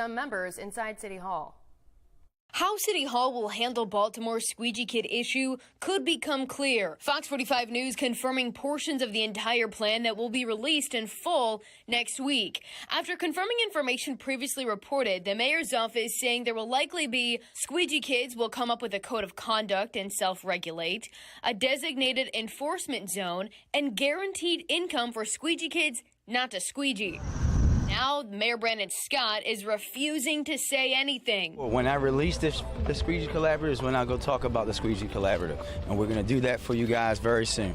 some members inside City Hall. How City Hall will handle Baltimore's squeegee kid issue could become clear. Fox 45 News confirming portions of the entire plan that will be released in full next week. After confirming information previously reported, the mayor's office saying there will likely be squeegee kids will come up with a code of conduct and self-regulate, a designated enforcement zone, and guaranteed income for squeegee kids not to squeegee. Now, Mayor Brandon Scott is refusing to say anything. When I release the Squeegee Collaborative is when I go talk about the Squeegee Collaborative, and we're going to do that for you guys very soon.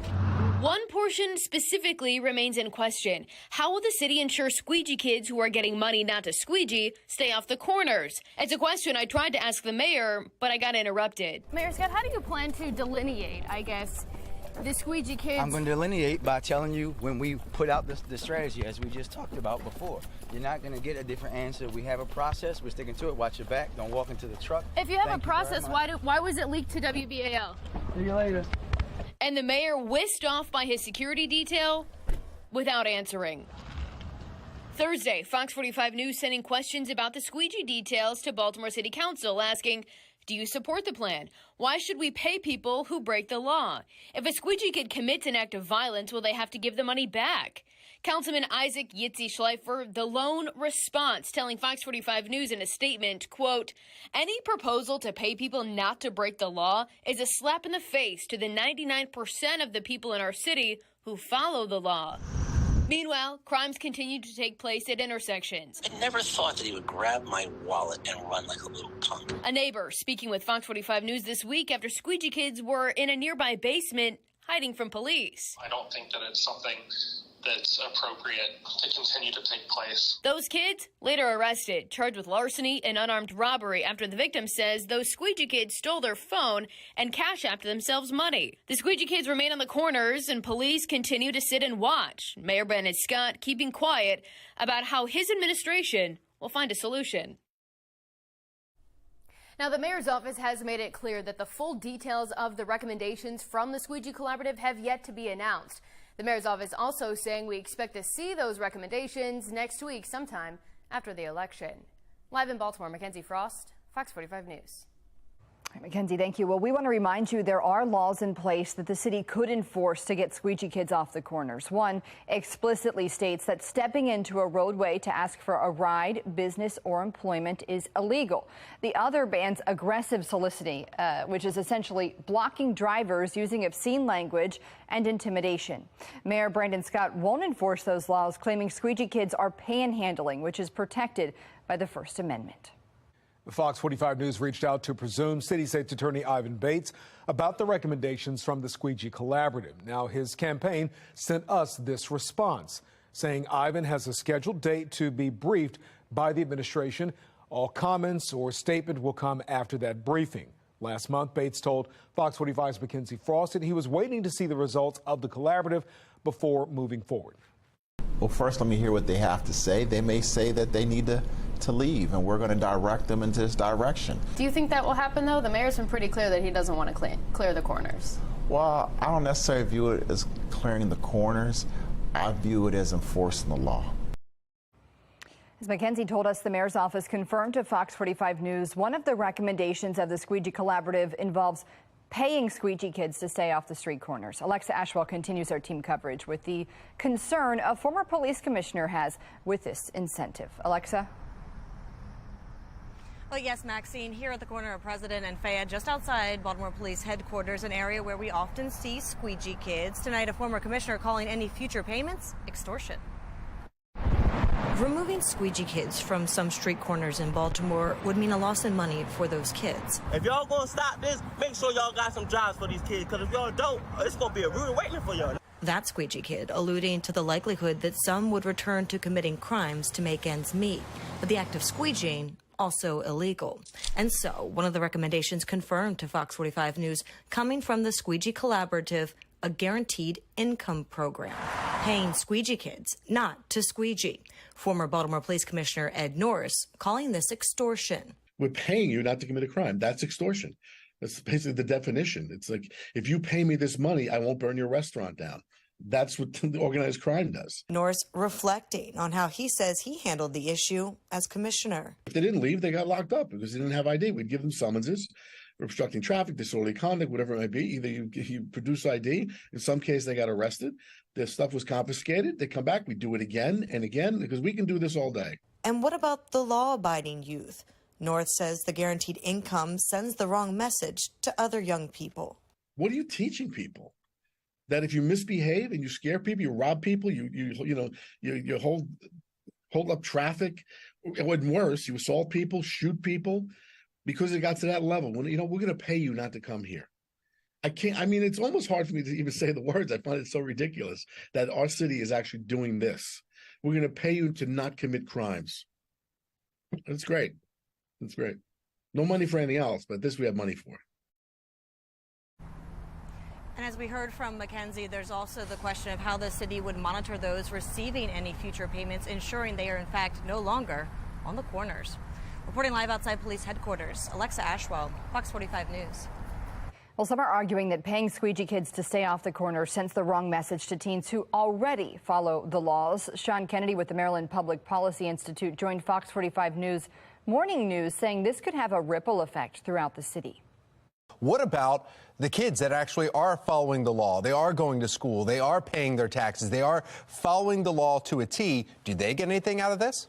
One portion specifically remains in question. How will the city ensure squeegee kids who are getting money not to squeegee stay off the corners? It's a question I tried to ask the mayor, but I got interrupted. Mayor Scott, how do you plan to delineate, I guess, the squeegee kids? I'm going to delineate by telling you when we put out the strategy, as we just talked about before. You're not going to get a different answer. We have a process. We're sticking to it. Watch your back. Don't walk into the truck. If you have a process, why was it leaked to WBAL? See you later. And the mayor whisked off by his security detail without answering. Thursday, Fox 45 News sending questions about the squeegee details to Baltimore City Council, asking, do you support the plan? Why should we pay people who break the law? If a squeegee kid commits an act of violence, will they have to give the money back? Councilman Isaac Yitzi Schleifer, the lone response, telling Fox 45 News in a statement, quote, any proposal to pay people not to break the law is a slap in the face to the 99% of the people in our city who follow the law. Meanwhile, crimes continue to take place at intersections. I never thought that he would grab my wallet and run like a little punk. A neighbor speaking with Fox 45 News this week after squeegee kids were in a nearby basement hiding from police. I don't think that it's something that's appropriate to continue to take place. Those kids later arrested, charged with larceny and unarmed robbery after the victim says those squeegee kids stole their phone and cash apped themselves money. The squeegee kids remain on the corners and police continue to sit and watch. Mayor Brandon Scott keeping quiet about how his administration will find a solution. Now, the mayor's office has made it clear that the full details of the recommendations from the Squeegee Collaborative have yet to be announced. The mayor's office also saying we expect to see those recommendations next week, sometime after the election. Live in Baltimore, Mackenzie Frost, Fox 45 News. Mackenzie, thank you. Well, we want to remind you there are laws in place that the city could enforce to get squeegee kids off the corners. One explicitly states that stepping into a roadway to ask for a ride, business, or employment is illegal. The other bans aggressive soliciting, which is essentially blocking drivers using obscene language and intimidation. Mayor Brandon Scott won't enforce those laws, claiming squeegee kids are panhandling, which is protected by the First Amendment. Fox 45 News reached out to presumed City State's Attorney Ivan Bates about the recommendations from the Squeegee Collaborative. Now, his campaign sent us this response, saying Ivan has a scheduled date to be briefed by the administration. All comments or statement will come after that briefing. Last month, Bates told Fox 45's Mackenzie Frost that he was waiting to see the results of the collaborative before moving forward. Well, first, let me hear what they have to say. They may say that they need to leave, and we're going to direct them into this direction. Do you think that will happen, though? The mayor's been pretty clear that he doesn't want to clear the corners. Well, I don't necessarily view it as clearing the corners. I view it as enforcing the law. As Mackenzie told us, the mayor's office confirmed to Fox 45 News one of the recommendations of the Squeegee Collaborative involves paying squeegee kids to stay off the street corners. Alexa Ashwell continues our team coverage with the concern a former police commissioner has with this incentive. Alexa? Well, yes, Maxine, here at the corner of President and Fayette, just outside Baltimore Police headquarters, an area where we often see squeegee kids. Tonight, a former commissioner calling any future payments extortion. Removing squeegee kids from some street corners in Baltimore would mean a loss in money for those kids. If y'all gonna stop this, make sure y'all got some jobs for these kids, because if y'all don't, it's gonna be a rude awakening for y'all. That squeegee kid alluding to the likelihood that some would return to committing crimes to make ends meet. But the act of squeegeeing also illegal. And so one of the recommendations confirmed to Fox 45 News coming from the Squeegee Collaborative, a guaranteed income program, paying squeegee kids not to squeegee. Former Baltimore Police Commissioner Ed Norris calling this extortion. We're paying you not to commit a crime. That's extortion. That's basically the definition. It's like, if you pay me this money, I won't burn your restaurant down. That's what the organized crime does. Norris reflecting on how he says he handled the issue as commissioner. If they didn't leave, they got locked up because they didn't have ID. We'd give them summonses, obstructing traffic, disorderly conduct, whatever it might be. Either you produce ID. In some cases, they got arrested. Their stuff was confiscated. They come back. We do it again and again because we can do this all day. And what about the law-abiding youth? North says the guaranteed income sends the wrong message to other young people. What are you teaching people? That if you misbehave and you scare people, you rob people, you hold up traffic, or worse, you assault people, shoot people, because it got to that level. When we're going to pay you not to come here. It's almost hard for me to even say the words. I find it so ridiculous that our city is actually doing this. We're going to pay you to not commit crimes. That's great. That's great. No money for anything else, but this we have money for. And as we heard from Mackenzie, there's also the question of how the city would monitor those receiving any future payments, ensuring they are in fact no longer on the corners. Reporting live outside police headquarters, Alexa Ashwell, Fox 45 News. Well, some are arguing that paying squeegee kids to stay off the corner sends the wrong message to teens who already follow the laws. Sean Kennedy with the Maryland Public Policy Institute joined Fox 45 News Morning News, saying this could have a ripple effect throughout the city. What about the kids that actually are following the law? They are going to school. They are paying their taxes. They are following the law to a T. Do they get anything out of this?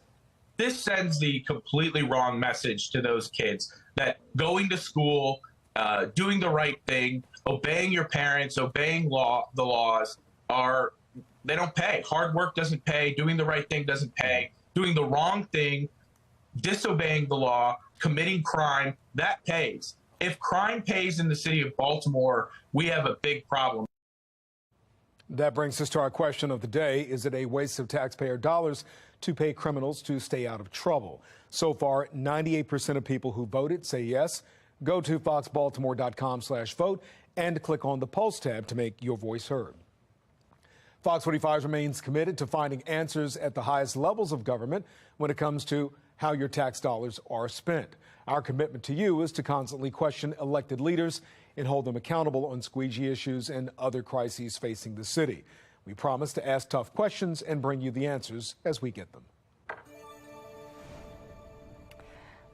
This sends the completely wrong message to those kids that going to school, doing the right thing, obeying your parents, obeying the laws they don't pay. Hard work doesn't pay. Doing the right thing doesn't pay. Doing the wrong thing, disobeying the law, committing crime, that pays. If crime pays in the city of Baltimore, we have a big problem. That brings us to our question of the day. Is it a waste of taxpayer dollars to pay criminals to stay out of trouble? So far, 98% of people who voted say yes. Go to foxbaltimore.com/vote and click on the Pulse tab to make your voice heard. Fox 45 remains committed to finding answers at the highest levels of government when it comes to how your tax dollars are spent. Our commitment to you is to constantly question elected leaders and hold them accountable on squeegee issues and other crises facing the city. We promise to ask tough questions and bring you the answers as we get them.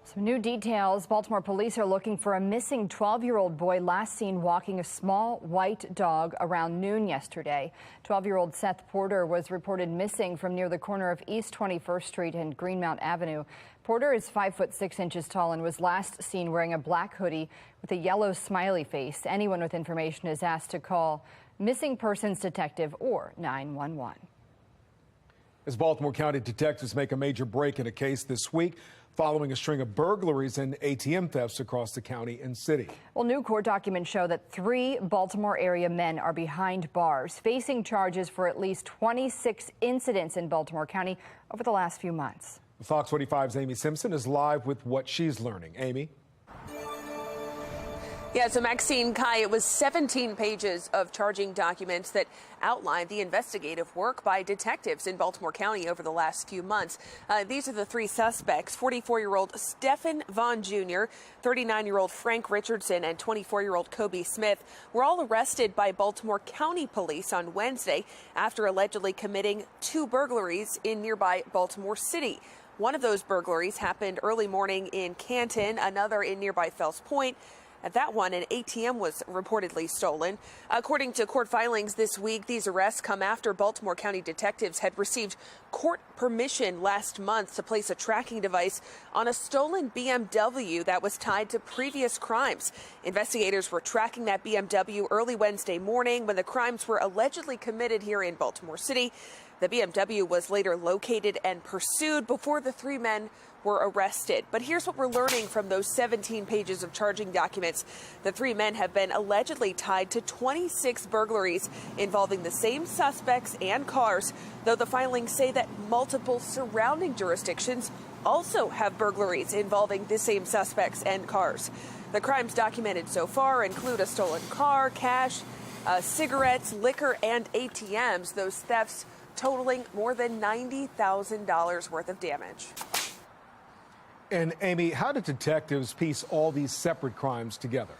Some new details. Baltimore police are looking for a missing 12-year-old boy last seen walking a small white dog around noon yesterday. 12-year-old Seth Porter was reported missing from near the corner of East 21st Street and Greenmount Avenue. Porter is 5'6" tall and was last seen wearing a black hoodie with a yellow smiley face. Anyone with information is asked to call Missing Persons Detective or 911. As Baltimore County detectives make a major break in a case this week following a string of burglaries and ATM thefts across the county and city. Well, new court documents show that 3 Baltimore area men are behind bars, facing charges for at least 26 incidents in Baltimore County over the last few months. Fox 45's Amy Simpson is live with what she's learning. Amy? Yeah, so Maxine Kai, it was 17 pages of charging documents that outlined the investigative work by detectives in Baltimore County over the last few months. These are the 3 suspects: 44-year-old Stephen Vaughn Jr., 39-year-old Frank Richardson, and 24-year-old Kobe Smith were all arrested by Baltimore County Police on Wednesday after allegedly committing 2 burglaries in nearby Baltimore City. One of those burglaries happened early morning in Canton, another in nearby Fells Point. At that one, an ATM was reportedly stolen. According to court filings this week, these arrests come after Baltimore County detectives had received court permission last month to place a tracking device on a stolen BMW that was tied to previous crimes. Investigators were tracking that BMW early Wednesday morning when the crimes were allegedly committed here in Baltimore City. The BMW was later located and pursued before the 3 men were arrested. But here's what we're learning from those 17 pages of charging documents. The 3 men have been allegedly tied to 26 burglaries involving the same suspects and cars, though the filings say that multiple surrounding jurisdictions also have burglaries involving the same suspects and cars. The crimes documented so far include a stolen car, cash, cigarettes, liquor, and ATMs. Those thefts totaling more than $90,000 worth of damage. And Amy, how did detectives piece all these separate crimes together?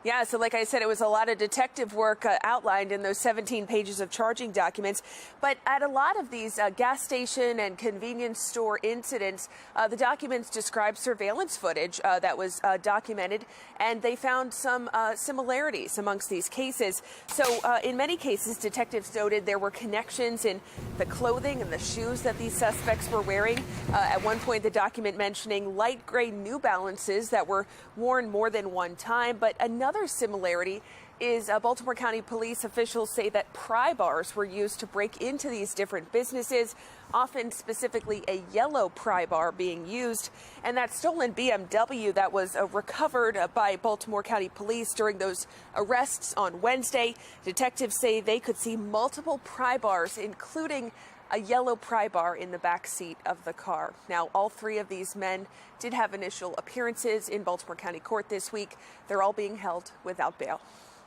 Yeah, so like I said, it was a lot of detective work outlined in those 17 pages of charging documents. But at a lot of these gas station and convenience store incidents, the documents describe surveillance footage that was documented, and they found some similarities amongst these cases. So in many cases, detectives noted there were connections in the clothing and the shoes that these suspects were wearing. At one point, the document mentioning light gray New Balances that were worn more than one time, but another similarity is Baltimore County police officials say that pry bars were used to break into these different businesses, often specifically a yellow pry bar being used. And that stolen BMW that was recovered by Baltimore County police during those arrests on Wednesday. Detectives say they could see multiple pry bars, including a yellow pry bar in the back seat of the car. Now, all three of these men did have initial appearances in Baltimore County Court this week. They're all being held without bail.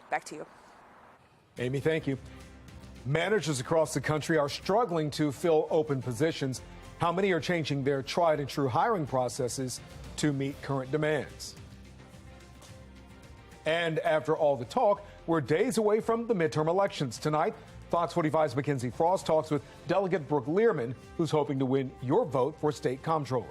Back to you. Amy, thank you. Managers across the country are struggling to fill open positions. How many are changing their tried and true hiring processes to meet current demands? And after all the talk, we're days away from the midterm elections. Tonight, Fox 45's Mackenzie Frost talks with Delegate Brooke Learman, who's hoping to win your vote for state comptroller.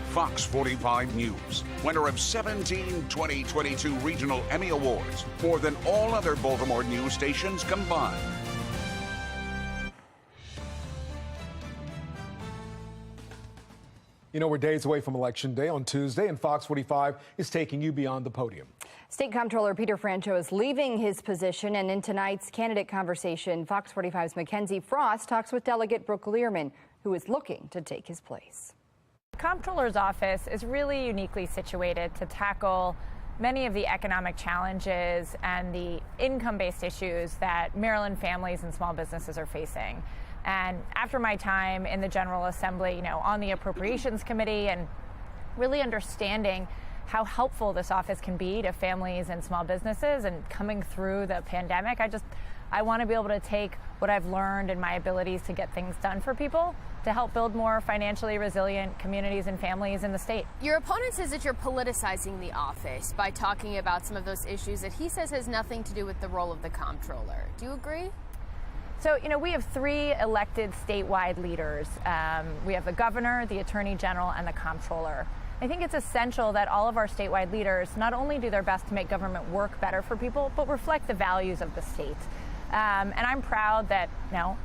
Fox 45 News, winner of 17 2022 Regional Emmy Awards, more than all other Baltimore news stations combined. You know, we're days away from Election Day on Tuesday, and Fox 45 is taking you beyond the podium. State Comptroller Peter Francho is leaving his position, and in tonight's candidate conversation, Fox 45's Mackenzie Frost talks with Delegate Brooke Learman, who is looking to take his place. The Comptroller's office is really uniquely situated to tackle many of the economic challenges and the income-based issues that Maryland families and small businesses are facing. And after my time in the General Assembly, on the Appropriations Committee and really understanding how helpful this office can be to families and small businesses and coming through the pandemic. I want to be able to take what I've learned and my abilities to get things done for people to help build more financially resilient communities and families in the state. Your opponent says that you're politicizing the office by talking about some of those issues that he says has nothing to do with the role of the comptroller. Do you agree? So, we have 3 elected statewide leaders. We have the governor, the attorney general, and the comptroller. I think it's essential that all of our statewide leaders not only do their best to make government work better for people, but reflect the values of the state. And I'm proud that,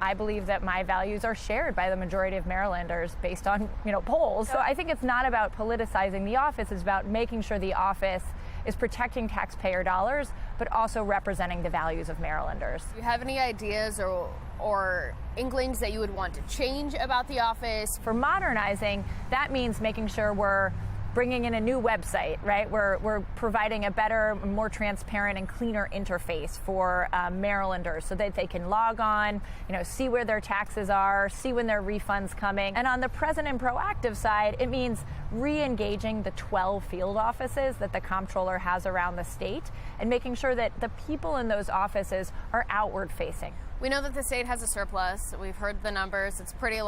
I believe that my values are shared by the majority of Marylanders based on, polls. So I think it's not about politicizing the office, it's about making sure the office is protecting taxpayer dollars, but also representing the values of Marylanders. Do you have any ideas or inklings that you would want to change about the office? For modernizing, that means making sure we're bringing in a new website, right? We're providing a better, more transparent and cleaner interface for Marylanders so that they can log on, see where their taxes are, see when their refund's coming. And on the present and proactive side, it means re-engaging the 12 field offices that the comptroller has around the state and making sure that the people in those offices are outward facing. We know that the state has a surplus. We've heard the numbers. It's a pretty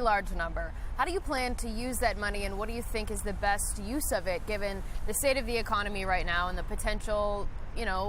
large number. How do you plan to use that money, and what do you think is the best use of it, given the state of the economy right now and the potential,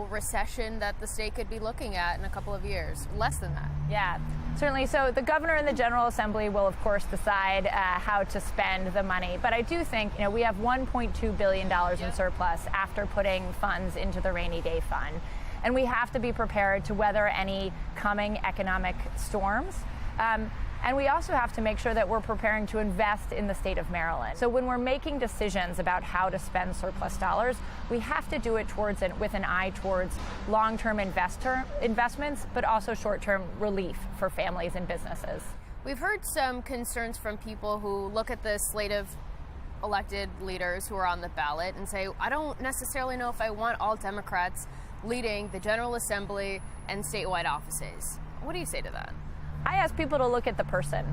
recession that the state could be looking at in a couple of years? Less than that. Yeah, certainly. So the governor and the General Assembly will, of course, decide how to spend the money. But I do think, we have $1.2 billion in surplus after putting funds into the rainy day fund. And we have to be prepared to weather any coming economic storms. And we also have to make sure that we're preparing to invest in the state of Maryland. So when we're making decisions about how to spend surplus dollars, we have to do it with an eye towards long-term investments, but also short-term relief for families and businesses. We've heard some concerns from people who look at the slate of elected leaders who are on the ballot and say, I don't necessarily know if I want all Democrats leading the General Assembly and statewide offices. What do you say to that? I ask people to look at the person,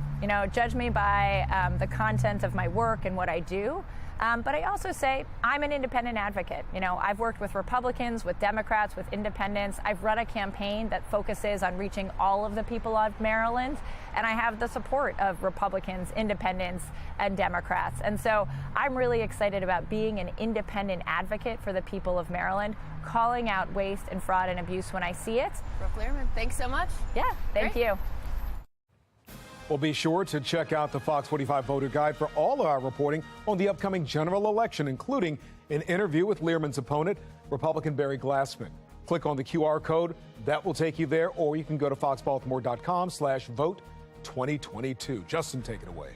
judge me by the content of my work and what I do. But I also say I'm an independent advocate. I've worked with Republicans, with Democrats, with independents. I've run a campaign that focuses on reaching all of the people of Maryland. And I have the support of Republicans, independents, and Democrats. And so I'm really excited about being an independent advocate for the people of Maryland, calling out waste and fraud and abuse when I see it. Brooke Learman, thanks so much. Yeah, thank you. Well, be sure to check out the Fox 45 voter guide for all of our reporting on the upcoming general election, including an interview with Learman's opponent, Republican Barry Glassman. Click on the QR code. That will take you there, or you can go to foxbaltimore.com/vote2022. Justin, take it away.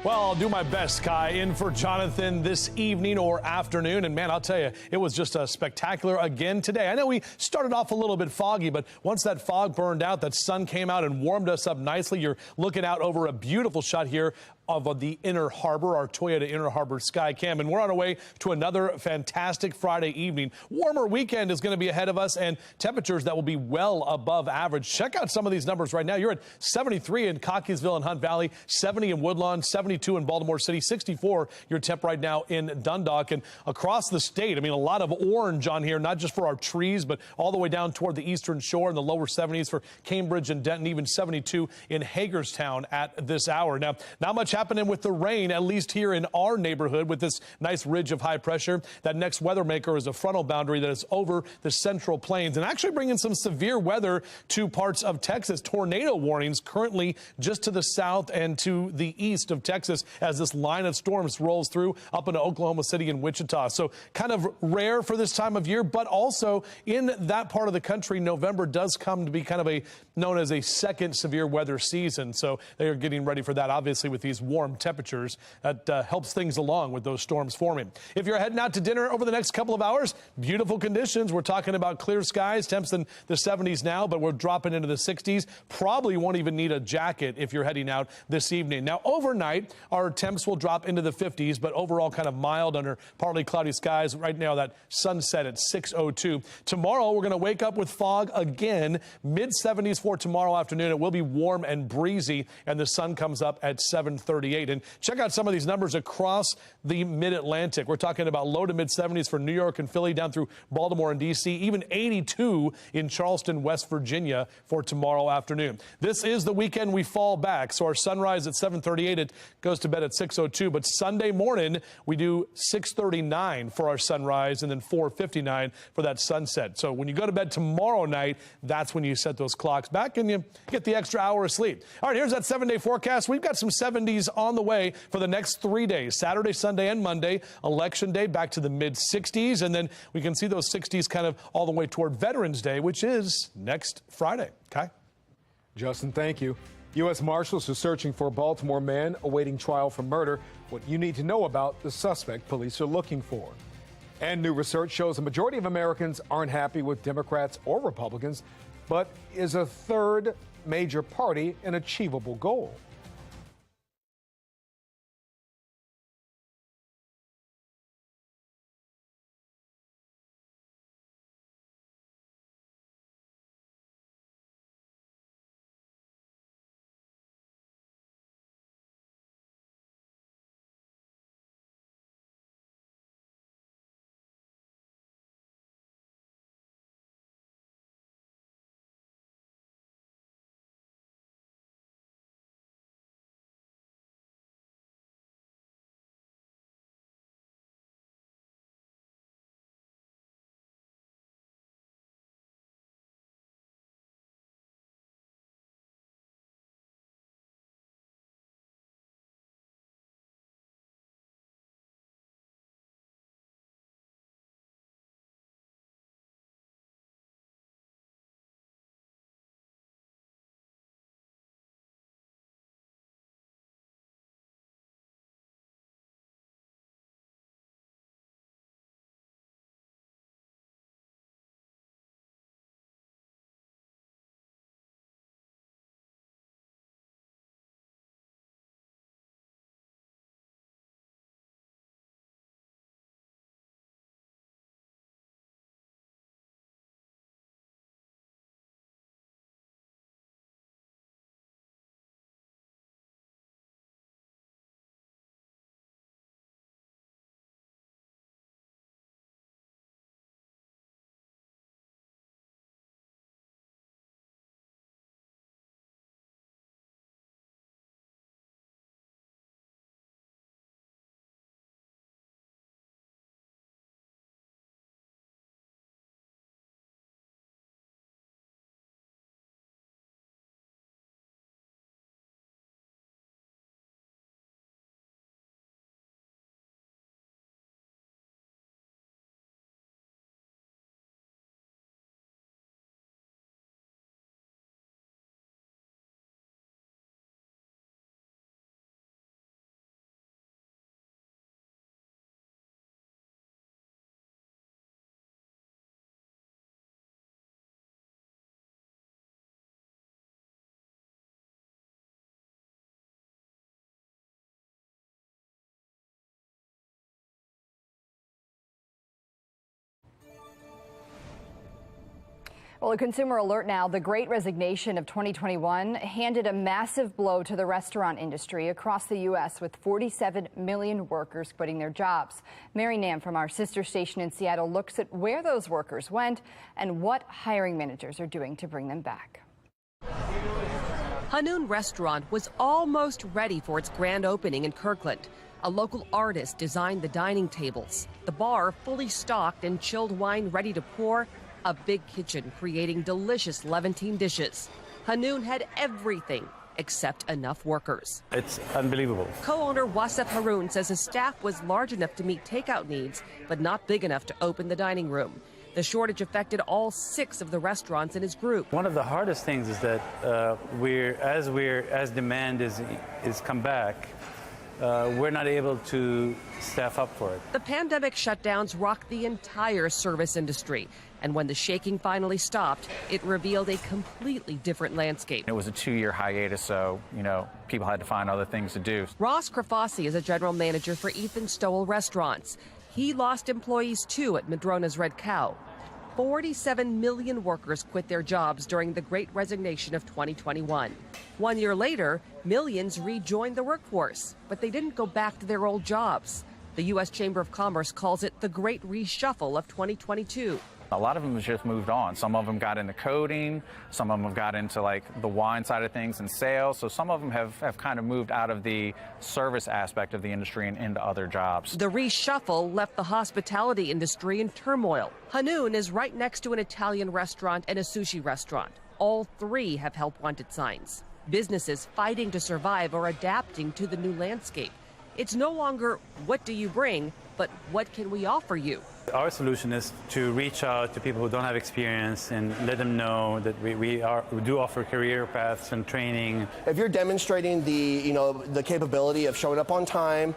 Well, I'll do my best, Kai, in for Jonathan this evening or afternoon. And man, I'll tell you, it was just a spectacular again today. I know we started off a little bit foggy, but once that fog burned out, that sun came out and warmed us up nicely. You're looking out over a beautiful shot here of the Inner Harbor, our Toyota Inner Harbor Skycam. And we're on our way to another fantastic Friday evening. Warmer weekend is going to be ahead of us, and temperatures that will be well above average. Check out some of these numbers right now. You're at 73 in Cockeysville and Hunt Valley, 70 in Woodlawn, 72 in Baltimore City, 64 your temp right now in Dundalk. And across the state, a lot of orange on here, not just for our trees, but all the way down toward the eastern shore in the lower 70s for Cambridge and Denton, even 72 in Hagerstown at this hour. Now, not much happening with the rain, at least here in our neighborhood with this nice ridge of high pressure. That next weather maker is a frontal boundary that is over the Central Plains and actually bringing some severe weather to parts of Texas. Tornado warnings currently just to the south and to the east of Texas as this line of storms rolls through up into Oklahoma City and Wichita. So kind of rare for this time of year, but also in that part of the country, November does come to be kind of known as a second severe weather season. So they are getting ready for that, obviously, with these warm temperatures. That helps things along with those storms forming. If you're heading out to dinner over the next couple of hours, beautiful conditions. We're talking about clear skies, temps in the 70s now, but we're dropping into the 60s. Probably won't even need a jacket if you're heading out this evening. Now, overnight, our temps will drop into the 50s, but overall kind of mild under partly cloudy skies. Right now, that sunset at 6:02. Tomorrow, we're going to wake up with fog again. Mid 70s for tomorrow afternoon. It will be warm and breezy, and the sun comes up at 7:30. 738. And check out some of these numbers across the mid-Atlantic. We're talking about low to mid-70s for New York and Philly, down through Baltimore and D.C., even 82 in Charleston, West Virginia for tomorrow afternoon. This is the weekend we fall back. So our sunrise at 7:38, it goes to bed at 6:02. But Sunday morning, we do 6:39 for our sunrise and then 4:59 for that sunset. So when you go to bed tomorrow night, that's when you set those clocks back and you get the extra hour of sleep. All right, here's that 7-day forecast. We've got some 70s on the way for the next 3 days, Saturday, Sunday, and Monday. Election Day back to the mid-60s, and then we can see those 60s kind of all the way toward Veterans Day, which is next Friday. Kai? Justin, thank you. U.S. Marshals are searching for a Baltimore man awaiting trial for murder. What you need to know about the suspect police are looking for. And new research shows a majority of Americans aren't happy with Democrats or Republicans, but is a third major party an achievable goal? Well, a consumer alert now. The Great Resignation of 2021 handed a massive blow to the restaurant industry across the U.S., with 47 million workers quitting their jobs. Mary Nam from our sister station in Seattle looks at where those workers went and what hiring managers are doing to bring them back. Hanoun Restaurant was almost ready for its grand opening in Kirkland. A local artist designed the dining tables, the bar fully stocked and chilled wine ready to pour, a big kitchen creating delicious Levantine dishes. Hanoun had everything except enough workers. It's unbelievable. Co-owner Wasef Haroun says his staff was large enough to meet takeout needs, but not big enough to open the dining room. The shortage affected all 6 of the restaurants in his group. One of the hardest things is that as demand is come back, we're not able to staff up for it. The pandemic shutdowns rocked the entire service industry. And when the shaking finally stopped, it revealed a completely different landscape. It was a 2-year hiatus, so, people had to find other things to do. Ross Krafasi is a general manager for Ethan Stowell Restaurants. He lost employees, too, at Madrona's Red Cow. 47 million workers quit their jobs during the Great Resignation of 2021. 1 year later, millions rejoined the workforce, but they didn't go back to their old jobs. The U.S. Chamber of Commerce calls it the Great Reshuffle of 2022. A lot of them have just moved on. Some of them got into coding, some of them have got into like the wine side of things and sales. So some of them have kind of moved out of the service aspect of the industry and into other jobs. The reshuffle left the hospitality industry in turmoil. Hanoun is right next to an Italian restaurant and a sushi restaurant. All three have help wanted signs. Businesses fighting to survive or adapting to the new landscape. It's no longer what do you bring, but what can we offer you? Our solution is to reach out to people who don't have experience and let them know that we do offer career paths and training. If you're demonstrating the capability of showing up on time,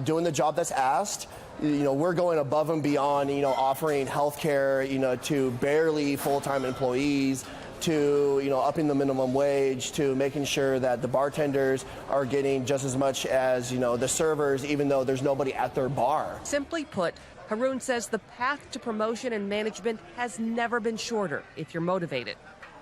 doing the job that's asked, we're going above and beyond, offering health care, to barely full-time employees, to upping the minimum wage, to making sure that the bartenders are getting just as much as the servers, even though there's nobody at their bar. Simply put, Haroun says the path to promotion and management has never been shorter if you're motivated.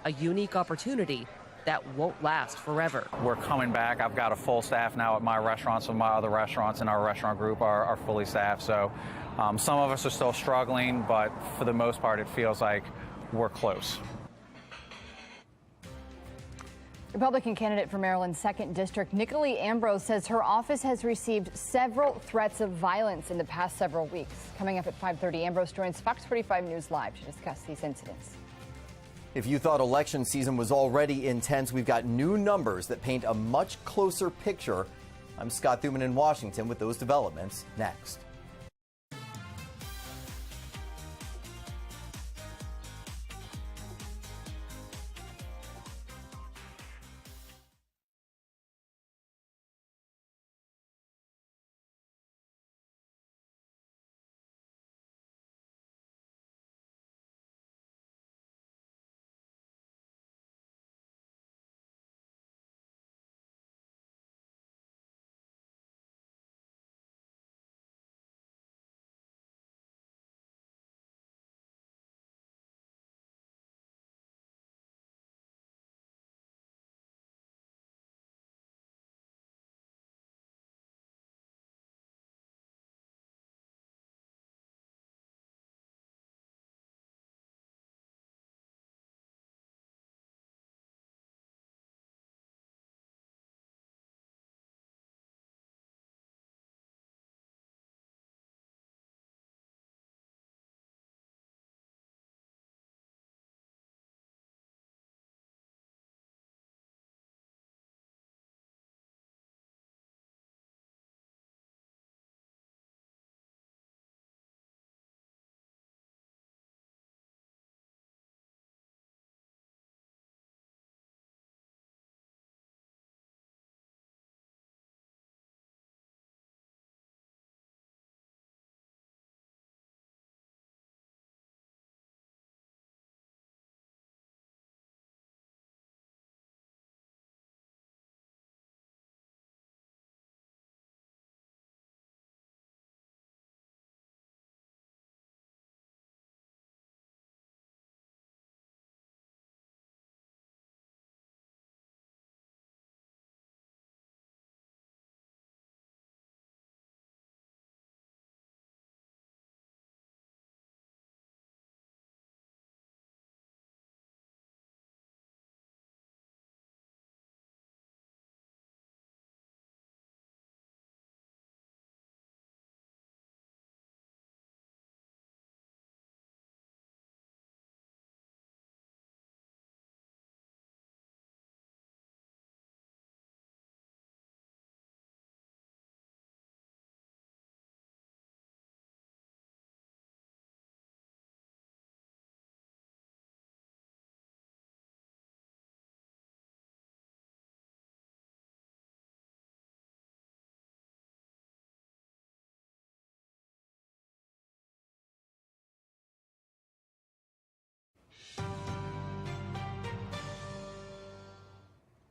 A unique opportunity that won't last forever. We're coming back. I've got a full staff now at my restaurants, and my other restaurants in our restaurant group are fully staffed. So some of us are still struggling, but for the most part, it feels like we're close. Republican candidate for Maryland's 2nd District, Nicolene Ambrose, says her office has received several threats of violence in the past several weeks. Coming up at 5:30, Ambrose joins Fox 45 News Live to discuss these incidents. If you thought election season was already intense, we've got new numbers that paint a much closer picture. I'm Scott Thuman in Washington with those developments next.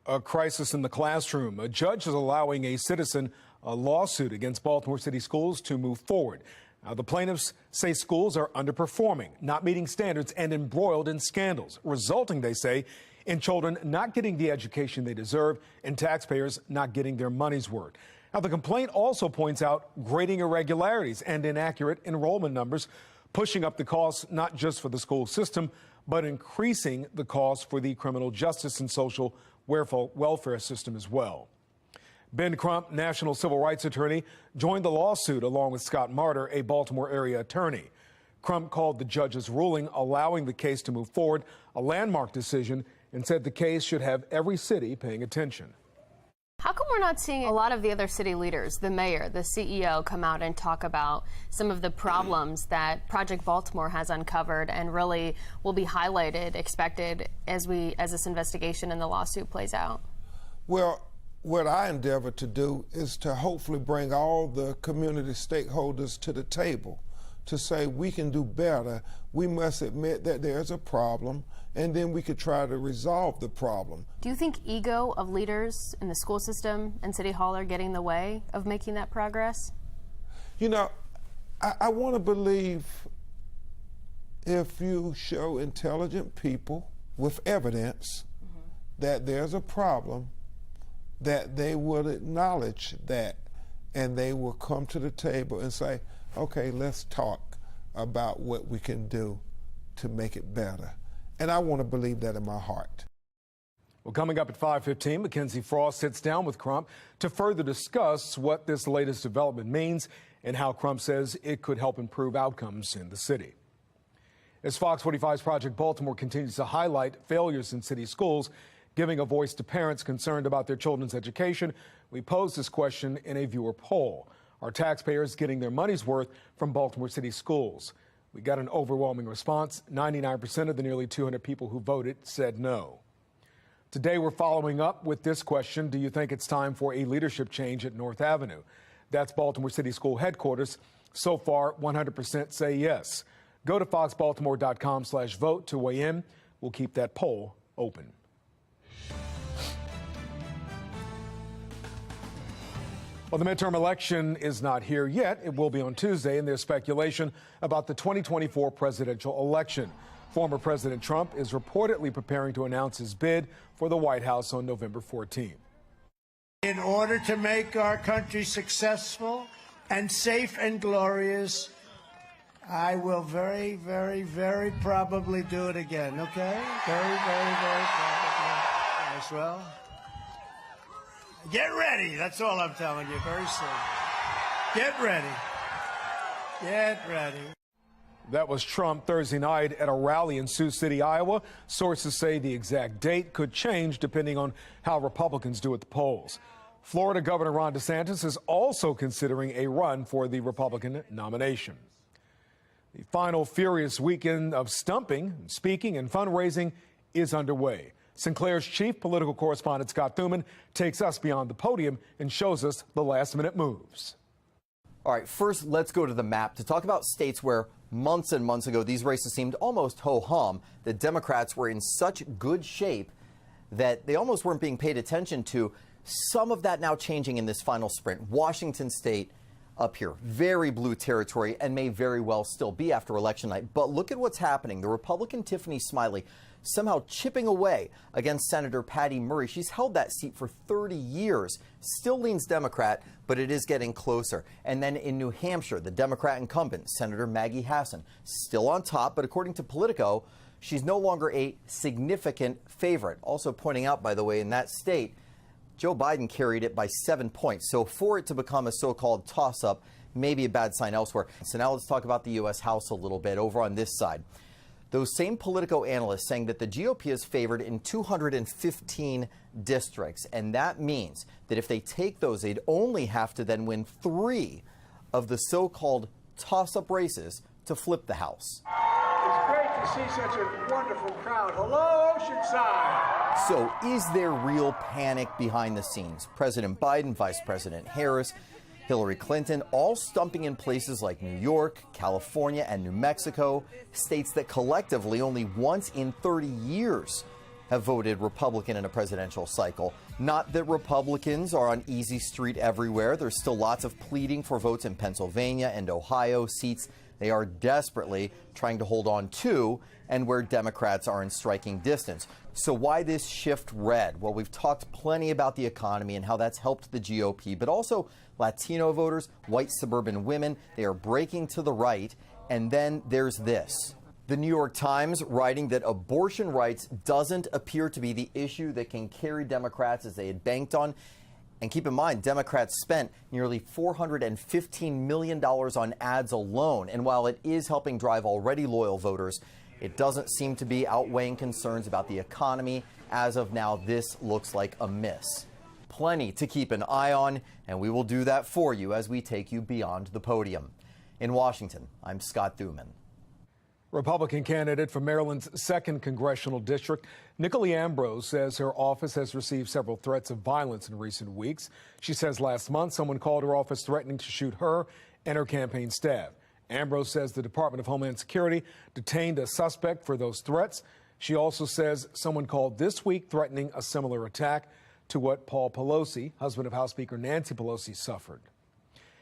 A crisis in the classroom. A judge is allowing a citizen a lawsuit against Baltimore City Schools to move forward. Now, the plaintiffs say schools are underperforming, not meeting standards, and embroiled in scandals, resulting, they say, in children not getting the education they deserve and taxpayers not getting their money's worth. Now, the complaint also points out grading irregularities and inaccurate enrollment numbers, pushing up the costs not just for the school system, but increasing the cost for the criminal justice and social welfare system as well. Ben Crump, national civil rights attorney, joined the lawsuit along with Scott Martyr, a Baltimore area attorney. Crump called the judge's ruling allowing the case to move forward a landmark decision and said the case should have every city paying attention. How come we're not seeing a lot of the other city leaders, the mayor, the CEO, come out and talk about some of the problems that Project Baltimore has uncovered and really will be highlighted, expected as this investigation and the lawsuit plays out? Well, what I endeavor to do is to hopefully bring all the community stakeholders to the table to say we can do better. We must admit that there's a problem, and then we could try to resolve the problem. Do you think ego of leaders in the school system and City Hall are getting in the way of making that progress? You know, I want to believe if you show intelligent people with evidence that there's a problem, that they will acknowledge that and they will come to the table and say, okay, let's talk about what we can do to make it better. And I want to believe that in my heart. Well, coming up at 5:15, Mackenzie Frost sits down with Crump to further discuss what this latest development means and how Crump says it could help improve outcomes in the city. As Fox 45's Project Baltimore continues to highlight failures in city schools, giving a voice to parents concerned about their children's education, we posed this question in a viewer poll. Are taxpayers getting their money's worth from Baltimore City schools? We got an overwhelming response. 99% of the nearly 200 people who voted said no. Today, we're following up with this question. Do you think it's time for a leadership change at North Avenue? That's Baltimore City School headquarters. So far, 100% say yes. Go to foxbaltimore.com/vote to weigh in. We'll keep that poll open. Well, the midterm election is not here yet. It will be on Tuesday, and there's speculation about the 2024 presidential election. Former President Trump is reportedly preparing to announce his bid for the White House on November 14th. In order to make our country successful and safe and glorious, I will very, very, very probably do it again, okay? Very, very, very probably as well. Get ready. That's all I'm telling you very soon. Get ready. Get ready. That was Trump Thursday night at a rally in Sioux City, Iowa. Sources say the exact date could change depending on how Republicans do at the polls. Florida Governor Ron DeSantis is also considering a run for the Republican nomination. The final furious weekend of stumping, speaking, and fundraising is underway. Sinclair's chief political correspondent Scott Thuman takes us beyond the podium and shows us the last-minute moves. All right, first, let's go to the map to talk about states where months and months ago these races seemed almost ho-hum. The Democrats were in such good shape that they almost weren't being paid attention to. Some of that now changing in this final sprint. Washington State up here, very blue territory, and may very well still be after election night. But look at what's happening. The Republican Tiffany Smiley somehow chipping away against Senator Patty Murray. She's held that seat for 30 years, still leans Democrat, but it is getting closer. And then in New Hampshire, the Democrat incumbent, Senator Maggie Hassan, still on top, but according to Politico, she's no longer a significant favorite. Also pointing out, by the way, in that state, Joe Biden carried it by 7 points. So for it to become a so-called toss-up, maybe a bad sign elsewhere. So now let's talk about the U.S. House a little bit over on this side. Those same Politico analysts saying that the GOP is favored in 215 districts. And that means that if they take those, they'd only have to then win 3 of the so-called toss-up races to flip the House. It's great to see such a wonderful crowd. Hello, Oceanside. So is there real panic behind the scenes? President Biden, Vice President Harris, Hillary Clinton, all stumping in places like New York, California, and New Mexico, states that collectively only once in 30 years have voted Republican in a presidential cycle. Not that Republicans are on easy street everywhere. There's still lots of pleading for votes in Pennsylvania and Ohio, seats they are desperately trying to hold on to, and where Democrats are in striking distance. So why this shift red? Well, we've talked plenty about the economy and how that's helped the GOP, but also Latino voters, white suburban women, they are breaking to the right. And then there's this. The New York Times writing that abortion rights doesn't appear to be the issue that can carry Democrats as they had banked on. And keep in mind, Democrats spent nearly $415 million on ads alone. And while it is helping drive already loyal voters, it doesn't seem to be outweighing concerns about the economy. As of now, this looks like a miss. Plenty to keep an eye on, and we will do that for you as we take you beyond the podium. In Washington, I'm Scott Thuman. Republican candidate for Maryland's 2nd Congressional District, Nicolay Ambrose, says her office has received several threats of violence in recent weeks. She says last month someone called her office threatening to shoot her and her campaign staff. Ambrose says the Department of Homeland Security detained a suspect for those threats. She also says someone called this week threatening a similar attack to what Paul Pelosi, husband of House Speaker Nancy Pelosi, suffered.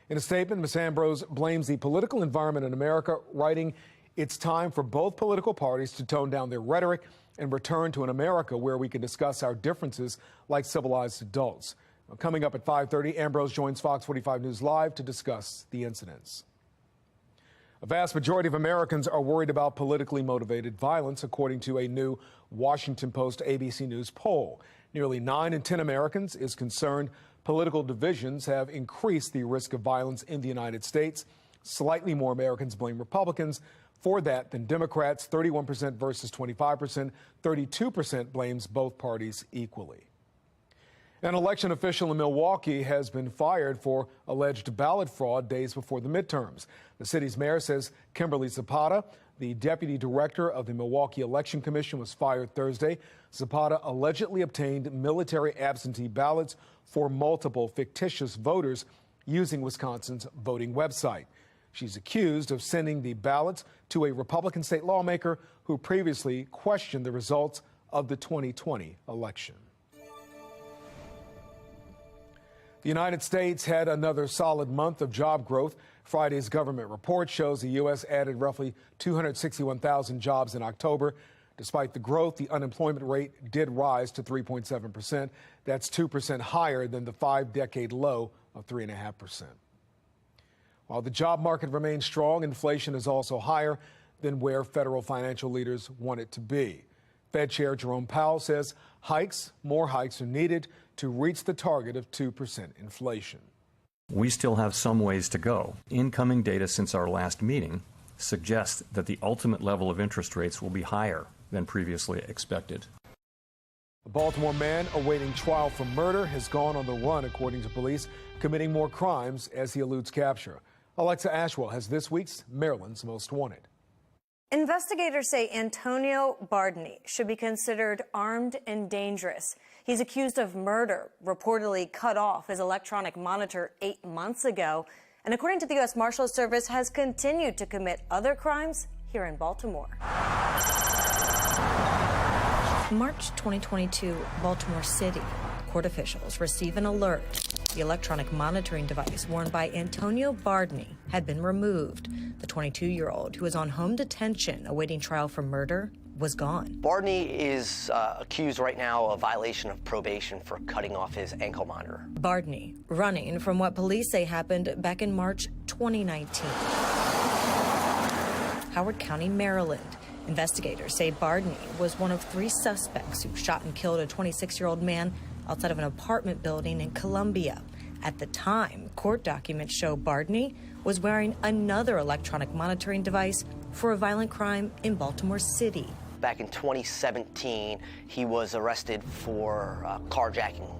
In a statement, Ms. Ambrose blames the political environment in America, writing, "It's time for both political parties to tone down their rhetoric and return to an America where we can discuss our differences like civilized adults." Coming up at 5:30, Ambrose joins Fox 45 News Live to discuss the incidents. A vast majority of Americans are worried about politically motivated violence, according to a new Washington Post ABC News poll. Nearly 9 in 10 Americans is concerned political divisions have increased the risk of violence in the United States. Slightly more Americans blame Republicans for that than Democrats, 31% versus 25%. 32% blames both parties equally. An election official in Milwaukee has been fired for alleged ballot fraud days before the midterms. The city's mayor says Kimberly Zapata, the deputy director of the Milwaukee Election Commission, was fired Thursday. Zapata allegedly obtained military absentee ballots for multiple fictitious voters using Wisconsin's voting website. She's accused of sending the ballots to a Republican state lawmaker who previously questioned the results of the 2020 election. The United States had another solid month of job growth. Friday's government report shows the U.S. added roughly 261,000 jobs in October. Despite the growth, the unemployment rate did rise to 3.7%. That's 2% higher than the 5-decade low of 3.5%. While the job market remains strong, inflation is also higher than where federal financial leaders want it to be. Fed Chair Jerome Powell says more hikes are needed to reach the target of 2% inflation. We still have some ways to go. Incoming data since our last meeting suggests that the ultimate level of interest rates will be higher than previously expected. A Baltimore man awaiting trial for murder has gone on the run, according to police, committing more crimes as he eludes capture. Alexa Ashwell has this week's Maryland's Most Wanted. Investigators say Antonio Bardney should be considered armed and dangerous. He's accused of murder, reportedly cut off his electronic monitor 8 months ago, and according to the U.S. Marshals Service, has continued to commit other crimes here in Baltimore. March 2022, Baltimore City. Court officials receive an alert. The electronic monitoring device worn by Antonio Bardney had been removed. The 22-year-old, who is on home detention awaiting trial for murder, was gone. Bardney is accused right now of violation of probation for cutting off his ankle monitor. Bardney running from what police say happened back in March 2019. Howard County, Maryland. Investigators say Bardney was one of 3 suspects who shot and killed a 26-year-old man outside of an apartment building in Columbia. At the time, court documents show Bardney was wearing another electronic monitoring device for a violent crime in Baltimore City. Back in 2017, he was arrested for carjacking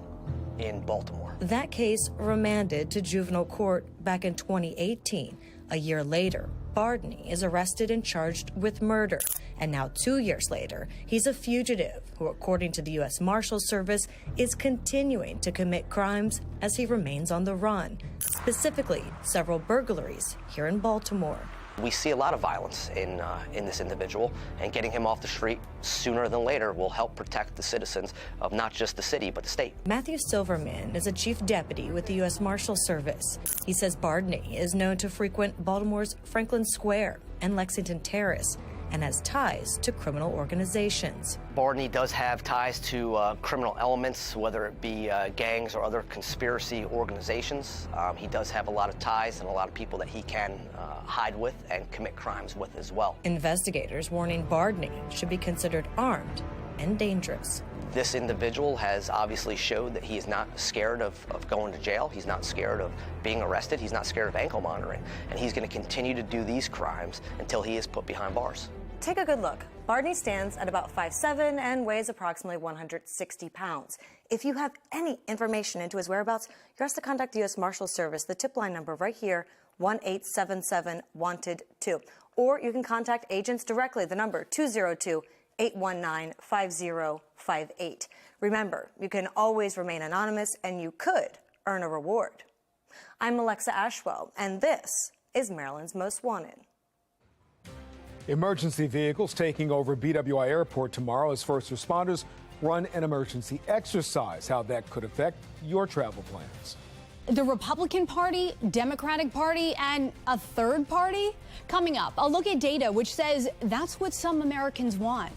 in Baltimore. That case remanded to juvenile court back in 2018. A year later, Bardney is arrested and charged with murder. And now 2 years later, he's a fugitive who, according to the U.S. Marshals Service, is continuing to commit crimes as he remains on the run. Specifically, several burglaries here in Baltimore. We see a lot of violence in this individual, and getting him off the street sooner than later will help protect the citizens of not just the city, but the state. Matthew Silverman is a chief deputy with the U.S. Marshal Service. He says Bardney is known to frequent Baltimore's Franklin Square and Lexington Terrace and has ties to criminal organizations. Bardney does have ties to criminal elements, whether it be gangs or other conspiracy organizations. He does have a lot of ties and a lot of people that he can hide with and commit crimes with as well. Investigators warning Bardney should be considered armed and dangerous. This individual has obviously showed that he is not scared of going to jail. He's not scared of being arrested. He's not scared of ankle monitoring. And he's going to continue to do these crimes until he is put behind bars. Take a good look. Bardney stands at about 5'7" and weighs approximately 160 pounds. If you have any information into his whereabouts, you're asked to contact the U.S. Marshal Service. The tip line number right here, 1-877-WANTED-2. Or you can contact agents directly, the number 202-819-5058. Remember, you can always remain anonymous and you could earn a reward. I'm Alexa Ashwell, and this is Maryland's Most Wanted. Emergency vehicles taking over BWI Airport tomorrow as first responders run an emergency exercise. How that could affect your travel plans. The Republican Party, Democratic Party, and a third party? Coming up, a look at data which says that's what some Americans want.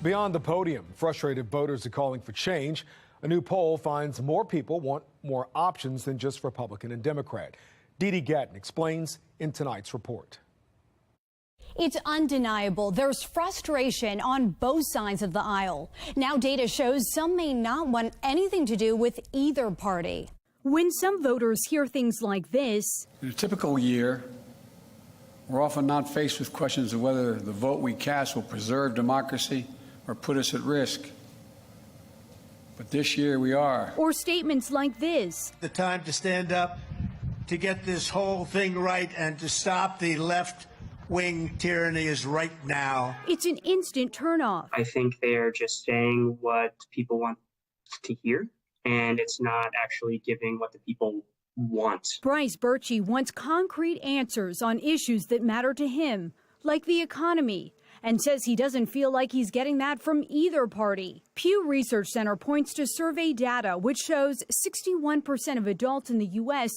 Beyond the podium, frustrated voters are calling for change. A new poll finds more people want more options than just Republican and Democrat. Dee Dee Gatton explains in tonight's report. It's undeniable. There's frustration on both sides of the aisle. Now data shows some may not want anything to do with either party. When some voters hear things like this, in a typical year, we're often not faced with questions of whether the vote we cast will preserve democracy or put us at risk. But this year we are. Or statements like this. The time to stand up, to get this whole thing right, and to stop the left-wing tyranny is right now. It's an instant turnoff. I think they are just saying what people want to hear, and it's not actually giving what the people want. Bryce Birchie wants concrete answers on issues that matter to him, like the economy, and says he doesn't feel like he's getting that from either party. Pew Research Center points to survey data which shows 61% of adults in the U.S.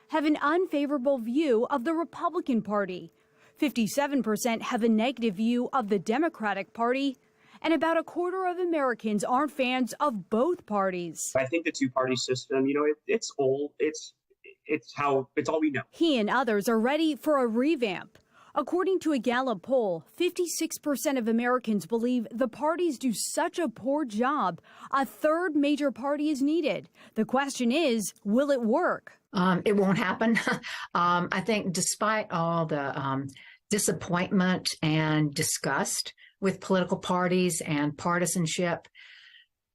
have an unfavorable view of the Republican Party. 57% have a negative view of the Democratic Party, and about a quarter of Americans aren't fans of both parties. I think the two-party system, it's old. It's all we know. He and others are ready for a revamp. According to a Gallup poll, 56% of Americans believe the parties do such a poor job, a third major party is needed. The question is, will it work? It won't happen. I think despite all the disappointment and disgust with political parties and partisanship,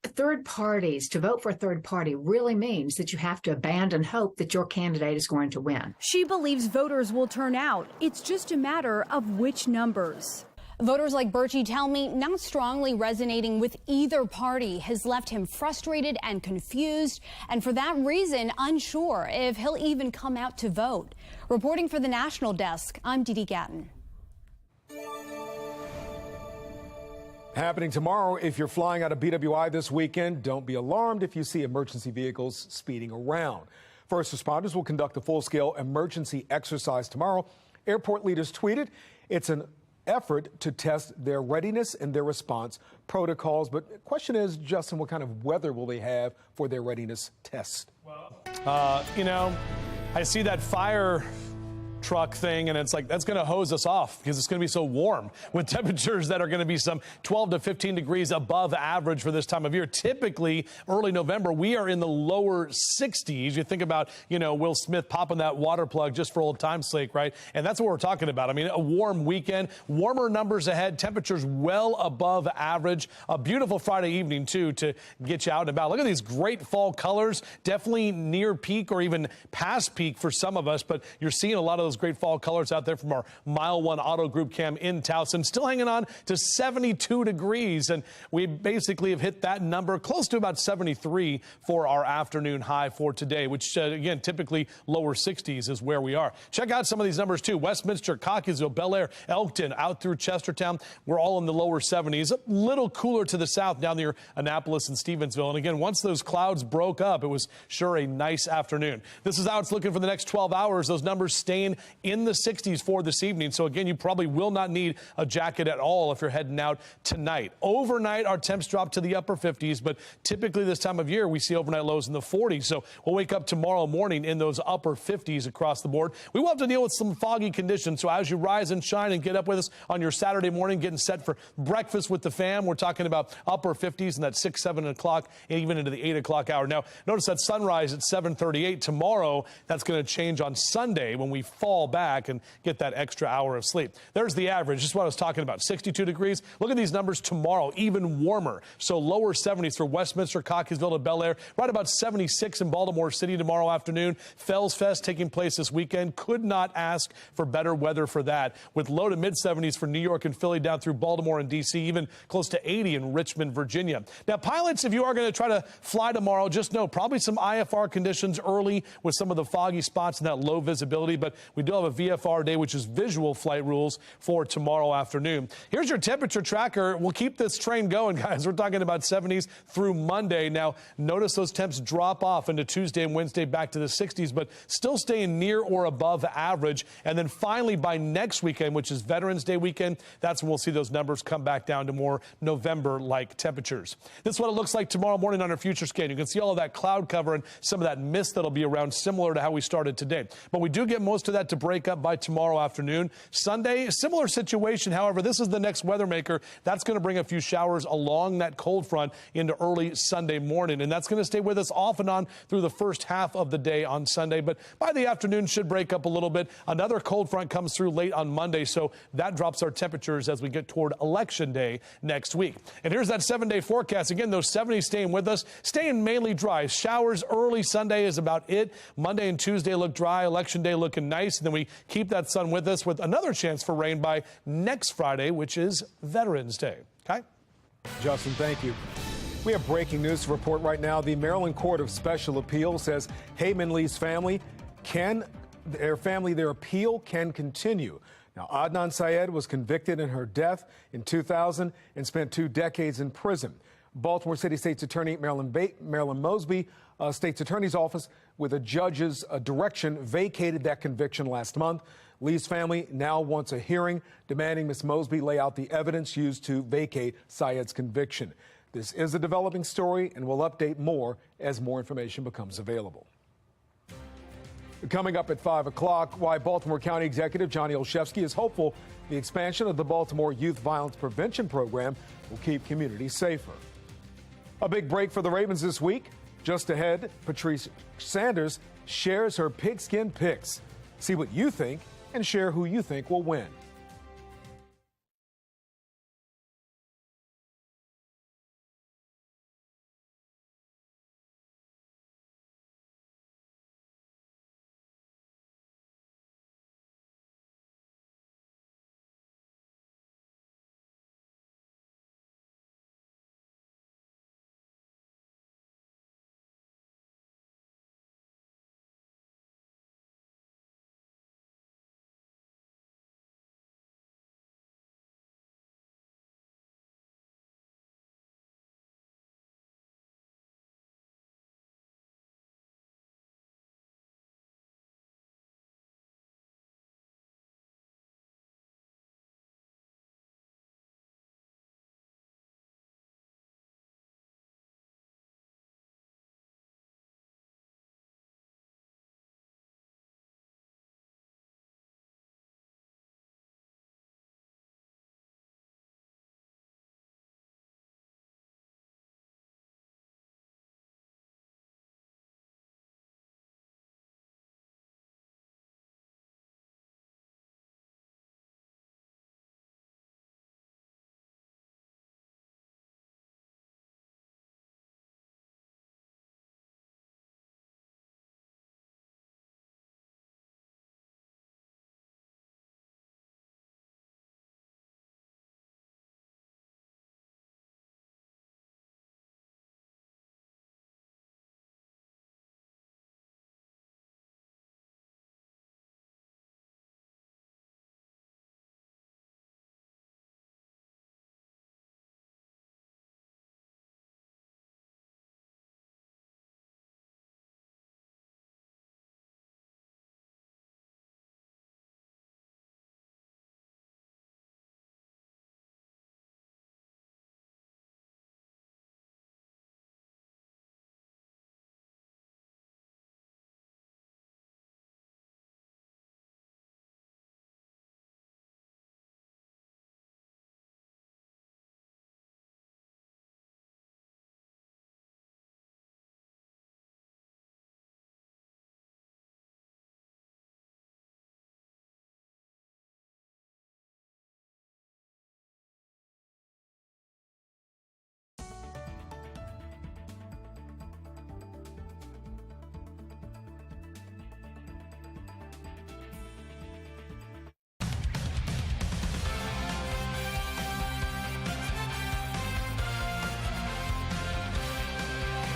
third parties, to vote for a third party really means that you have to abandon hope that your candidate is going to win. She believes voters will turn out. It's just a matter of which numbers. Voters like Birchie tell me not strongly resonating with either party has left him frustrated and confused, and for that reason, unsure if he'll even come out to vote. Reporting for the National Desk, I'm Dee Dee Gatton. Happening tomorrow, if you're flying out of BWI this weekend, don't be alarmed if you see emergency vehicles speeding around. First responders will conduct a full-scale emergency exercise tomorrow. Airport leaders tweeted it's an effort to test their readiness and their response protocols. But the question is, Justin, what kind of weather will they have for their readiness test? I see that fire truck thing, and it's like that's going to hose us off because it's going to be so warm with temperatures that are going to be some 12 to 15 degrees above average for this time of year. Typically, early November, we are in the lower 60s. You think about, Will Smith popping that water plug just for old time's sake, right? And that's what we're talking about. I mean, a warm weekend, warmer numbers ahead, temperatures well above average. A beautiful Friday evening, too, to get you out and about. Look at these great fall colors, definitely near peak or even past peak for some of us, but you're seeing a lot of those great fall colors out there from our Mile 1 Auto Group cam in Towson. Still hanging on to 72 degrees, and we basically have hit that number close to about 73 for our afternoon high for today, which, again, typically lower 60s is where we are. Check out some of these numbers, too. Westminster, Cockeysville, Bel Air, Elkton, out through Chestertown. We're all in the lower 70s. A little cooler to the south down near Annapolis and Stevensville. And, again, once those clouds broke up, it was sure a nice afternoon. This is how it's looking for the next 12 hours. Those numbers staying in the 60s for this evening. So again, you probably will not need a jacket at all if you're heading out tonight. Overnight, our temps drop to the upper 50s, but typically this time of year, we see overnight lows in the 40s. So we'll wake up tomorrow morning in those upper 50s across the board. We will have to deal with some foggy conditions. So as you rise and shine and get up with us on your Saturday morning, getting set for breakfast with the fam, we're talking about upper 50s and that 6, 7 o'clock, and even into the 8 o'clock hour. Now, notice that sunrise at 7:38 tomorrow. That's going to change on Sunday when we fall back and get that extra hour of sleep. There's the average. Just what I was talking about. 62 degrees. Look at these numbers tomorrow, even warmer. So lower 70s for Westminster, Cockeysville to Bel Air. Right about 76 in Baltimore City tomorrow afternoon. Fells Fest taking place this weekend. Could not ask for better weather for that. With low to mid 70s for New York and Philly down through Baltimore and D.C., even close to 80 in Richmond, Virginia. Now, pilots, if you are going to try to fly tomorrow, just know probably some IFR conditions early with some of the foggy spots and that low visibility, but we do have a VFR day, which is visual flight rules for tomorrow afternoon. Here's your temperature tracker. We'll keep this train going, guys. We're talking about 70s through Monday. Now, notice those temps drop off into Tuesday and Wednesday back to the 60s, but still staying near or above average. And then finally, by next weekend, which is Veterans Day weekend, that's when we'll see those numbers come back down to more November-like temperatures. This is what it looks like tomorrow morning on our future scan. You can see all of that cloud cover and some of that mist that'll be around, similar to how we started today. But we do get most of that to break up by tomorrow afternoon. Sunday, a similar situation. However, this is the next weather maker. That's going to bring a few showers along that cold front into early Sunday morning. And that's going to stay with us off and on through the first half of the day on Sunday. But by the afternoon, should break up a little bit. Another cold front comes through late on Monday. So that drops our temperatures as we get toward Election Day next week. And here's that 7-day forecast. Again, those 70s staying with us, staying mainly dry. Showers early Sunday is about it. Monday and Tuesday look dry. Election Day looking nice. And then we keep that sun with us with another chance for rain by next Friday, which is Veterans Day. Okay? Justin, thank you. We have breaking news to report right now. The Maryland Court of Special Appeals says Heyman Lee's family their appeal can continue. Now, Adnan Syed was convicted in her death in 2000 and spent 2 decades in prison. Baltimore City State's Attorney Marilyn Mosby, State's Attorney's Office, with a judge's direction, vacated that conviction last month. Lee's family now wants a hearing demanding Ms. Mosby lay out the evidence used to vacate Syed's conviction. This is a developing story, and we'll update more as more information becomes available. Coming up at 5 o'clock, why Baltimore County Executive Johnny Olszewski is hopeful the expansion of the Baltimore Youth Violence Prevention Program will keep communities safer. A big break for the Ravens this week. Just ahead, Patrice Sanders shares her pigskin picks. See what you think and share who you think will win.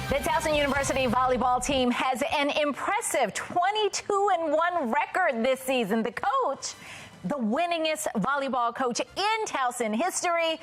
The Towson University volleyball team has an impressive 22-1 record this season. The coach, the winningest volleyball coach in Towson history.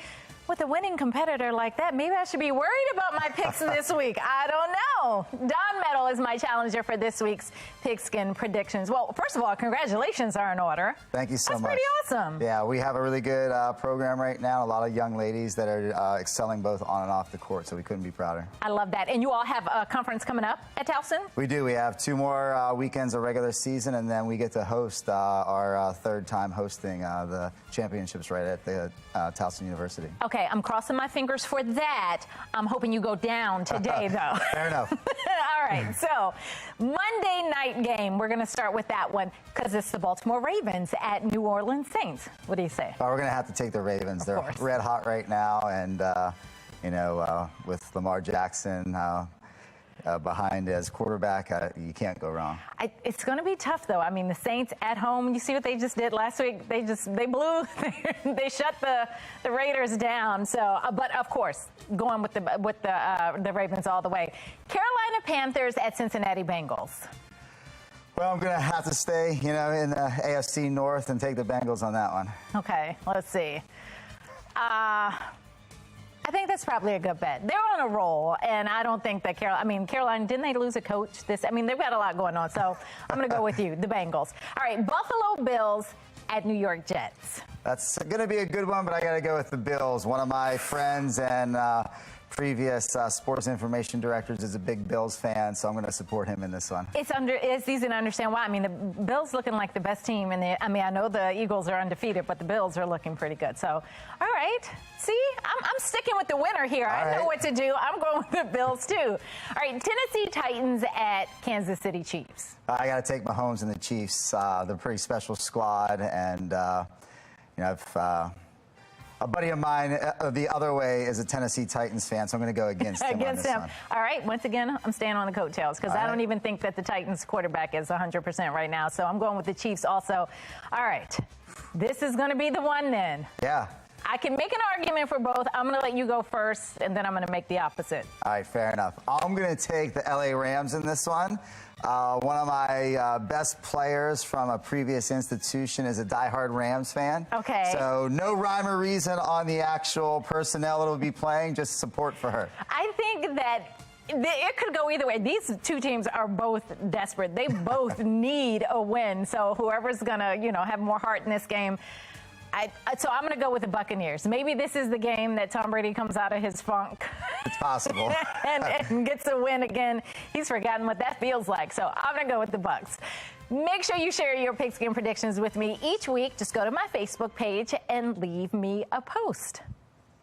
With a winning competitor like that, maybe I should be worried about my picks this week. I don't know. Don Metal is my challenger for this week's Pigskin Predictions. Well, first of all, congratulations are in order. Thank you so much. That's pretty awesome. Yeah, we have a really good program right now. A lot of young ladies that are excelling both on and off the court, so we couldn't be prouder. I love that. And you all have a conference coming up at Towson? We do. We have 2 more weekends of regular season, and then we get to host our 3rd time hosting the championships right at the Towson University. Okay, I'm crossing my fingers for that. I'm hoping you go down today, though. Fair enough. All right, so Monday night game, we're going to start with that one because it's the Baltimore Ravens at New Orleans Saints. What do you say? We're going to have to take the Ravens. They're red hot right now, and with Lamar Jackson, behind as quarterback, you can't go wrong. It's going to be tough, though. I mean, the Saints at home, you see what they just did last week? They blew, they shut the Raiders down. So, but of course, going with the Ravens all the way. Carolina Panthers at Cincinnati Bengals. Well, I'm going to have to stay, in the AFC North and take the Bengals on that one. Okay, let's see. I think that's probably a good bet. They're on a roll, and I don't think that Carolina, didn't they lose a coach? They've got a lot going on, so I'm going to go with you, the Bengals. All right, Buffalo Bills at New York Jets. That's going to be a good one, but I got to go with the Bills. One of my friends and previous sports information directors is a big Bills fan, so I'm going to support him in this one. It's easy to understand why. I mean, the Bills looking like the best team, and I know the Eagles are undefeated, but the Bills are looking pretty good. So, all right. See, I'm sticking with the winner here. I know what to do. I'm going with the Bills, too. All right, Tennessee Titans at Kansas City Chiefs. I got to take Mahomes and the Chiefs. They're a pretty special squad, and, I've... a buddy of mine the other way is a Tennessee Titans fan, so I'm going to go against him on this one. All right. Once again, I'm staying on the coattails because I don't even think that the Titans quarterback is 100% right now. So I'm going with the Chiefs also. All right. This is going to be the one then. Yeah. I can make an argument for both. I'm going to let you go first, and then I'm going to make the opposite. All right. Fair enough. I'm going to take the LA Rams in this one. One of my best players from a previous institution is a diehard Rams fan. Okay. So no rhyme or reason on the actual personnel that will be playing, just support for her. I think that it could go either way. These two teams are both desperate. They both need a win. So whoever's going to, have more heart in this game. So I'm going to go with the Buccaneers. Maybe this is the game that Tom Brady comes out of his funk. It's possible. and gets a win again. He's forgotten what that feels like. So I'm going to go with the Bucs. Make sure you share your pigskin predictions with me each week. Just go to my Facebook page and leave me a post.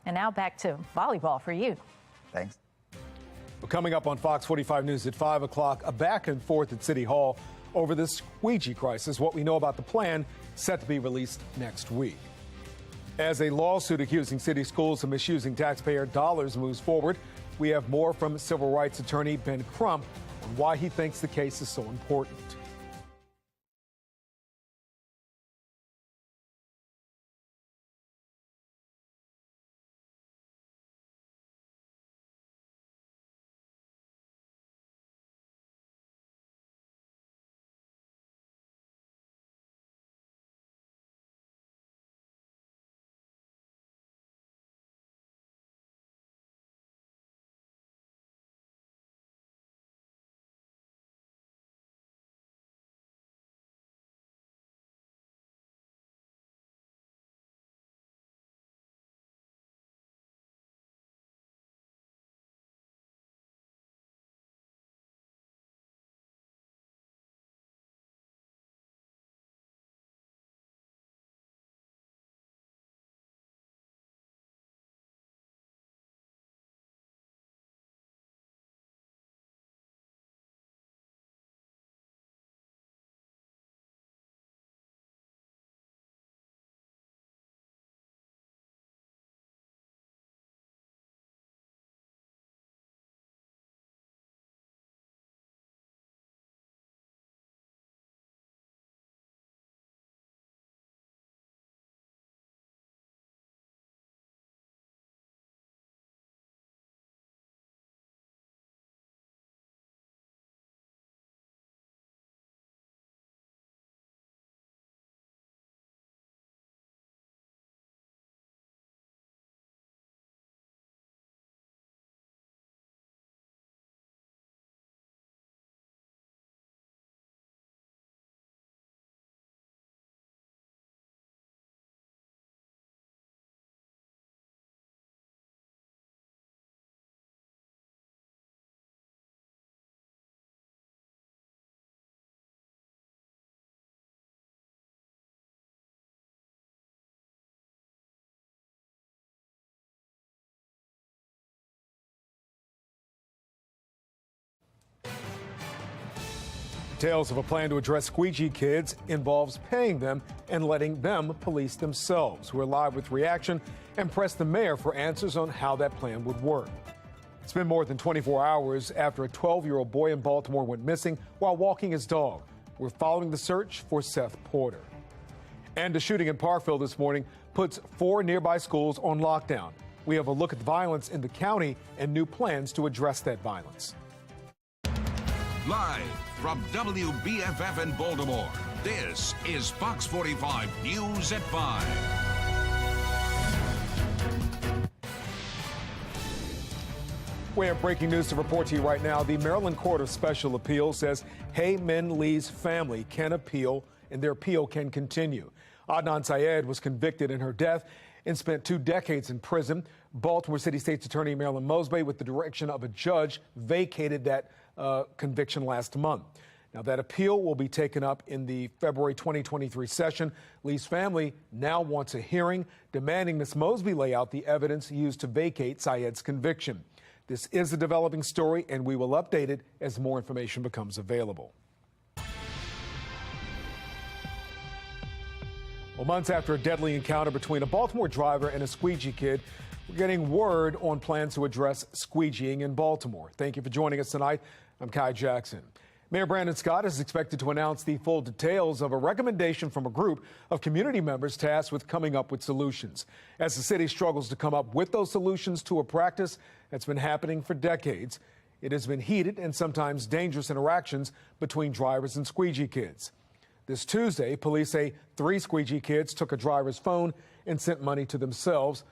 And now back to volleyball for you. Thanks. Well, coming up on Fox 45 News at 5 o'clock, a back and forth at City Hall over the squeegee crisis. What we know about the plan set to be released next week. As a lawsuit accusing city schools of misusing taxpayer dollars moves forward, we have more from civil rights attorney Ben Crump on why he thinks the case is so important. Details of a plan to address squeegee kids involves paying them and letting them police themselves. We're live with reaction and press the mayor for answers on how that plan would work. It's been more than 24 hours after a 12-year-old boy in Baltimore went missing while walking his dog. We're following the search for Seth Porter. And a shooting in Parkville this morning puts 4 nearby schools on lockdown. We have a look at the violence in the county and new plans to address that violence. Live from WBFF in Baltimore, this is Fox 45 News at 5. We have breaking news to report to you right now. The Maryland Court of Special Appeals says Hae Min Lee's family can appeal, and their appeal can continue. Adnan Syed was convicted in her death and spent 2 decades in prison. Baltimore City State's Attorney Marilyn Mosby, with the direction of a judge, vacated that conviction last month. Now, that appeal will be taken up in the February 2023 session. Lee's family now wants a hearing, demanding Ms. Mosby lay out the evidence used to vacate Syed's conviction. This is a developing story, and we will update it as more information becomes available. Well, months after a deadly encounter between a Baltimore driver and a squeegee kid, we're getting word on plans to address squeegeeing in Baltimore. Thank you for joining us tonight. I'm Kai Jackson. Mayor Brandon Scott is expected to announce the full details of a recommendation from a group of community members tasked with coming up with solutions. As the city struggles to come up with those solutions to a practice that's been happening for decades, it has been heated and sometimes dangerous interactions between drivers and squeegee kids. This Tuesday, police say 3 squeegee kids took a driver's phone and sent money to themselves.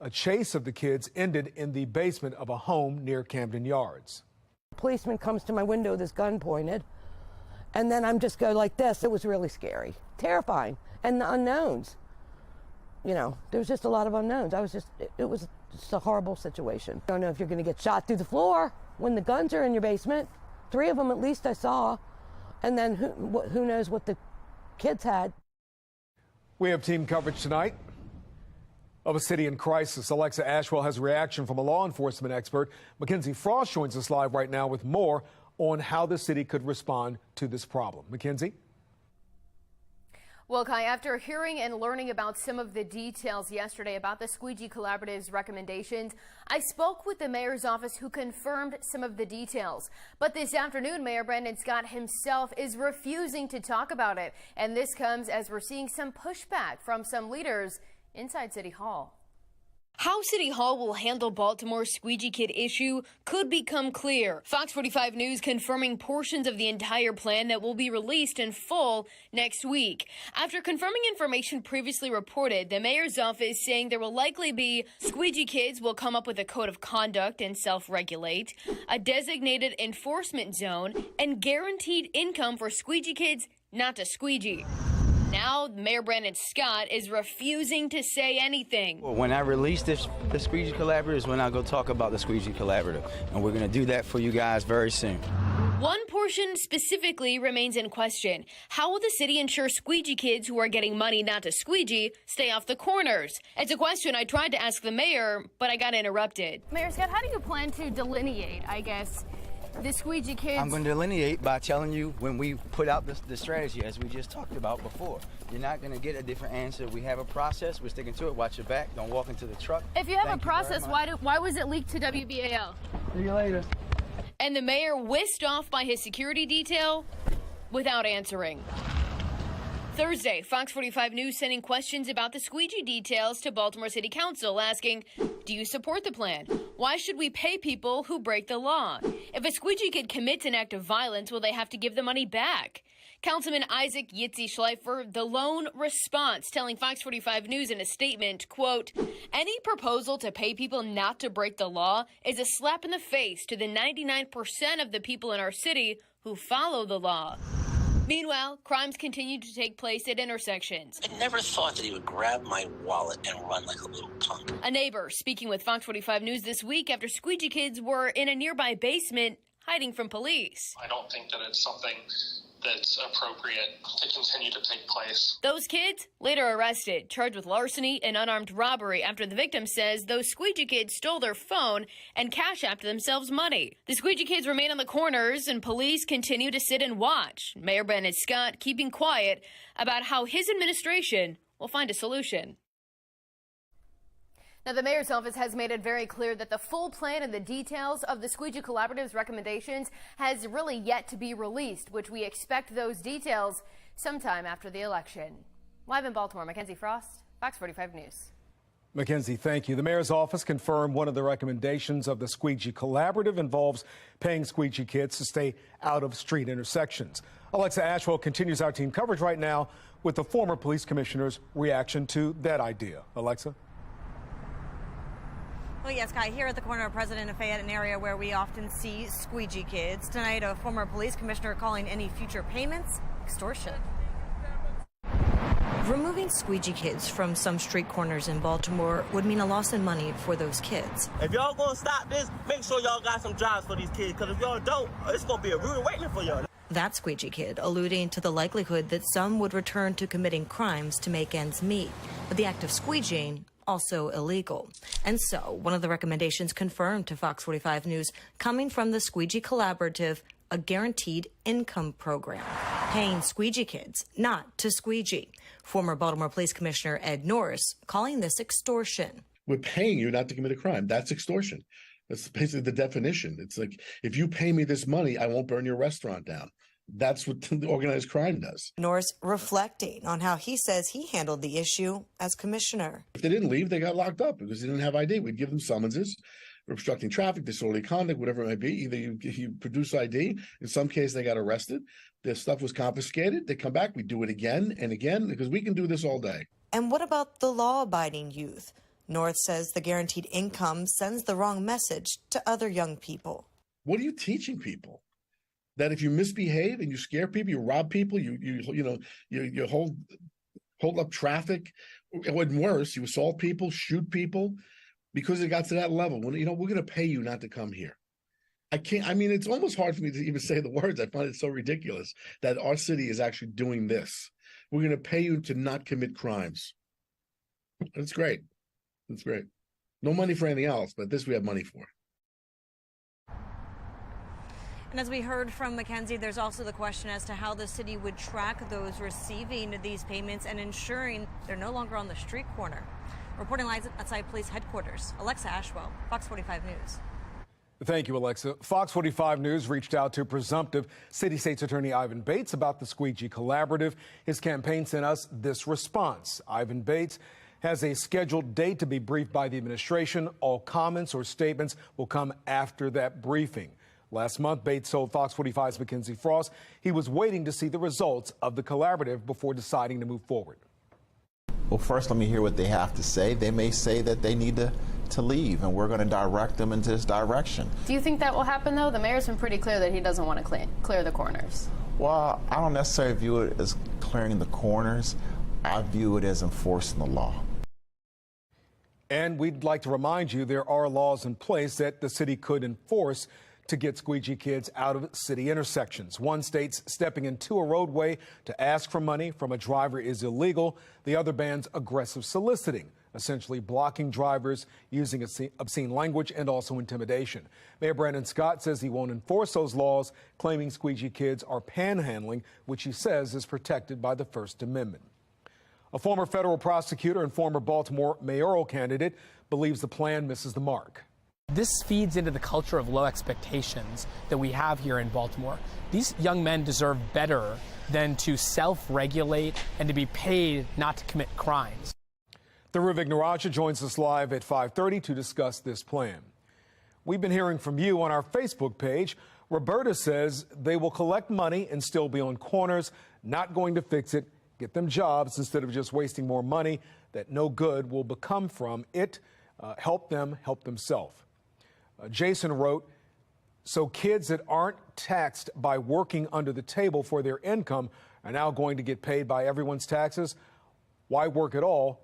A chase of the kids ended in the basement of a home near Camden Yards. A policeman comes to my window with his gun pointed, and then I'm just go like this. It was really scary, terrifying, and the unknowns. You know, there was just a lot of unknowns. It was just a horrible situation. I don't know if you're going to get shot through the floor when the guns are in your basement. 3 of them at least I saw, and then who knows what the kids had. We have team coverage tonight of a city in crisis. Alexa Ashwell has a reaction from a law enforcement expert. Mackenzie Frost joins us live right now with more on how the city could respond to this problem. Mackenzie? Well, Kai, after hearing and learning about some of the details yesterday about the Squeegee Collaborative's recommendations, I spoke with the mayor's office, who confirmed some of the details. But this afternoon, Mayor Brandon Scott himself is refusing to talk about it. And this comes as we're seeing some pushback from some leaders inside City Hall. How City Hall will handle Baltimore's squeegee kid issue could become clear. Fox 45 News confirming portions of the entire plan that will be released in full next week. After confirming information previously reported, the mayor's office saying there will likely be squeegee kids will come up with a code of conduct and self-regulate, a designated enforcement zone, and guaranteed income for squeegee kids not to squeegee. Now, Mayor Brandon Scott is refusing to say anything. Well, when I release the Squeegee Collaborative is when I go talk about the Squeegee Collaborative. And we're going to do that for you guys very soon. One portion specifically remains in question. How will the city ensure squeegee kids who are getting money not to squeegee stay off the corners? It's a question I tried to ask the mayor, but I got interrupted. Mayor Scott, how do you plan to delineate, I guess, the squeegee kids? I'm going to delineate by telling you when we put out the strategy, as we just talked about before. You're not going to get a different answer. We have a process. We're sticking to it. Watch your back. Don't walk into the truck. If you have a process, why was it leaked to WBAL? See you later. And the mayor whisked off by his security detail without answering. Thursday, Fox 45 News sending questions about the squeegee details to Baltimore City Council, asking, do you support the plan? Why should we pay people who break the law? If a squeegee kid commits an act of violence, will they have to give the money back? Councilman Isaac Yitzi Schleifer, the lone response, telling Fox 45 News in a statement, quote, any proposal to pay people not to break the law is a slap in the face to the 99% of the people in our city who follow the law. Meanwhile, crimes continue to take place at intersections. I never thought that he would grab my wallet and run like a little punk. A neighbor speaking with Fox 45 News this week after squeegee kids were in a nearby basement hiding from police. I don't think that it's something that's appropriate to continue to take place. Those kids later arrested, charged with larceny and unarmed robbery after the victim says those squeegee kids stole their phone and cash apped themselves money. The squeegee kids remain on the corners and police continue to sit and watch. Mayor Brandon Scott keeping quiet about how his administration will find a solution. Now, the mayor's office has made it very clear that the full plan and the details of the Squeegee Collaborative's recommendations has really yet to be released, which we expect those details sometime after the election. Live in Baltimore, Mackenzie Frost, Fox 45 News. Mackenzie, thank you. The mayor's office confirmed one of the recommendations of the Squeegee Collaborative involves paying squeegee kids to stay out of street intersections. Alexa Ashwell continues our team coverage right now with the former police commissioner's reaction to that idea. Alexa? Well, yes, Kai, here at the corner of President and Fayette, an area where we often see squeegee kids. Tonight, a former police commissioner calling any future payments extortion. Removing squeegee kids from some street corners in Baltimore would mean a loss in money for those kids. If y'all gonna stop this, make sure y'all got some jobs for these kids, because if y'all don't, it's gonna be a rude awakening for y'all. That squeegee kid alluding to the likelihood that some would return to committing crimes to make ends meet. But the act of squeegeeing also illegal. And so one of the recommendations confirmed to Fox 45 News coming from the Squeegee Collaborative, a guaranteed income program, paying squeegee kids not to squeegee. Former Baltimore Police Commissioner Ed Norris calling this extortion. We're paying you not to commit a crime. That's extortion. That's basically the definition. It's like, if you pay me this money, I won't burn your restaurant down. That's what the organized crime does. Norris reflecting on how he says he handled the issue as commissioner. If they didn't leave, they got locked up because they didn't have ID. We'd give them summonses for obstructing traffic, disorderly conduct, whatever it might be. Either you produce ID. In some case, they got arrested. Their stuff was confiscated. They come back. We do it again and again because we can do this all day. And what about the law-abiding youth? North says the guaranteed income sends the wrong message to other young people. What are you teaching people? That if you misbehave and you scare people, you rob people, you hold up traffic, or worse, you assault people, shoot people, because it got to that level. When we're going to pay you not to come here. It's almost hard for me to even say the words. I find it so ridiculous that our city is actually doing this. We're going to pay you to not commit crimes. That's great. That's great. No money for anything else, but this we have money for. And as we heard from Mackenzie, there's also the question as to how the city would track those receiving these payments and ensuring they're no longer on the street corner. Reporting live outside police headquarters, Alexa Ashwell, Fox 45 News. Thank you, Alexa. Fox 45 News reached out to presumptive City State's Attorney Ivan Bates about the Squeegee Collaborative. His campaign sent us this response. Ivan Bates has a scheduled date to be briefed by the administration. All comments or statements will come after that briefing. Last month, Bates told Fox 45's Mackenzie Frost he was waiting to see the results of the collaborative before deciding to move forward. Well, first, let me hear what they have to say. They may say that they need to leave, and we're going to direct them into this direction. Do you think that will happen, though? The mayor's been pretty clear that he doesn't want to clear the corners. Well, I don't necessarily view it as clearing the corners. I view it as enforcing the law. And we'd like to remind you there are laws in place that the city could enforce to get squeegee kids out of city intersections. One state's stepping into a roadway to ask for money from a driver is illegal. The other bans aggressive soliciting, essentially blocking drivers, using obscene language, and also intimidation. Mayor Brandon Scott says he won't enforce those laws, claiming squeegee kids are panhandling, which he says is protected by the First Amendment. A former federal prosecutor and former Baltimore mayoral candidate believes the plan misses the mark. This feeds into the culture of low expectations that we have here in Baltimore. These young men deserve better than to self-regulate and to be paid not to commit crimes. The Ruvik Naraja joins us live at 5:30 to discuss this plan. We've been hearing from you on our Facebook page. Roberta says they will collect money and still be on corners, not going to fix it, get them jobs instead of just wasting more money that no good will become from it. Help them help themselves. Jason wrote, so kids that aren't taxed by working under the table for their income are now going to get paid by everyone's taxes. Why work at all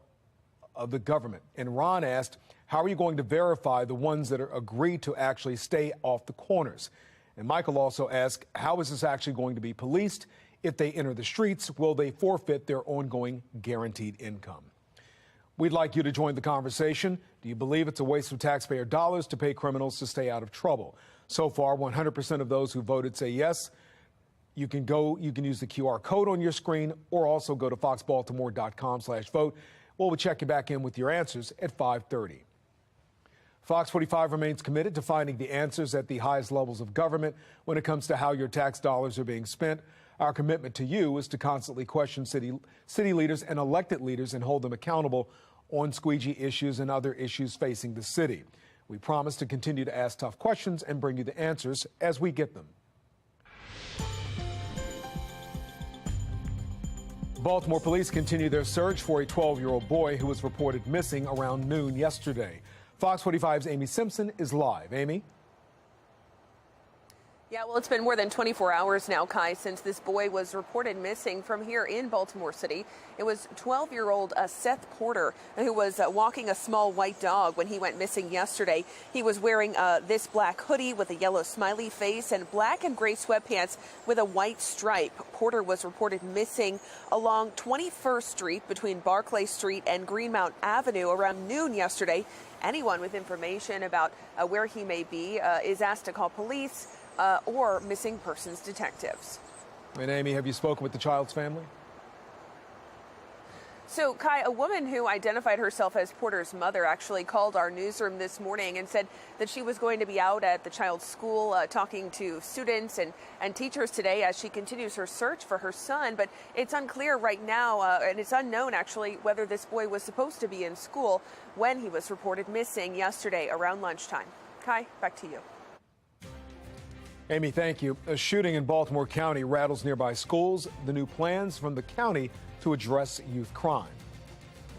of the government? And Ron asked, how are you going to verify the ones that are agreed to actually stay off the corners? And Michael also asked, how is this actually going to be policed? If they enter the streets, will they forfeit their ongoing guaranteed income? We'd like you to join the conversation. Do you believe it's a waste of taxpayer dollars to pay criminals to stay out of trouble? So far, 100% of those who voted say yes. You can use the QR code on your screen or also go to foxbaltimore.com/vote. We'll check you back in with your answers at 5:30. Fox 45 remains committed to finding the answers at the highest levels of government when it comes to how your tax dollars are being spent. Our commitment to you is to constantly question city leaders and elected leaders and hold them accountable on squeegee issues and other issues facing the city. We promise to continue to ask tough questions and bring you the answers as we get them. Baltimore police continue their search for a 12-year-old boy who was reported missing around noon yesterday. Fox 45's Amy Simpson is live. Amy? Yeah, well, it's been more than 24 hours now, Kai, since this boy was reported missing from here in Baltimore City. It was 12-year-old Seth Porter, who was walking a small white dog when he went missing yesterday. He was wearing this black hoodie with a yellow smiley face and black and gray sweatpants with a white stripe. Porter was reported missing along 21st Street between Barclay Street and Greenmount Avenue around noon yesterday. Anyone with information about where he may be is asked to call police or missing persons detectives. And Amy, have you spoken with the child's family? So, Kai, a woman who identified herself as Porter's mother actually called our newsroom this morning and said that she was going to be out at the child's school talking to students and teachers today as she continues her search for her son. But it's unclear right now, and it's unknown actually, whether this boy was supposed to be in school when he was reported missing yesterday around lunchtime. Kai, back to you. Amy, thank you. A shooting in Baltimore County rattles nearby schools. The new plans from the county to address youth crime.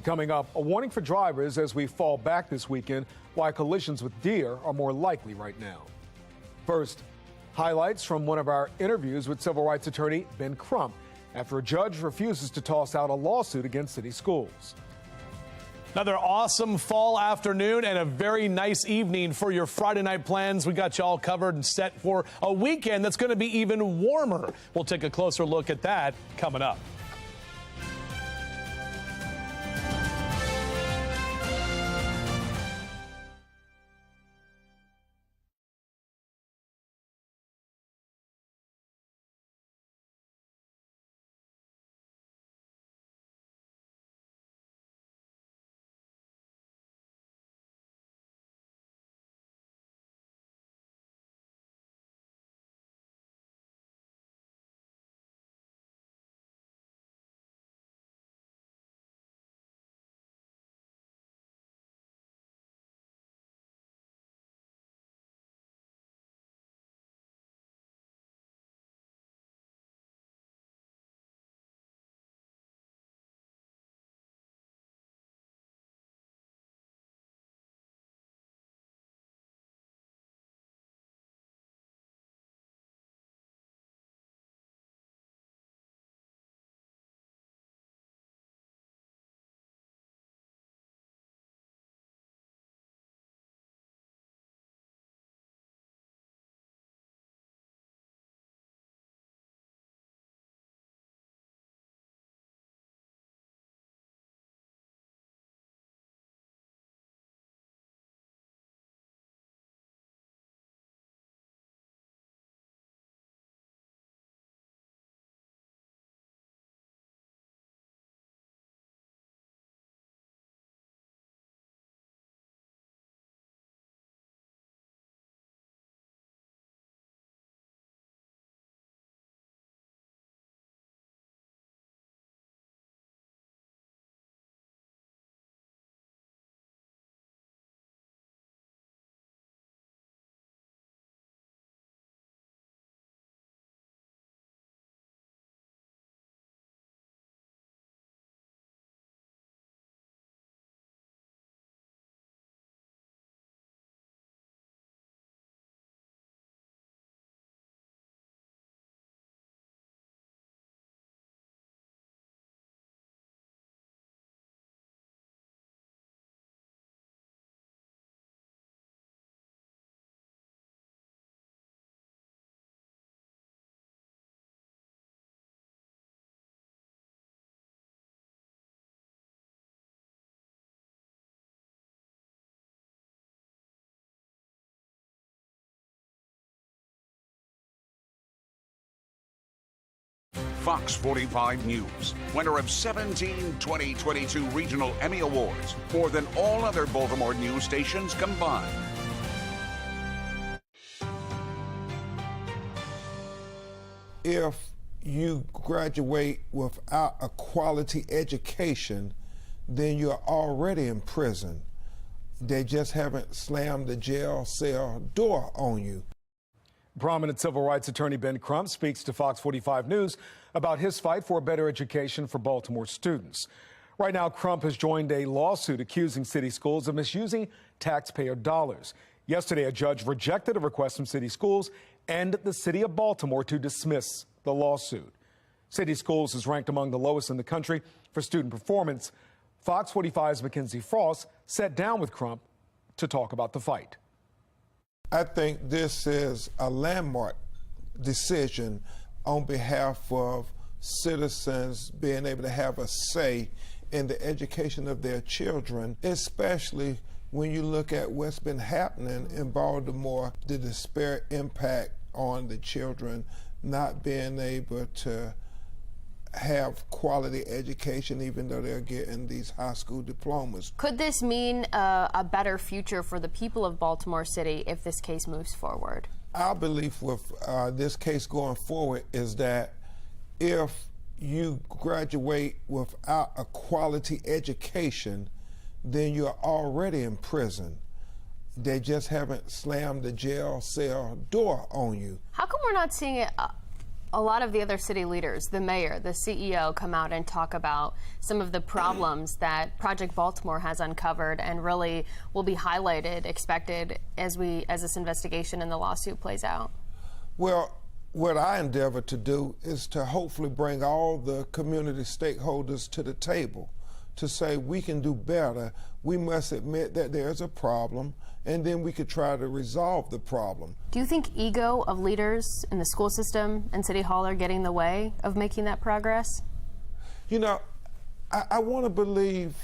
Coming up, a warning for drivers as we fall back this weekend, why collisions with deer are more likely right now. First, highlights from one of our interviews with civil rights attorney Ben Crump after a judge refuses to toss out a lawsuit against city schools. Another awesome fall afternoon and a very nice evening for your Friday night plans. We got you all covered and set for a weekend that's going to be even warmer. We'll take a closer look at that coming up. Fox 45 News, winner of 17 2022 Regional Emmy Awards, more than all other Baltimore news stations combined. If you graduate without a quality education, then you're already in prison. They just haven't slammed the jail cell door on you. Prominent civil rights attorney Ben Crump speaks to Fox 45 News about his fight for a better education for Baltimore students. Right now, Crump has joined a lawsuit accusing city schools of misusing taxpayer dollars. Yesterday, a judge rejected a request from city schools and the city of Baltimore to dismiss the lawsuit. City schools is ranked among the lowest in the country for student performance. Fox 45's Mackenzie Frost sat down with Crump to talk about the fight. I think this is a landmark decision on behalf of citizens being able to have a say in the education of their children, especially when you look at what's been happening in Baltimore, the disparate impact on the children not being able to have quality education even though they're getting these high school diplomas. Could this mean a better future for the people of Baltimore City if this case moves forward? Our belief with this case going forward is that if you graduate without a quality education, then you're already in prison. They just haven't slammed the jail cell door on you. How come we're not seeing it? A lot of the other city leaders, the mayor, the CEO, come out and talk about some of the problems that Project Baltimore has uncovered and really will be highlighted, expected as this investigation and the lawsuit plays out. Well, what I endeavor to do is to hopefully bring all the community stakeholders to the table to say we can do better. We must admit that there's a problem, and then we could try to resolve the problem. Do you think ego of leaders in the school system and City Hall are getting in the way of making that progress? You know, I want to believe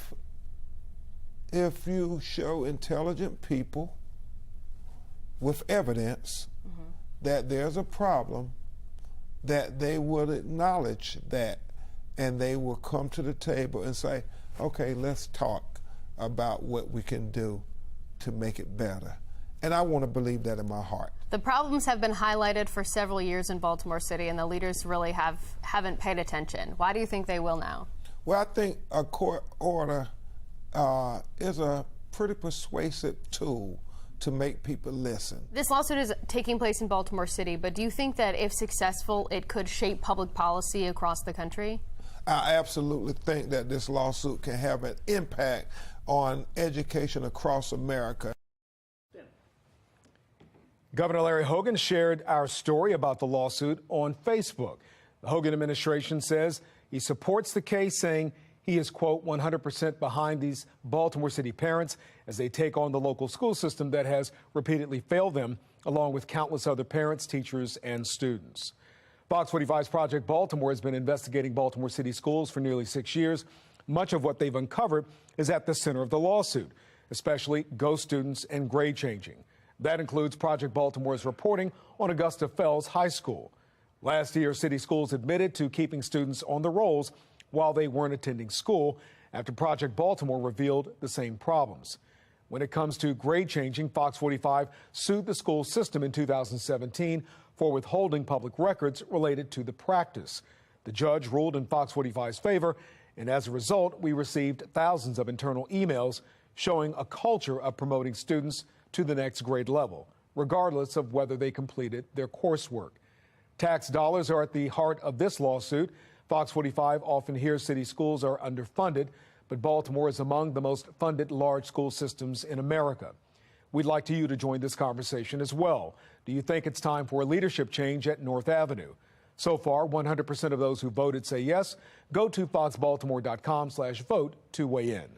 if you show intelligent people with evidence that there's a problem, that they would acknowledge that and they will come to the table and say, okay, let's talk about what we can do to make it better. And I want to believe that in my heart. The problems have been highlighted for several years in Baltimore City, and the leaders really haven't paid attention. Why do you think they will now? Well, I think a court order is a pretty persuasive tool to make people listen. This lawsuit is taking place in Baltimore City, but do you think that if successful, it could shape public policy across the country? I absolutely think that this lawsuit can have an impact on education across America. Governor Larry Hogan shared our story about the lawsuit on Facebook. The Hogan administration says he supports the case, saying he is, quote, 100% behind these Baltimore City parents as they take on the local school system that has repeatedly failed them, along with countless other parents, teachers, and students. Fox 45's Project Baltimore has been investigating Baltimore City schools for nearly 6 years. Much of what they've uncovered is at the center of the lawsuit, especially ghost students and grade changing. That includes Project Baltimore's reporting on Augusta Fells High School. Last year, city schools admitted to keeping students on the rolls while they weren't attending school after Project Baltimore revealed the same problems. When it comes to grade changing, Fox 45 sued the school system in 2017 for withholding public records related to the practice. The judge ruled in Fox 45's favor, and as a result, we received thousands of internal emails showing a culture of promoting students to the next grade level, regardless of whether they completed their coursework. Tax dollars are at the heart of this lawsuit. Fox 45 often hears city schools are underfunded, but Baltimore is among the most funded large school systems in America. We'd like you to join this conversation as well. Do you think it's time for a leadership change at North Avenue? So far, 100% of those who voted say yes. Go to foxbaltimore.com/vote to weigh in.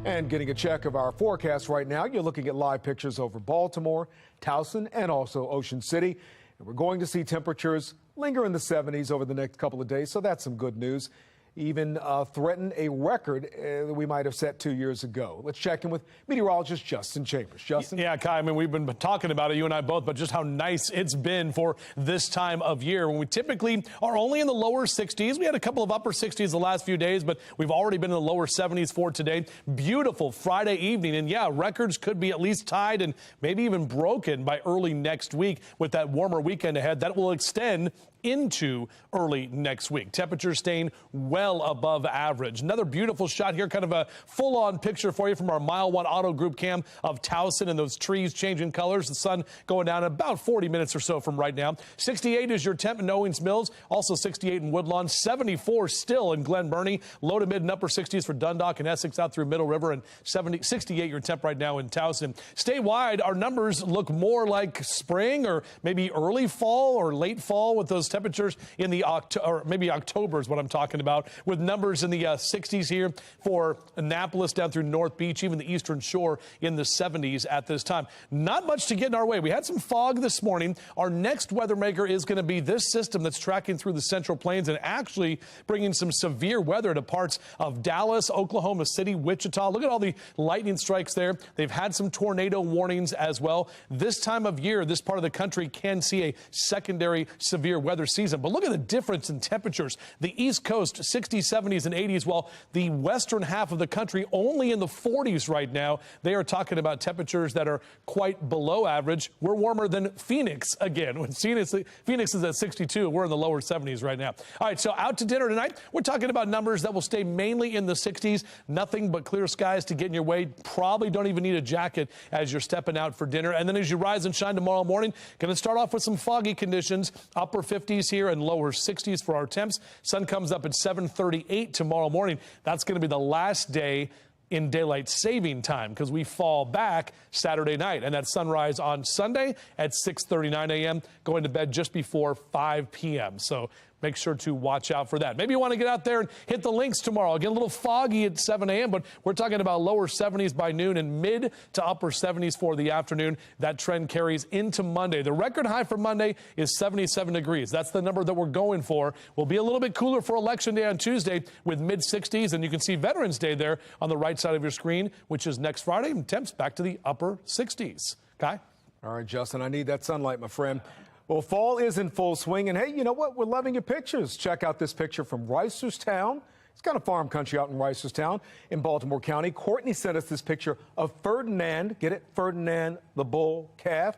And getting a check of our forecast right now, you're looking at live pictures over Baltimore, Towson, and also Ocean City. And we're going to see temperatures linger in the 70s over the next couple of days, so that's some good news. even threaten a record that we might have set 2 years ago. Let's check in with meteorologist Justin Chambers. Justin? Yeah, Kai, I mean, we've been talking about it, you and I both, but just how nice it's been for this time of year when we typically are only in the lower 60s. We had a couple of upper 60s the last few days, but we've already been in the lower 70s for today. Beautiful Friday evening. And yeah, records could be at least tied and maybe even broken by early next week with that warmer weekend ahead. That will extend into early next week. Temperatures staying well above average. Another beautiful shot here, kind of a full-on picture for you from our Mile 1 Auto Group cam of Towson and those trees changing colors. The sun going down in about 40 minutes or so from right now. 68 is your temp in Owings Mills, also 68 in Woodlawn, 74 still in Glen Burnie, low to mid and upper 60s for Dundalk and Essex out through Middle River, and 68 your temp right now in Towson. Statewide, our numbers look more like spring or maybe early fall or late fall with those temperatures in the or maybe October is what I'm talking about, with numbers in the 60s here for Annapolis down through North Beach, even the Eastern Shore in the 70s at this time. Not much to get in our way. We had some fog this morning. Our next weather maker is going to be this system that's tracking through the Central Plains and actually bringing some severe weather to parts of Dallas, Oklahoma City, Wichita. Look at all the lightning strikes there. They've had some tornado warnings as well. This time of year, this part of the country can see a secondary severe weather season. But look at the difference in temperatures. The East Coast, 60s, 70s, and 80s, while the western half of the country only in the 40s right now. They are talking about temperatures that are quite below average. We're warmer than Phoenix again. When Phoenix is at 62, we're in the lower 70s right now. All right, so out to dinner tonight, we're talking about numbers that will stay mainly in the 60s. Nothing but clear skies to get in your way. Probably don't even need a jacket as you're stepping out for dinner. And then as you rise and shine tomorrow morning, going to start off with some foggy conditions, upper 50s here and lower 60s for our temps. Sun comes up at 7:38 tomorrow morning. That's going to be the last day in daylight saving time because we fall back Saturday night, and that sunrise on Sunday at 6:39 a.m., going to bed just before 5 p.m. So make sure to watch out for that. Maybe you want to get out there and hit the links tomorrow. Get a little foggy at 7 a.m., but we're talking about lower 70s by noon and mid to upper 70s for the afternoon. That trend carries into Monday. The record high for Monday is 77 degrees. That's the number that we're going for. We'll be a little bit cooler for Election Day on Tuesday with mid 60s, and you can see Veterans Day there on the right side of your screen, which is next Friday, and temps back to the upper 60s. Kai? All right, Justin, I need that sunlight, my friend. Well, fall is in full swing, and hey, you know what? We're loving your pictures. Check out this picture from Reisterstown. It's kind of farm country out in Reisterstown in Baltimore County. Courtney sent us this picture of Ferdinand, get it? Ferdinand the bull calf,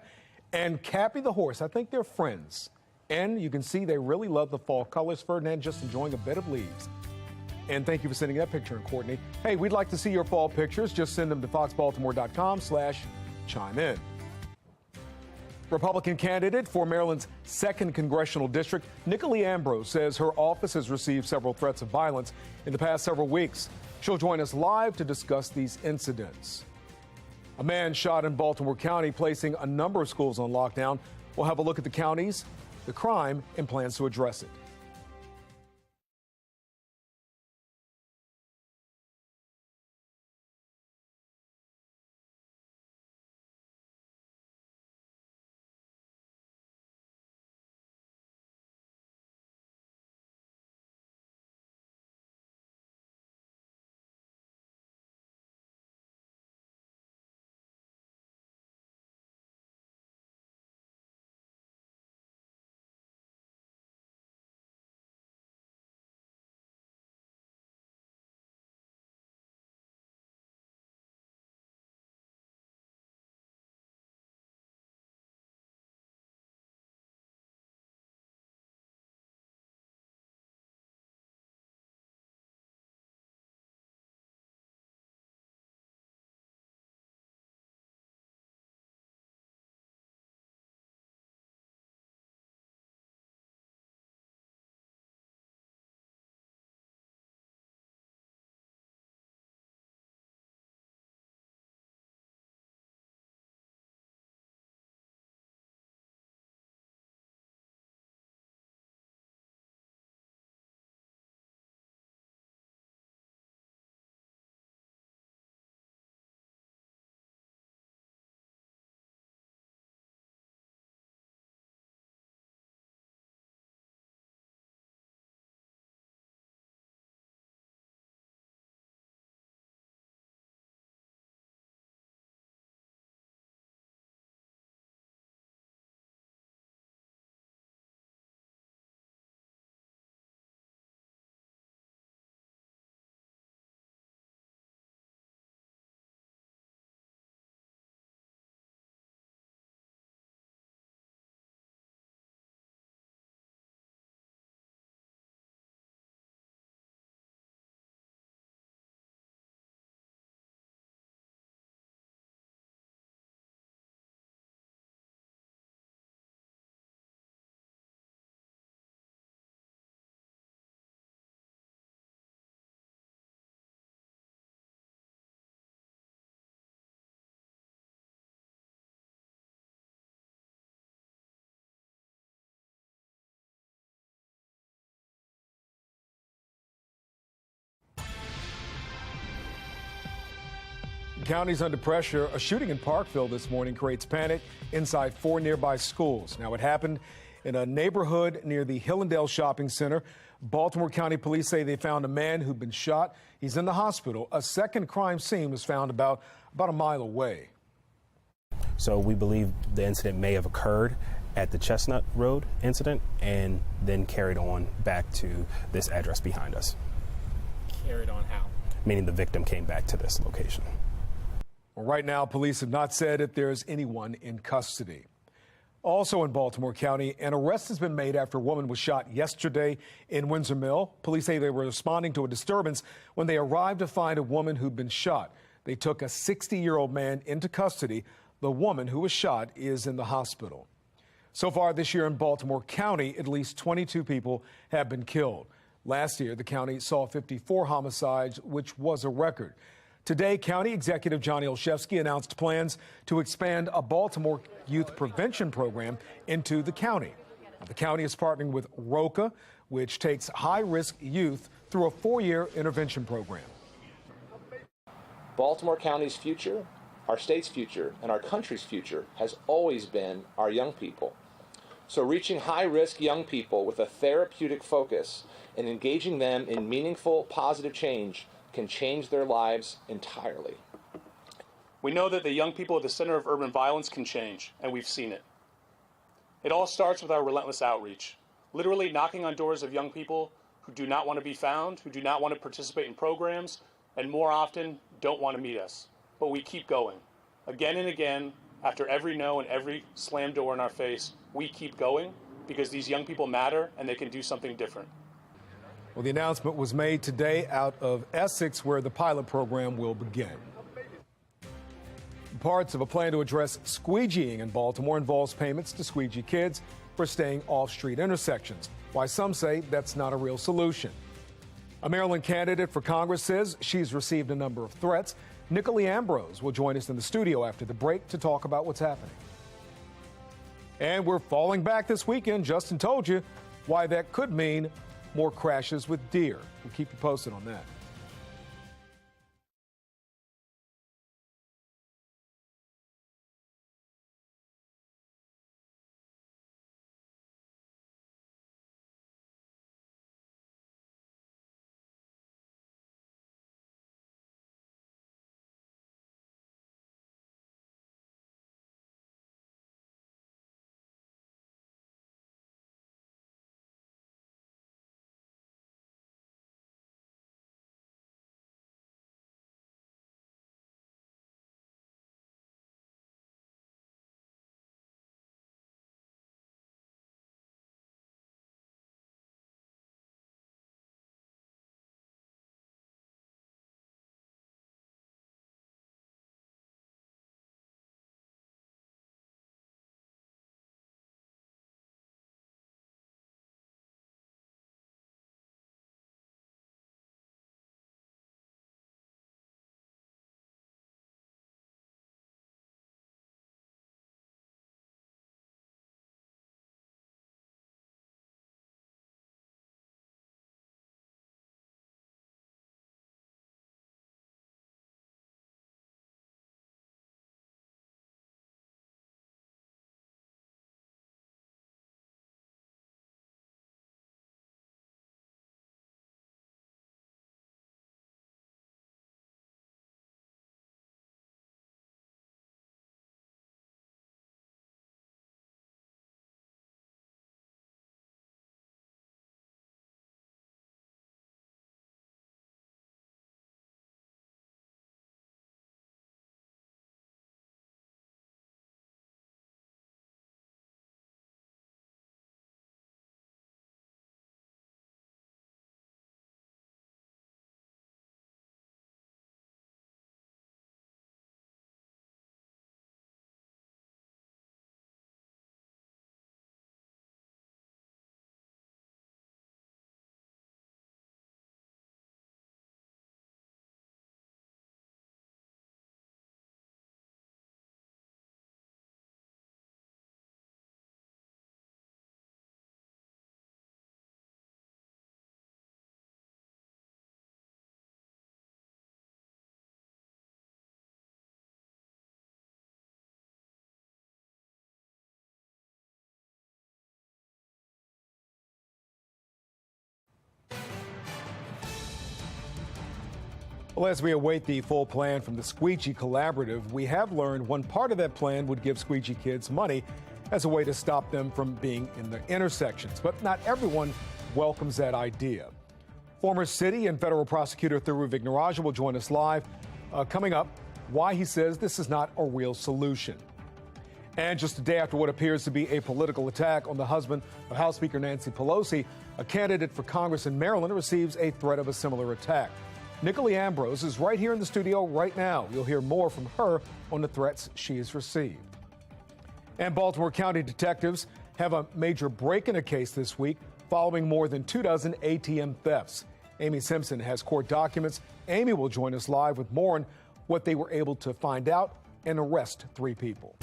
and Cappy the horse. I think they're friends. And you can see they really love the fall colors. Ferdinand just enjoying a bed of leaves. And thank you for sending that picture in, Courtney. Hey, we'd like to see your fall pictures. Just send them to foxbaltimore.com/chime in. Republican candidate for Maryland's 2nd Congressional District, Nicolene Ambrose, says her office has received several threats of violence in the past several weeks. She'll join us live to discuss these incidents. A man shot in Baltimore County, placing a number of schools on lockdown. We'll have a look at the counties, the crime, and plans to address it. county's under pressure. A shooting in Parkville this morning creates panic inside 4 nearby schools. Now, it happened in a neighborhood near the Hillendale Shopping Center. Baltimore County Police say they found a man who'd been shot. He's in the hospital. A second crime scene was found about a mile away. So we believe the incident may have occurred at the Chestnut Road incident and then carried on back to this address behind us. Carried on how? Meaning the victim came back to this location. Well, right now, police have not said if there's anyone in custody. Also in Baltimore County, an arrest has been made after a woman was shot yesterday in Windsor Mill. Police say they were responding to a disturbance when they arrived to find a woman who'd been shot. They took a 60-year-old man into custody. The woman who was shot is in the hospital. So far this year in Baltimore County, at least 22 people have been killed. Last year, the county saw 54 homicides, which was a record. Today, County Executive Johnny Olszewski announced plans to expand a Baltimore youth prevention program into the county. The county is partnering with ROCA, which takes high-risk youth through a 4-year intervention program. Baltimore County's future, our state's future, and our country's future has always been our young people. So reaching high-risk young people with a therapeutic focus and engaging them in meaningful, positive change can change their lives entirely. We know that the young people at the center of urban violence can change, and we've seen it. It all starts with our relentless outreach, literally knocking on doors of young people who do not want to be found, who do not want to participate in programs, and more often don't want to meet us. But we keep going. Again and again, after every no and every slam door in our face, we keep going because these young people matter and they can do something different. Well, the announcement was made today out of Essex, where the pilot program will begin. Parts of a plan to address squeegeeing in Baltimore involves payments to squeegee kids for staying off street intersections. Why some say that's not a real solution. A Maryland candidate for Congress says she's received a number of threats. Nicolai Ambrose will join us in the studio after the break to talk about what's happening. And we're falling back this weekend. Justin told you why that could mean more crashes with deer. We'll keep you posted on that. Well, as we await the full plan from the Squeegee Collaborative, we have learned one part of that plan would give squeegee kids money as a way to stop them from being in the intersections. But not everyone welcomes that idea. Former city and federal prosecutor Thiru Vignarajah will join us live. Coming up, why he says this is not a real solution. And just a day after what appears to be a political attack on the husband of House Speaker Nancy Pelosi, a candidate for Congress in Maryland receives a threat of a similar attack. Nicolai Ambrose is right here in the studio right now. You'll hear more from her on the threats she has received. And Baltimore County detectives have a major break in a case this week following more than 24 ATM thefts. Amy Simpson has court documents. Amy will join us live with more on what they were able to find out and arrest 3 people.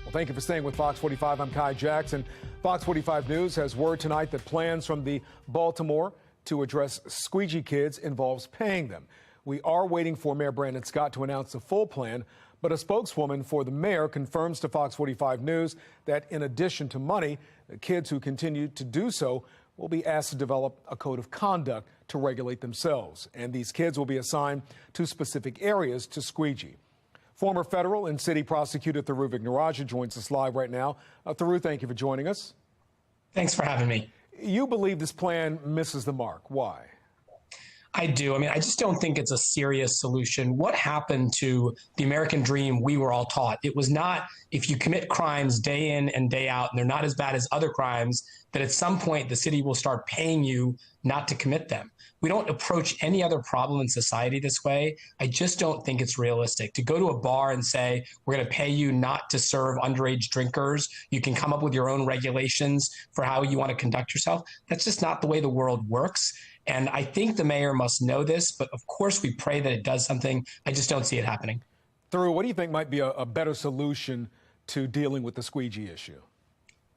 Well, thank you for staying with Fox 45. I'm Kai Jackson. Fox 45 News has word tonight that plans from the Baltimore to address squeegee kids involves paying them. We are waiting for Mayor Brandon Scott to announce the full plan, but a spokeswoman for the mayor confirms to Fox 45 News that in addition to money, the kids who continue to do so will be asked to develop a code of conduct to regulate themselves. And these kids will be assigned to specific areas to squeegee. Former federal and city prosecutor Thiru Vignarajah joins us live right now. Thiru, thank you for joining us. Thanks for having me. You believe this plan misses the mark. Why? I do. I mean, I just don't think it's a serious solution. What happened to the American dream we were all taught? It was not if you commit crimes day in and day out, and they're not as bad as other crimes, that at some point the city will start paying you not to commit them. We don't approach any other problem in society this way. I just don't think it's realistic to go to a bar and say, we're going to pay you not to serve underage drinkers. You can come up with your own regulations for how you want to conduct yourself. That's just not the way the world works. And I think the mayor must know this, but of course we pray that it does something. I just don't see it happening. Thiru, what do you think might be a better solution to dealing with the squeegee issue?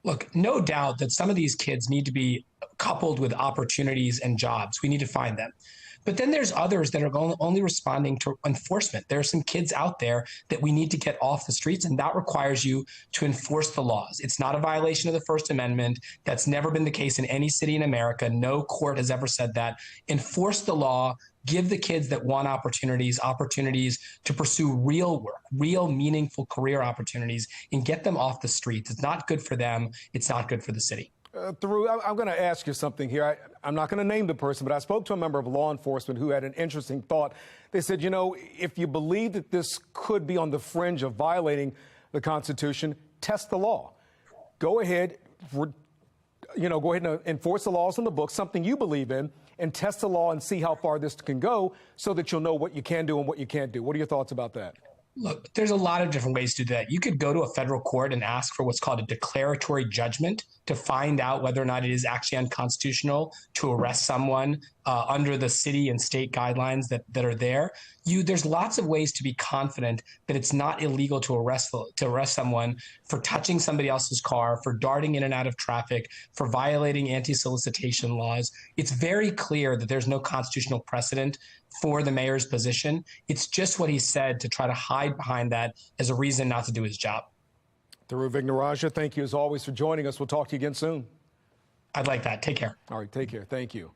Look, no doubt that some of these kids need to be coupled with opportunities and jobs. We need to find them. But then there's others that are only responding to enforcement. There are some kids out there that we need to get off the streets, and that requires you to enforce the laws. It's not a violation of the First Amendment. That's never been the case in any city in America. No court has ever said that. Enforce the law. Give the kids that want opportunities to pursue real work, real meaningful career opportunities, and get them off the streets. It's not good for them. It's not good for the city. Thiru, I'm going to ask you something here. I'm not going to name the person, but I spoke to a member of law enforcement who had an interesting thought. They said, you know, if you believe that this could be on the fringe of violating the Constitution, test the law. Go ahead, go ahead and enforce the laws in the book, something you believe in, and test the law and see how far this can go so that you'll know what you can do and what you can't do. What are your thoughts about that? Look, there's a lot of different ways to do that. You could go to a federal court and ask for what's called a declaratory judgment to find out whether or not it is actually unconstitutional to arrest someone under the city and state guidelines that are there. There's lots of ways to be confident that it's not illegal to arrest someone for touching somebody else's car, for darting in and out of traffic, for violating anti-solicitation laws. It's very clear that there's no constitutional precedent for the mayor's position. It's just what he said to try to hide behind that as a reason not to do his job. Thiru Vignarajah, thank you as always for joining us. We'll talk to you again soon. I'd like that. Take care. All right, take care. Thank you.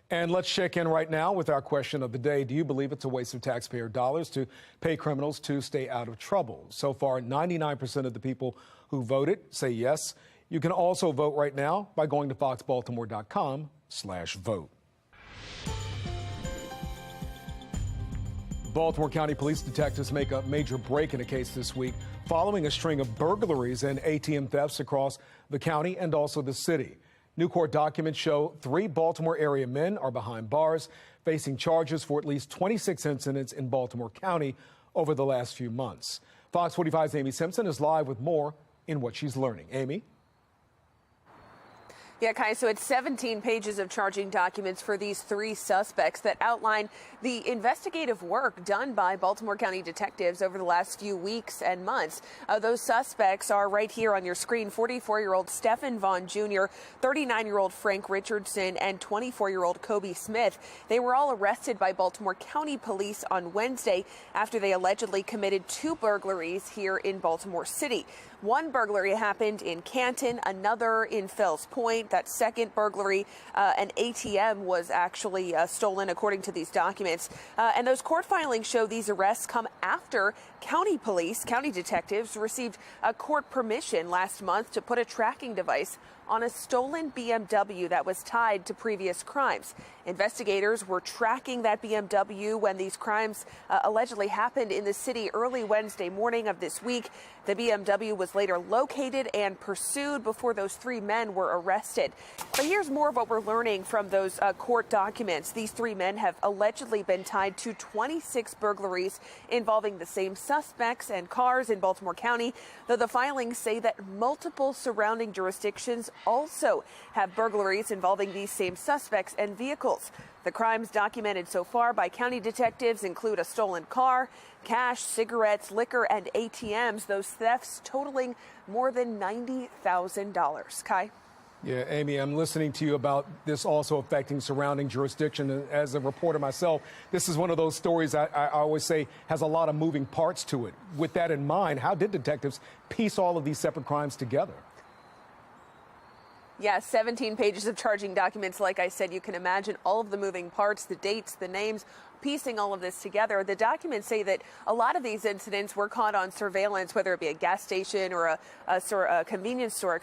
And let's check in right now with our question of the day. Do you believe it's a waste of taxpayer dollars to pay criminals to stay out of trouble? So far, 99% of the people who voted say yes. You can also vote right now by going to foxbaltimore.com/vote. Baltimore County Police detectives make a major break in a case this week following a string of burglaries and ATM thefts across the county and also the city. New court documents show 3 Baltimore area men are behind bars, facing charges for at least 26 incidents in Baltimore County over the last few months. Fox 45's Amy Simpson is live with more in what she's learning. Amy? Yeah, Kai, so it's 17 pages of charging documents for these 3 suspects that outline the investigative work done by Baltimore County detectives over the last few weeks and months. Those suspects are right here on your screen: 44-year-old Stephen Vaughn Jr., 39-year-old Frank Richardson, and 24-year-old Kobe Smith. They were all arrested by Baltimore County Police on Wednesday after they allegedly committed 2 burglaries here in Baltimore City. One burglary happened in Canton, another in Fells Point. That second burglary, an ATM was actually stolen, according to these documents. And those court filings show these arrests come after county detectives received a court permission last month to put a tracking device on a stolen BMW that was tied to previous crimes. Investigators were tracking that BMW when these crimes allegedly happened in the city early Wednesday morning of this week. The BMW was later located and pursued before those three men were arrested. But here's more of what we're learning from those court documents. These three men have allegedly been tied to 26 burglaries involving the same suspects and cars in Baltimore County, though the filings say that multiple surrounding jurisdictions also have burglaries involving these same suspects and vehicles. The crimes documented so far by county detectives include a stolen car, cash, cigarettes, liquor, and ATMs, those thefts totaling more than $90,000. Kai? Yeah, Amy, I'm listening to you about this also affecting surrounding jurisdiction. And as a reporter myself, this is one of those stories I always say has a lot of moving parts to it. With that in mind, how did detectives piece all of these separate crimes together? Yeah, 17 pages of charging documents. Like I said, you can imagine all of the moving parts, the dates, the names, piecing all of this together. The documents say that a lot of these incidents were caught on surveillance, whether it be a gas station or a convenience store,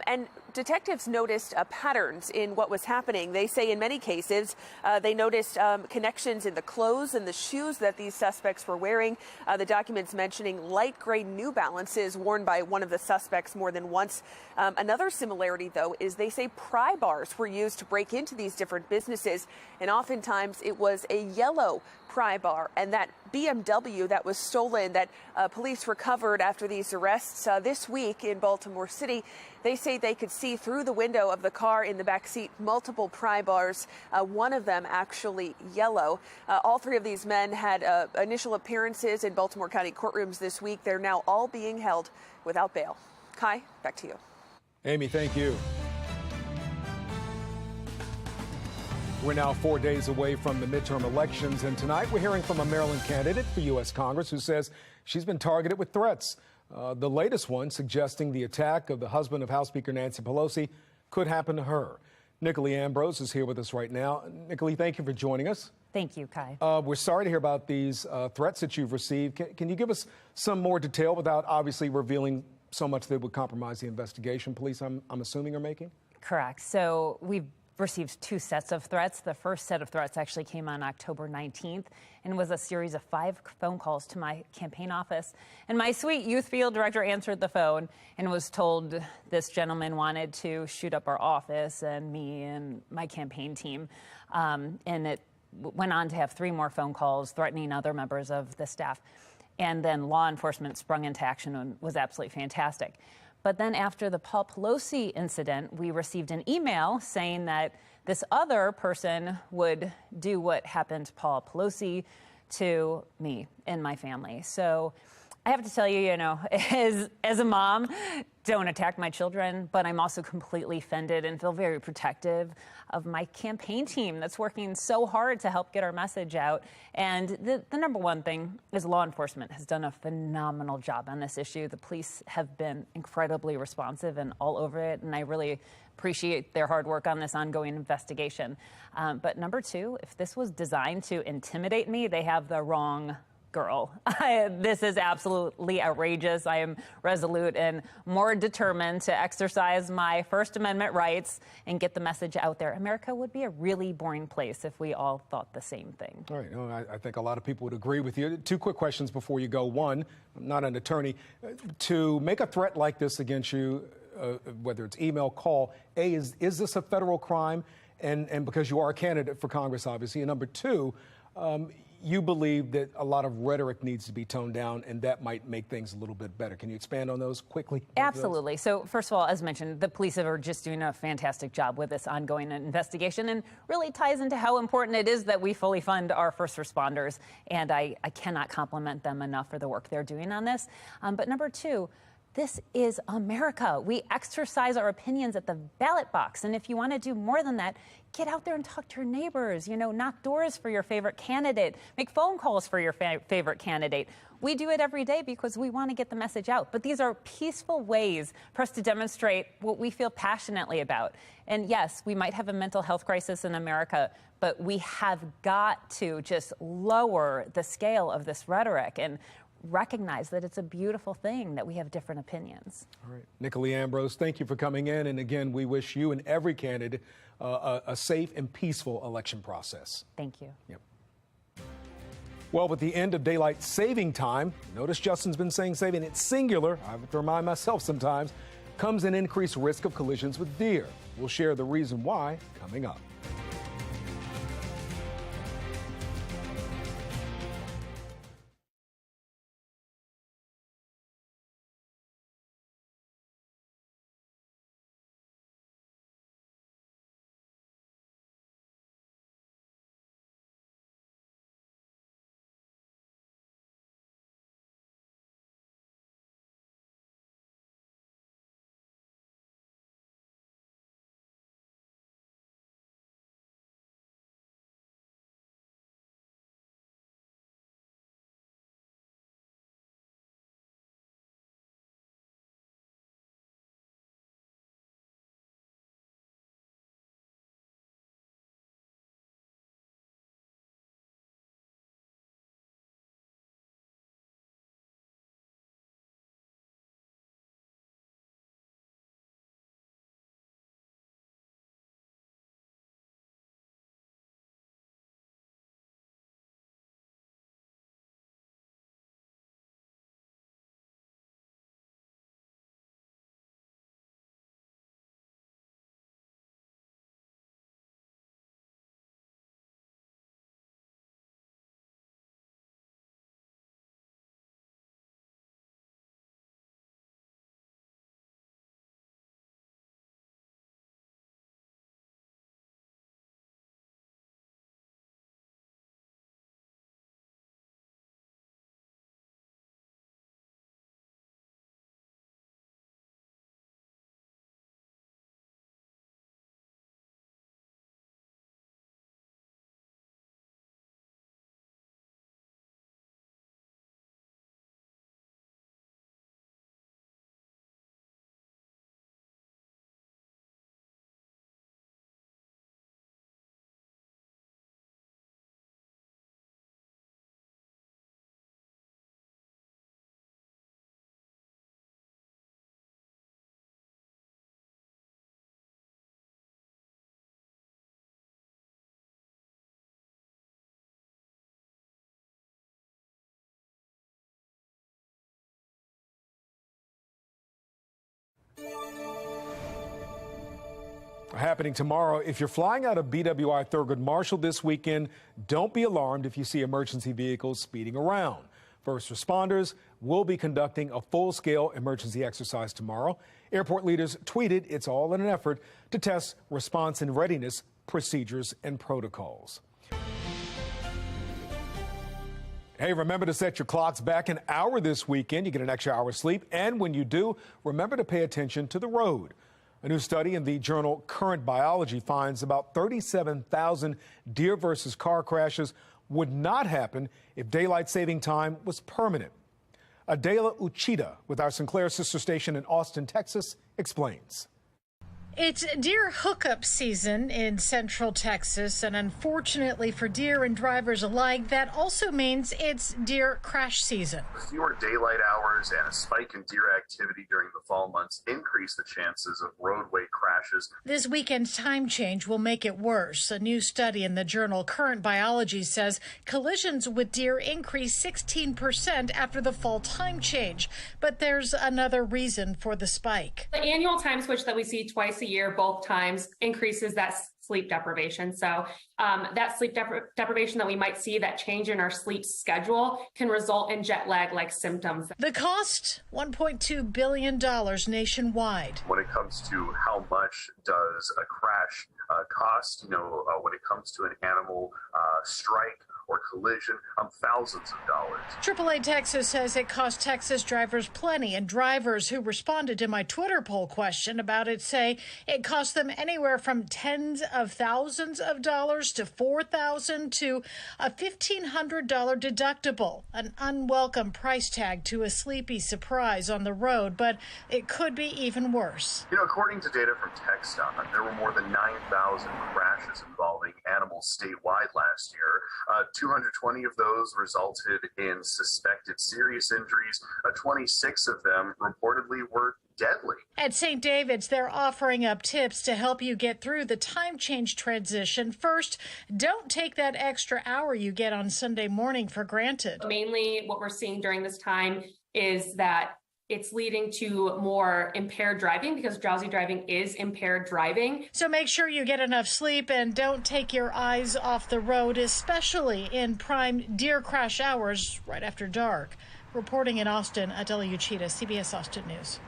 and detectives noticed patterns in what was happening. They say in many cases they noticed connections in the clothes and the shoes that these suspects were wearing. The documents mentioning light gray New Balances worn by one of the suspects more than once. Another similarity, though, is they say pry bars were used to break into these different businesses, and oftentimes it was a yellow pry bar. And that BMW that was stolen that police recovered after these arrests this week in Baltimore City, they say they could see through the window of the car in the back seat multiple pry bars, one of them actually yellow. All three of these men had initial appearances in Baltimore County courtrooms this week. They're now all being held without bail. Kai, back to you. Amy, thank you. We're now 4 days away from the midterm elections, and tonight we're hearing from a Maryland candidate for U.S. Congress who says she's been targeted with threats. The latest one suggesting the attack of the husband of House Speaker Nancy Pelosi could happen to her. Nicolene Ambrose is here with us right now. Nicolene, thank you for joining us. Thank you, Kai. We're sorry to hear about these threats that you've received. Can you give us some more detail without obviously revealing so much that would compromise the investigation police, I'm assuming, are making? Correct. So we've received two sets of threats. The first set of threats actually came on October 19th and was a series of 5 phone calls to my campaign office. And my sweet youth field director answered the phone and was told this gentleman wanted to shoot up our office and me and my campaign team. And it went on to have 3 more phone calls threatening other members of the staff. And then law enforcement sprung into action and was absolutely fantastic. But then after the Paul Pelosi incident, we received an email saying that this other person would do what happened to Paul Pelosi to me and my family. So I have to tell you, as a mom, don't attack my children, but I'm also completely offended and feel very protective of my campaign team that's working so hard to help get our message out. And the number one thing is law enforcement has done a phenomenal job on this issue. The police have been incredibly responsive and all over it, and I really appreciate their hard work on this ongoing investigation. But number two, if this was designed to intimidate me, they have the wrong girl. This is absolutely outrageous. I am resolute and more determined to exercise my First Amendment rights and get the message out there. America would be a really boring place if we all thought the same thing. All right. I think a lot of people would agree with you. 2 quick questions before you go. One, I'm not an attorney. To make a threat like this against you, whether it's email, call, is this a federal crime? And because you are a candidate for Congress, obviously. And number 2, you believe that a lot of rhetoric needs to be toned down, and that might make things a little bit better. Can you expand on those quickly? Absolutely. So first of all, as mentioned, the police are just doing a fantastic job with this ongoing investigation, and really ties into how important it is that we fully fund our first responders. And I cannot compliment them enough for the work they're doing on this. But number 2, This is America. We exercise our opinions at the ballot box. And if you want to do more than that, get out there and talk to your neighbors, knock doors for your favorite candidate, make phone calls for your favorite candidate. We do it every day because we want to get the message out. But these are peaceful ways for us to demonstrate what we feel passionately about. And yes, we might have a mental health crisis in America, but we have got to just lower the scale of this rhetoric and recognize that it's a beautiful thing that we have different opinions. All right. Nicolai Ambrose, thank you for coming in. And again, we wish you and every candidate a safe and peaceful election process. Thank you. Yep. Well, with the end of daylight saving time, notice Justin's been saying saving, it's singular, I have to remind myself sometimes, comes an increased risk of collisions with deer. We'll share the reason why coming up. Happening tomorrow. If you're flying out of BWI Thurgood Marshall this weekend, don't be alarmed if you see emergency vehicles speeding around. First responders will be conducting a full-scale emergency exercise tomorrow. Airport leaders tweeted it's all in an effort to test response and readiness procedures and protocols. Hey, remember to set your clocks back an hour this weekend. You get an extra hour's sleep. And when you do, remember to pay attention to the road. A new study in the journal Current Biology finds about 37,000 deer versus car crashes would not happen if daylight saving time was permanent. Adela Uchida with our Sinclair sister station in Austin, Texas, explains. It's deer hookup season in central Texas, and unfortunately for deer and drivers alike, that also means it's deer crash season. Fewer daylight hours and a spike in deer activity during the fall months increase the chances of roadway crashes. This weekend's time change will make it worse. A new study in the journal Current Biology says collisions with deer increased 16% after the fall time change. But there's another reason for the spike. The annual time switch that we see twice a year, both times, increases that sleep deprivation. So that sleep deprivation that we might see, that change in our sleep schedule, can result in jet lag-like symptoms. The cost, $1.2 billion nationwide. When it comes to how much does a crash cost, when it comes to an animal strike or collision, thousands of dollars. AAA Texas says it cost Texas drivers plenty, and drivers who responded to my Twitter poll question about it say it cost them anywhere from tens of thousands of dollars to $4,000 to a $1,500 deductible, an unwelcome price tag to a sleepy surprise on the road, but it could be even worse. According to data from TxDOT, there were more than 9,000 crashes involving animals statewide last year. 220 of those resulted in suspected serious injuries. 26 of them reportedly were deadly. At St. David's, they're offering up tips to help you get through the time change transition. First, don't take that extra hour you get on Sunday morning for granted. Mainly what we're seeing during this time is that it's leading to more impaired driving, because drowsy driving is impaired driving. So make sure you get enough sleep and don't take your eyes off the road, especially in prime deer crash hours right after dark. Reporting in Austin, Adela Uchida, CBS Austin News.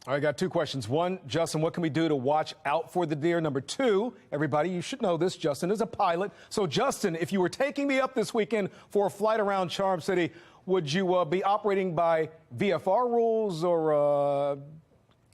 All right, I got two questions. One, Justin, what can we do to watch out for the deer? Number two, everybody, you should know this, Justin is a pilot. So, Justin, if you were taking me up this weekend for a flight around Charm City, would you be operating by VFR rules or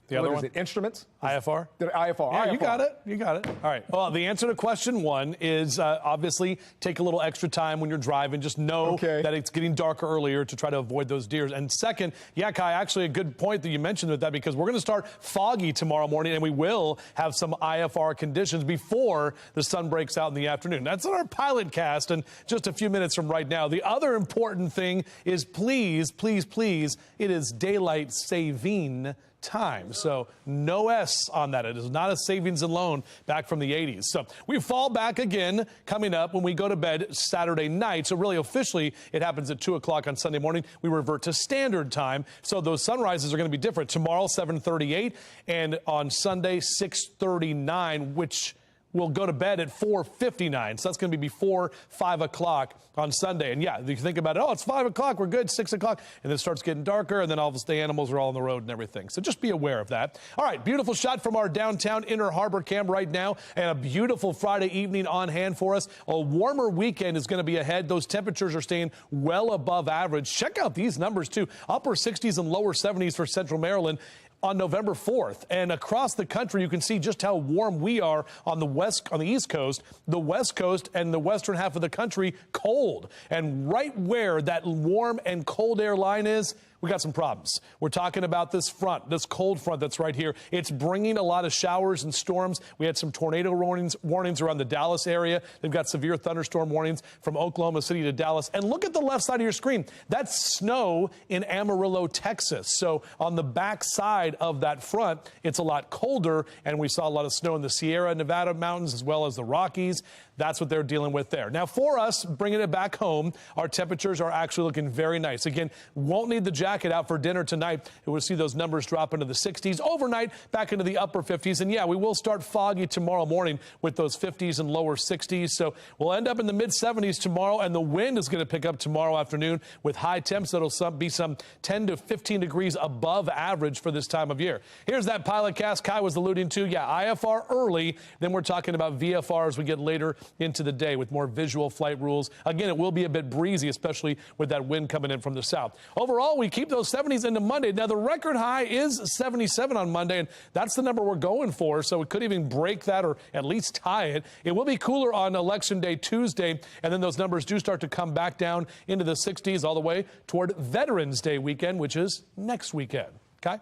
the other what one? Is it, instruments? IFR? IFR. Yeah, IFR. you got it. You got it. All right. Well, the answer to question one is obviously take a little extra time when you're driving. Just know that it's getting darker earlier to try to avoid those deer. And second, yeah, Kai, actually a good point that you mentioned with that, because we're going to start foggy tomorrow morning, and we will have some IFR conditions before the sun breaks out in the afternoon. That's on our pilot cast, and just a few minutes from right now. The other important thing is please, please, please, it is daylight saving time. So no S on that. It is not a savings and loan back from the 80s. So we fall back again coming up when we go to bed Saturday night. So really officially it happens at 2 o'clock on Sunday morning. We revert to standard time. So those sunrises are going to be different. Tomorrow 7:38 and on Sunday 6:39, which we'll go to bed at 4:59. So that's going to be before 5 o'clock on Sunday. And yeah, you think about it, oh, it's 5 o'clock, we're good, 6 o'clock, and then it starts getting darker, and then all of a sudden the animals are all on the road and everything. So just be aware of that. All right, beautiful shot from our downtown Inner Harbor cam right now, and a beautiful Friday evening on hand for us. A warmer weekend is going to be ahead. Those temperatures are staying well above average. Check out these numbers, too. Upper 60s and lower 70s for Central Maryland on November 4th. And across the country, you can see just how warm we are on the East Coast. The West Coast and the western half of the country, cold. And right where that warm and cold air line is, we got some problems. We're talking about this front, this cold front that's right here. It's bringing a lot of showers and storms. We had some tornado warnings around the Dallas area. They've got severe thunderstorm warnings from Oklahoma City to Dallas. And look at the left side of your screen. That's snow in Amarillo, Texas. So on the back side of that front, it's a lot colder. And we saw a lot of snow in the Sierra Nevada mountains as well as the Rockies. That's what they're dealing with there. Now, for us, bringing it back home, our temperatures are actually looking very nice. Again, won't need the jacket out for dinner tonight. We'll see those numbers drop into the 60s. Overnight, back into the upper 50s. And yeah, we will start foggy tomorrow morning with those 50s and lower 60s. So we'll end up in the mid 70s tomorrow. And the wind is going to pick up tomorrow afternoon with high temps that'll be some 10 to 15 degrees above average for this time of year. Here's that pilot cast Kai was alluding to. Yeah, IFR early. Then we're talking about VFR as we get later into the day with more visual flight rules. Again, it will be a bit breezy, especially with that wind coming in from the south. Overall, we keep those 70s into Monday. Now, the record high is 77 on Monday, and that's the number we're going for, so it could even break that or at least tie it. It will be cooler on Election Day Tuesday, and then those numbers do start to come back down into the 60s all the way toward Veterans Day weekend, which is next weekend. Kai?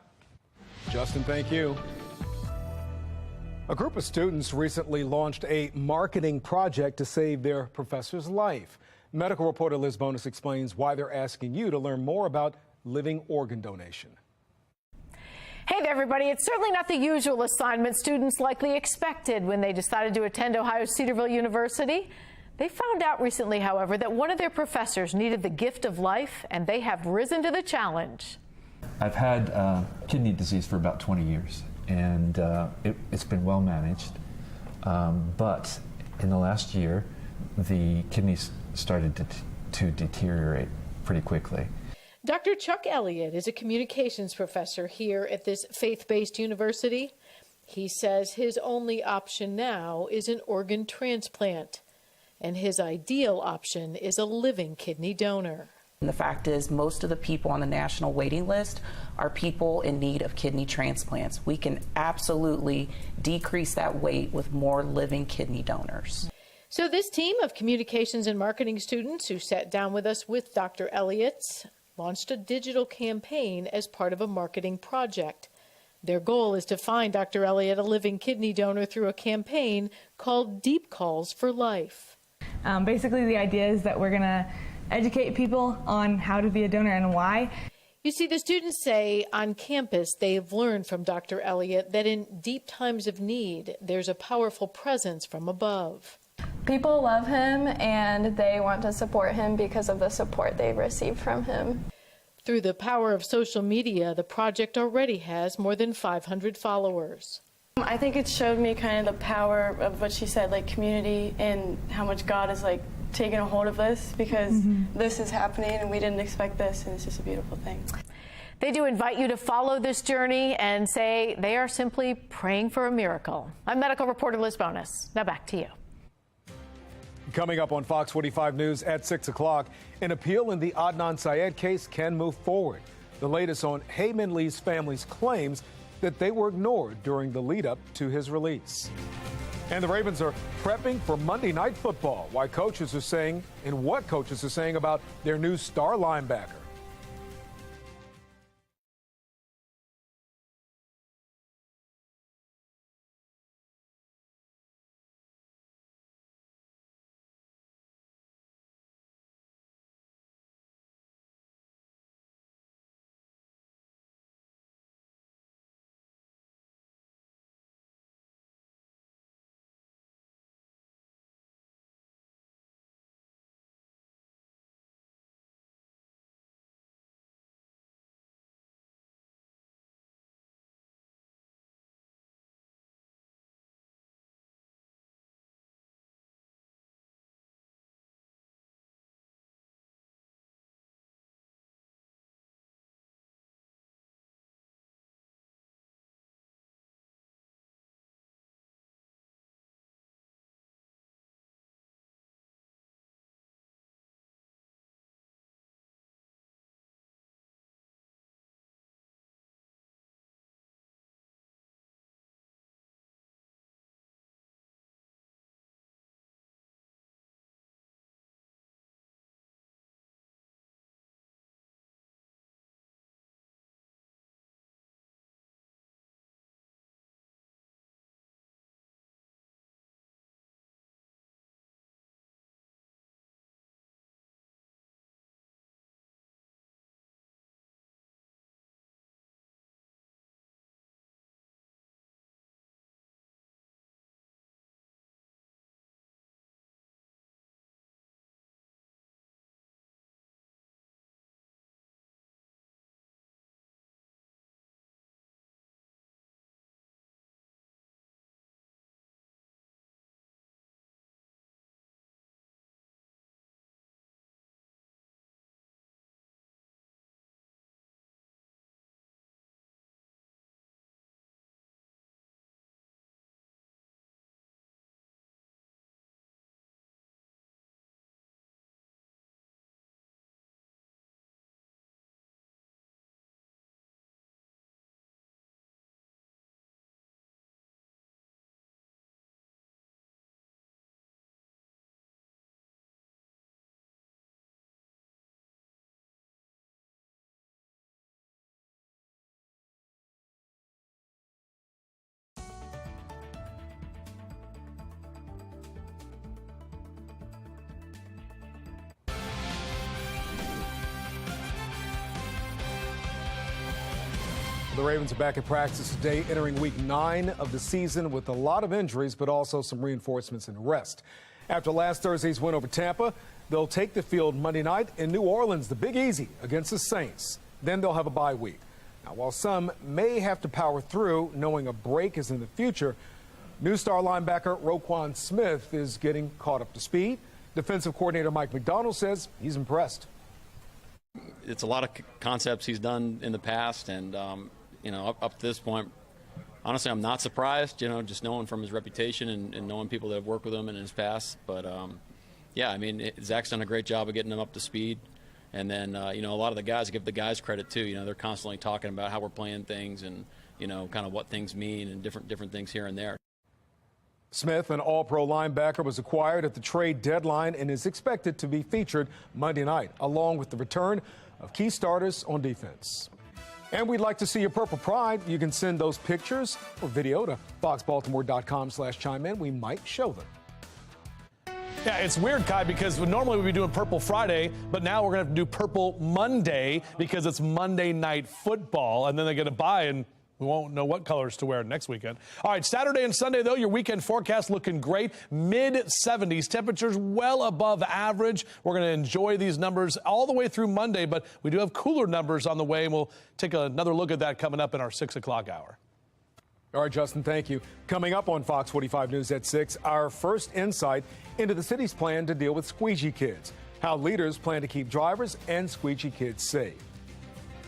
Justin, thank you. A group of students recently launched a marketing project to save their professor's life. Medical reporter Liz Bonus explains why they're asking you to learn more about living organ donation. Hey there, everybody. It's certainly not the usual assignment students likely expected when they decided to attend Ohio's Cedarville University. They found out recently, however, that one of their professors needed the gift of life, and they have risen to the challenge. I've had kidney disease for about 20 years. And it's been well managed, but in the last year, the kidneys started to deteriorate pretty quickly. Dr. Chuck Elliott is a communications professor here at this faith-based university. He says his only option now is an organ transplant. And his ideal option is a living kidney donor. And the fact is, most of the people on the national waiting list are people in need of kidney transplants. We can absolutely decrease that wait with more living kidney donors. So this team of communications and marketing students who sat down with us with Dr. Elliott launched a digital campaign as part of a marketing project. Their goal is to find Dr. Elliott a living kidney donor through a campaign called Deep Calls for Life. Basically, the idea is that we're going to educate people on how to be a donor and why. You see, the students say on campus they've learned from Dr. Elliott that in deep times of need, there's a powerful presence from above. People love him and they want to support him because of the support they've received from him. Through the power of social media, the project already has more than 500 followers. I think it showed me kind of the power of what she said, like community, and how much God is like taking a hold of this, because this is happening and we didn't expect this, and it's just a beautiful thing. They do invite you to follow this journey and say they are simply praying for a miracle. I'm medical reporter Liz Bonus. Now back to you. Coming up on Fox 45 News at 6 o'clock, an appeal in the Adnan Syed case can move forward. The latest on Heyman Lee's family's claims that they were ignored during the lead up to his release. And the Ravens are prepping for Monday Night Football. Why coaches are saying and what coaches are saying about their new star linebacker. The Ravens are back at practice today, entering week 9 of the season with a lot of injuries, but also some reinforcements and rest. After last Thursday's win over Tampa, they'll take the field Monday night in New Orleans, the Big Easy, against the Saints. Then they'll have a bye week. Now, while some may have to power through, knowing a break is in the future, new star linebacker Roquan Smith is getting caught up to speed. Defensive coordinator Mike McDonald says he's impressed. It's a lot of concepts he's done in the past, and up to this point, honestly, I'm not surprised. Just knowing from his reputation and knowing people that have worked with him in his past. But yeah, I mean, Zach's done a great job of getting them up to speed. And then, you know, a lot of the guys, give the guys credit too. You know, they're constantly talking about how we're playing things and, you know, kind of what things mean and different things here and there. Smith, an all-pro linebacker, was acquired at the trade deadline and is expected to be featured Monday night, along with the return of key starters on defense. And we'd like to see your Purple Pride. You can send those pictures or video to foxbaltimore.com/chime-in. We might show them. Yeah, it's weird, Kai, because normally we'd be doing Purple Friday, but now we're going to have to do Purple Monday because it's Monday Night Football, and then they get a bye, and we won't know what colors to wear next weekend. All right, Saturday and Sunday, though, your weekend forecast looking great. Mid-70s, temperatures well above average. We're going to enjoy these numbers all the way through Monday, but we do have cooler numbers on the way, and we'll take another look at that coming up in our 6 o'clock hour. All right, Justin, thank you. Coming up on Fox 45 News at 6, our first insight into the city's plan to deal with squeegee kids, how leaders plan to keep drivers and squeegee kids safe.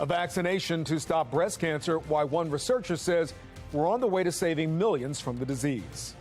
A vaccination to stop breast cancer, why one researcher says we're on the way to saving millions from the disease.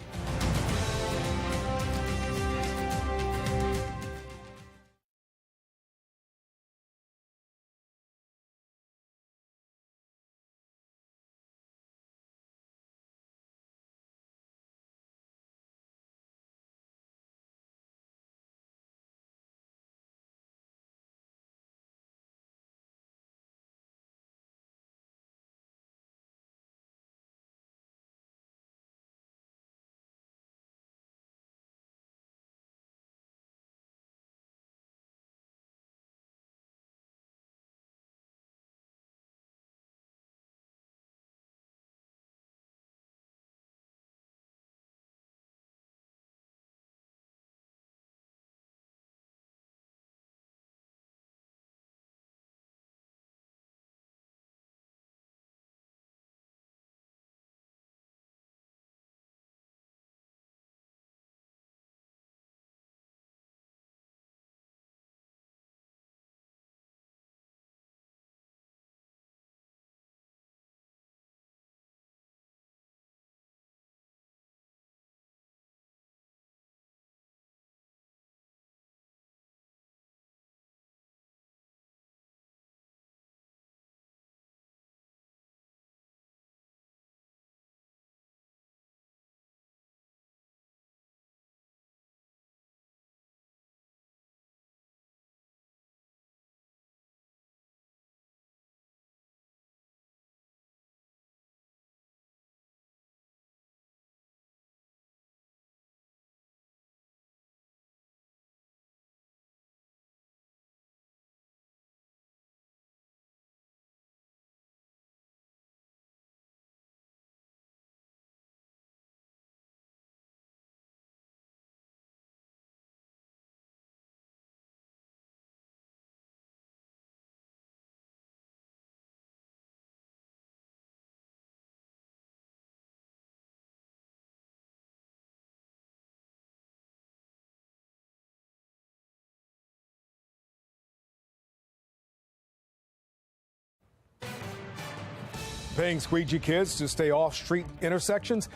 Paying squeegee kids to stay off street intersections.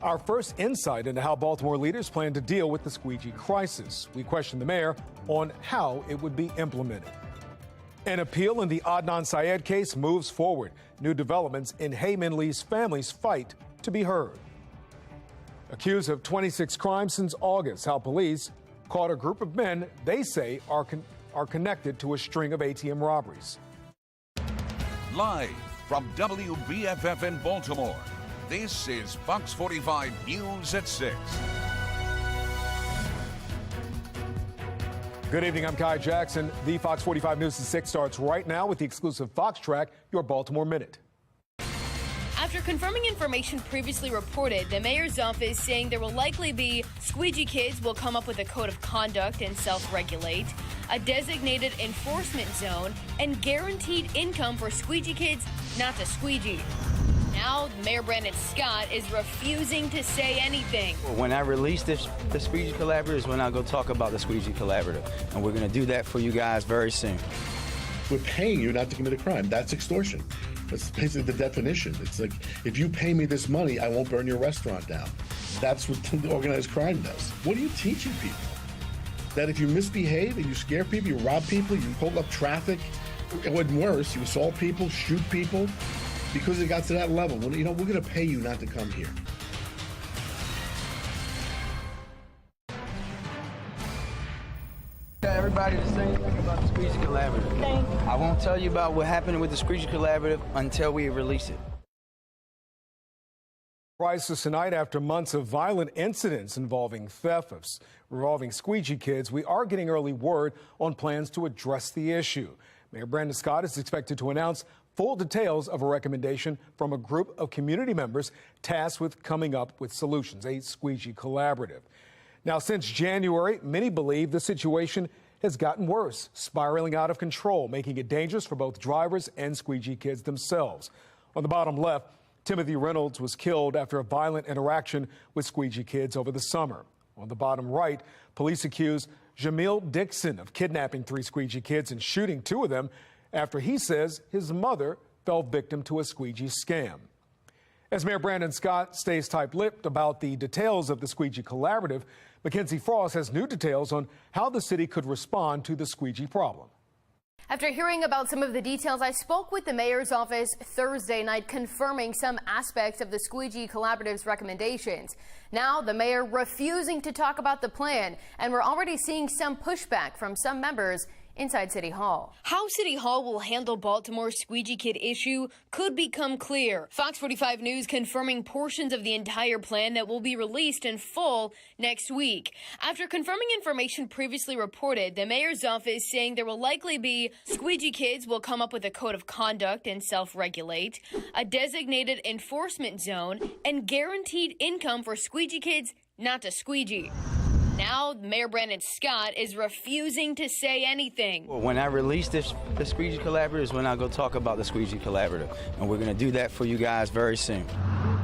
Our first insight into how Baltimore leaders plan to deal with the squeegee crisis. We questioned the mayor on how it would be implemented. An appeal in the Adnan Syed case moves forward. New developments in Hayman Lee's family's fight to be heard. Accused of 26 crimes since August, how police caught a group of men they say are connected to a string of ATM robberies. Live from WBFF in Baltimore, this is Fox 45 News at 6. Good evening, I'm Kai Jackson. The Fox 45 News at 6 starts right now with the exclusive Fox Track, your Baltimore Minute. After confirming information previously reported, the mayor's office saying there will likely be squeegee kids will come up with a code of conduct and self-regulate, a designated enforcement zone, and guaranteed income for squeegee kids not to squeegee. Now, Mayor Brandon Scott is refusing to say anything. When I release the Squeegee Collaborative is when I go talk about the Squeegee Collaborative, and we're going to do that for you guys very soon. We're paying you not to commit a crime. That's extortion. That's basically the definition. It's like, if you pay me this money, I won't burn your restaurant down. That's what the organized crime does. What are you teaching people? that if you misbehave and you scare people, you rob people, you hold up traffic, and worse, you assault people, shoot people, because it got to that level. Well, you know, we're going to pay you not to come here. Tell everybody the same thing about the Squeegee Collaborative. I won't tell you about what happened with the Squeegee Collaborative until we release it. Crisis tonight after months of violent incidents involving theft involving squeegee kids. We are getting early word on plans to address the issue. Mayor Brandon Scott is expected to announce full details of a recommendation from a group of community members tasked with coming up with solutions, a squeegee collaborative. Now, since January, many believe the situation has gotten worse, spiraling out of control, making it dangerous for both drivers and squeegee kids themselves. On the bottom left, Timothy Reynolds was killed after a violent interaction with squeegee kids over the summer. On the bottom right, police accuse Jamil Dixon of kidnapping 3 squeegee kids and shooting 2 of them after he says his mother fell victim to a squeegee scam. As Mayor Brandon Scott stays tight-lipped about the details of the squeegee collaborative, Mackenzie Frost has new details on how the city could respond to the squeegee problem. After hearing about some of the details, I spoke with the mayor's office Thursday night, confirming some aspects of the squeegee collaborative's recommendations. Now, the mayor refusing to talk about the plan, and we're already seeing some pushback from some members inside City Hall. How City Hall will handle Baltimore's squeegee kid issue could become clear. Fox 45 News confirming portions of the entire plan that will be released in full next week. After confirming information previously reported, the mayor's office saying there will likely be squeegee kids will come up with a code of conduct and self-regulate, a designated enforcement zone, and guaranteed income for squeegee kids not to squeegee. Now, Mayor Brandon Scott is refusing to say anything. When I release the Squeegee Collaborative is when I'll go talk about the Squeegee Collaborative. And we're going to do that for you guys very soon.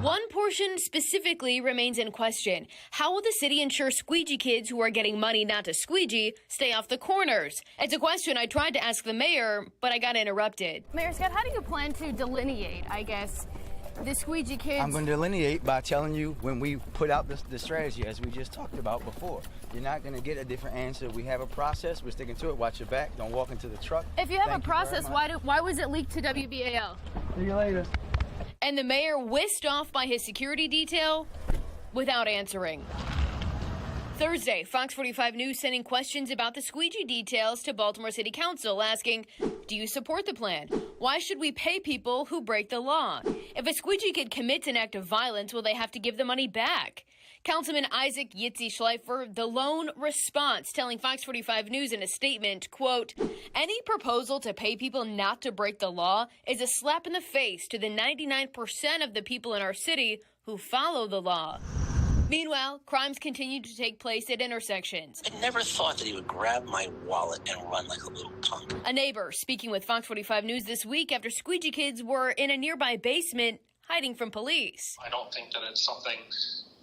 One portion specifically remains in question. How will the city ensure squeegee kids who are getting money not to squeegee stay off the corners? It's a question I tried to ask the mayor, but I got interrupted. Mayor Scott, how do you plan to delineate, I guess, the squeegee kids? I'm going to delineate by telling you when we put out the strategy, as we just talked about before. You're not going to get a different answer. We have a process. We're sticking to it. Watch your back. Don't walk into the truck. If you have a process, why was it leaked to WBAL? See you later. And the mayor whisked off by his security detail without answering. Thursday, Fox 45 News sending questions about the squeegee details to Baltimore City Council, asking, do you support the plan? Why should we pay people who break the law? If a squeegee kid commits an act of violence, will they have to give the money back? Councilman Isaac Yitzi Schleifer, the lone response, telling Fox 45 News in a statement, quote, any proposal to pay people not to break the law is a slap in the face to the 99% of the people in our city who follow the law. Meanwhile, crimes continue to take place at intersections. I never thought that he would grab my wallet and run like a little punk. A neighbor speaking with Fox 45 News this week after squeegee kids were in a nearby basement hiding from police. I don't think that it's something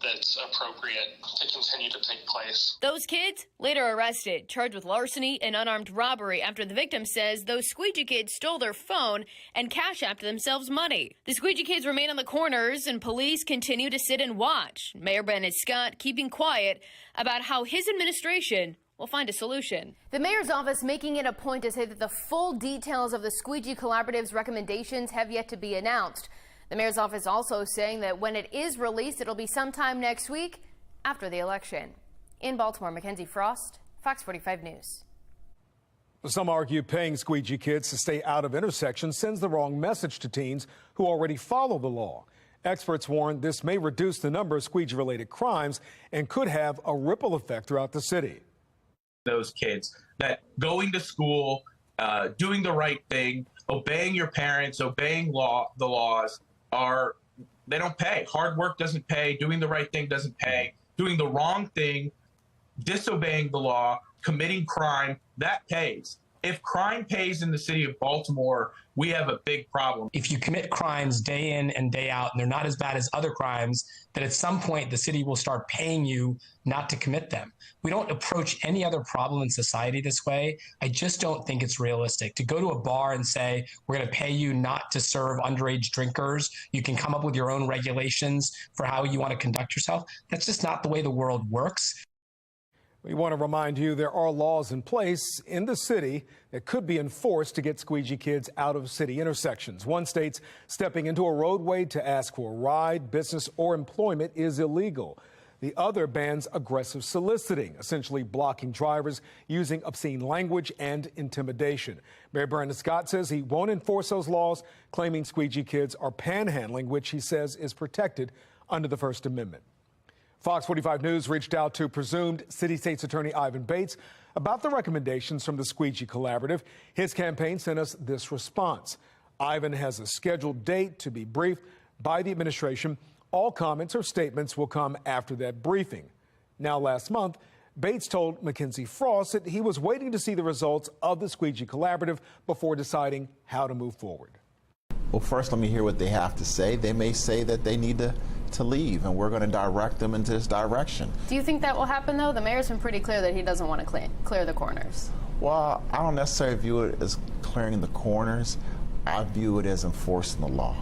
that's appropriate to continue to take place. Those kids later arrested, charged with larceny and unarmed robbery after the victim says those squeegee kids stole their phone and cash apped themselves money. The squeegee kids remain on the corners and police continue to sit and watch. Mayor Brandon Scott keeping quiet about how his administration will find a solution. The mayor's office making it a point to say that the full details of the Squeegee Collaborative's recommendations have yet to be announced. The mayor's office also saying that when it is released, it'll be sometime next week after the election. In Baltimore, Mackenzie Frost, Fox 45 News. Some argue paying squeegee kids to stay out of intersections sends the wrong message to teens who already follow the law. Experts warn this may reduce the number of squeegee-related crimes and could have a ripple effect throughout the city. Those kids that going to school, doing the right thing, obeying your parents, obeying the laws, they don't pay. Hard work doesn't pay. Doing the right thing doesn't pay. Doing the wrong thing, disobeying the law, committing crime, that pays. If crime pays in the city of Baltimore, we have a big problem. If you commit crimes day in and day out, and they're not as bad as other crimes, that at some point the city will start paying you not to commit them. We don't approach any other problem in society this way. I just don't think it's realistic to go to a bar and say, we're going to pay you not to serve underage drinkers. You can come up with your own regulations for how you want to conduct yourself. That's just not the way the world works. We want to remind you there are laws in place in the city that could be enforced to get squeegee kids out of city intersections. One state's stepping into a roadway to ask for a ride, business, or employment is illegal. The other bans aggressive soliciting, essentially blocking drivers using obscene language and intimidation. Mayor Brandon Scott says he won't enforce those laws, claiming squeegee kids are panhandling, which he says is protected under the First Amendment. Fox 45 News reached out to presumed City State's Attorney Ivan Bates about the recommendations from the Squeegee Collaborative. His campaign sent us this response. Ivan has a scheduled date to be briefed by the administration. All comments or statements will come after that briefing. Now, last month, Bates told Mackenzie Frost that he was waiting to see the results of the Squeegee Collaborative before deciding how to move forward. Well, first, let me hear what they have to say. They may say that they need to leave, and we're going to direct them into this direction. Do you think that will happen, though? The mayor's been pretty clear that he doesn't want to clear the corners. Well, I don't necessarily view it as clearing the corners. I view it as enforcing the law.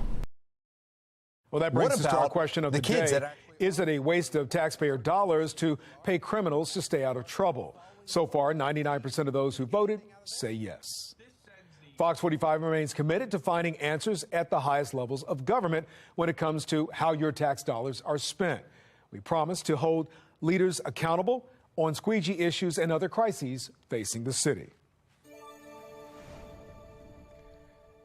Well, that brings us to our question of the day. Is it a waste of taxpayer dollars to pay criminals to stay out of trouble? So far, 99% of those who voted say yes. Fox 45 remains committed to finding answers at the highest levels of government when it comes to how your tax dollars are spent. We promise to hold leaders accountable on squeegee issues and other crises facing the city.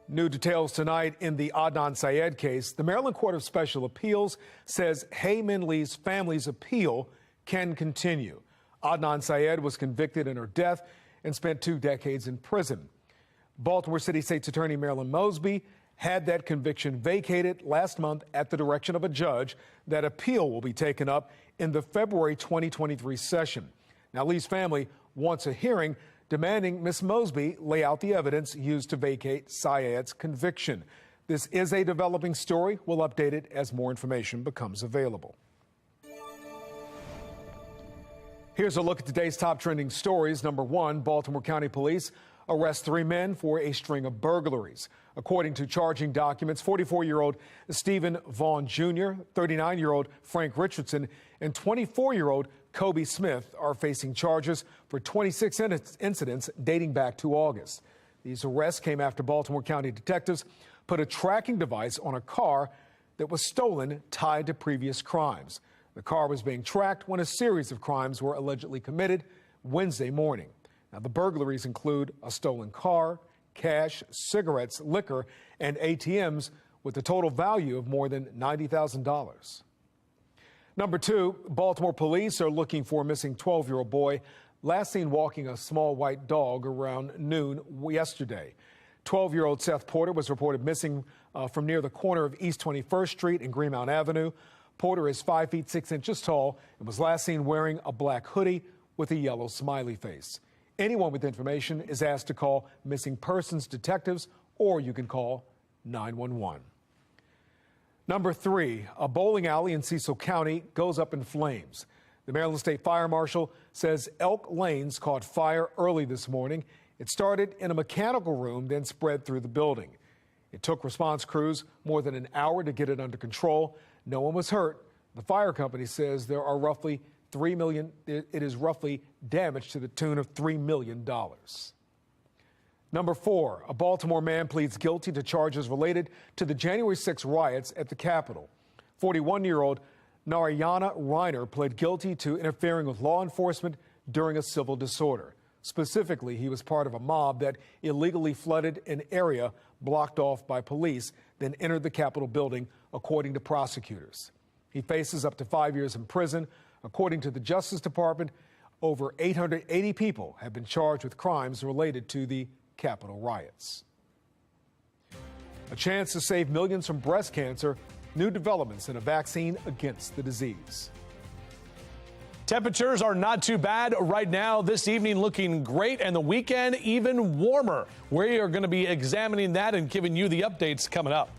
New details tonight in the Adnan Syed case. The Maryland Court of Special Appeals says Hayman Lee's family's appeal can continue. Adnan Syed was convicted in her death and spent 2 decades in prison. Baltimore City State's Attorney Marilyn Mosby had that conviction vacated last month at the direction of a judge. That appeal will be taken up in the February 2023 session. Now, Lee's family wants a hearing demanding Ms. Mosby lay out the evidence used to vacate Syed's conviction. This is a developing story. We'll update it as more information becomes available. Here's a look at today's top trending stories. Number 1, Baltimore County Police arrest 3 men for a string of burglaries. According to charging documents, 44-year-old Stephen Vaughn Jr., 39-year-old Frank Richardson, and 24-year-old Kobe Smith are facing charges for 26 incidents dating back to August. These arrests came after Baltimore County detectives put a tracking device on a car that was stolen tied to previous crimes. The car was being tracked when a series of crimes were allegedly committed Wednesday morning. Now, the burglaries include a stolen car, cash, cigarettes, liquor, and ATMs with a total value of more than $90,000. Number 2, Baltimore police are looking for a missing 12-year-old boy last seen walking a small white dog around noon yesterday. 12-year-old Seth Porter was reported missing from near the corner of East 21st Street and Greenmount Avenue. Porter is 5 feet 6 inches tall and was last seen wearing a black hoodie with a yellow smiley face. Anyone with information is asked to call missing persons detectives, or you can call 911. Number 3, a bowling alley in Cecil County goes up in flames. The Maryland State Fire Marshal says Elk Lanes caught fire early this morning. It started in a mechanical room, then spread through the building. It took response crews more than an hour to get it under control. No one was hurt. The fire company says there are roughly it is roughly damage to the tune of $3 million. Number 4, a Baltimore man pleads guilty to charges related to the January 6 riots at the Capitol. 41-year-old Narayana Reiner pled guilty to interfering with law enforcement during a civil disorder. Specifically, he was part of a mob that illegally flooded an area blocked off by police, then entered the Capitol building, according to prosecutors. He faces up to 5 years in prison. According to the Justice Department, over 880 people have been charged with crimes related to the Capitol riots. A chance to save millions from breast cancer, new developments in a vaccine against the disease. Temperatures are not too bad right now. This evening looking great, and the weekend even warmer. We are going to be examining that and giving you the updates coming up.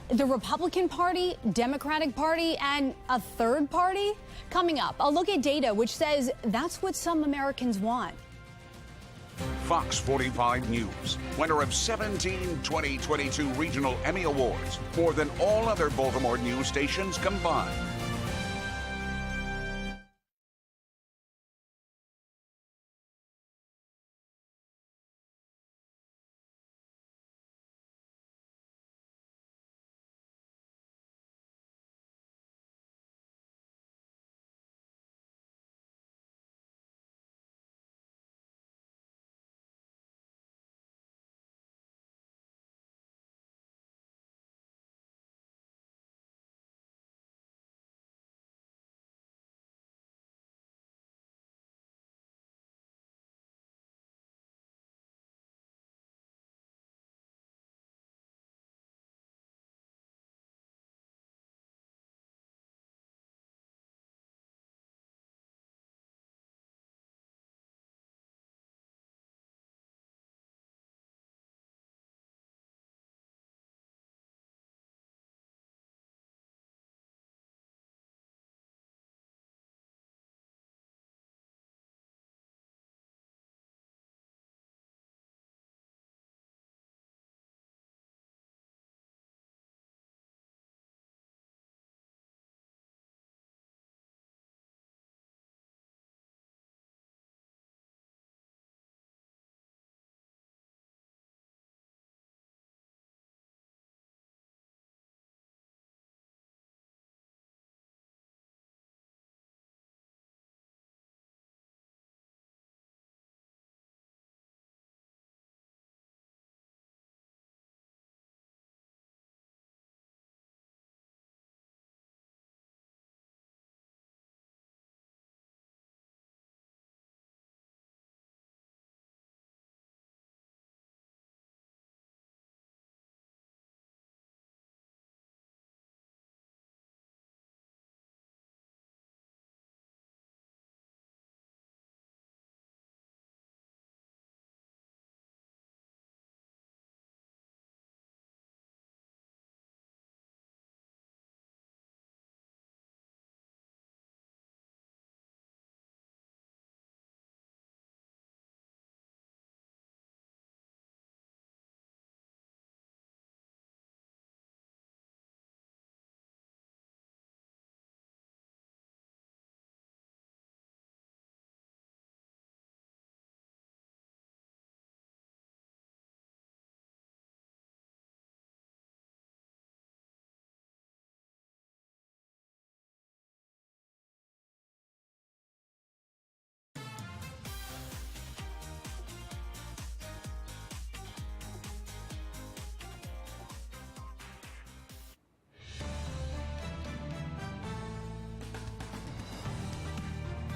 The Republican Party, Democratic Party, and a third party? Coming up, a look at data which says that's what some Americans want. Fox 45 News, winner of 17 2022 Regional Emmy Awards, more than all other Baltimore news stations combined.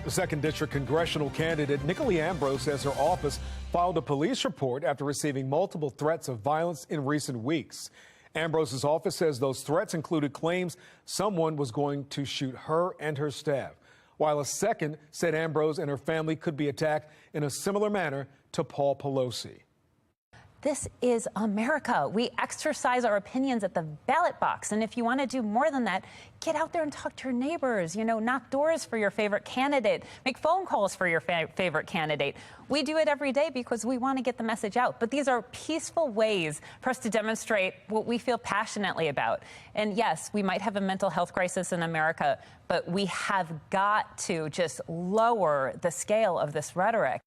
The 2nd District congressional candidate Nicolai Ambrose says her office filed a police report after receiving multiple threats of violence in recent weeks. Ambrose's office says those threats included claims someone was going to shoot her and her staff, while a second said Ambrose and her family could be attacked in a similar manner to Paul Pelosi. This is America. We exercise our opinions at the ballot box. And if you want to do more than that, get out there and talk to your neighbors, knock doors for your favorite candidate, make phone calls for your favorite candidate. We do it every day because we want to get the message out. But these are peaceful ways for us to demonstrate what we feel passionately about. And yes, we might have a mental health crisis in America, but we have got to just lower the scale of this rhetoric.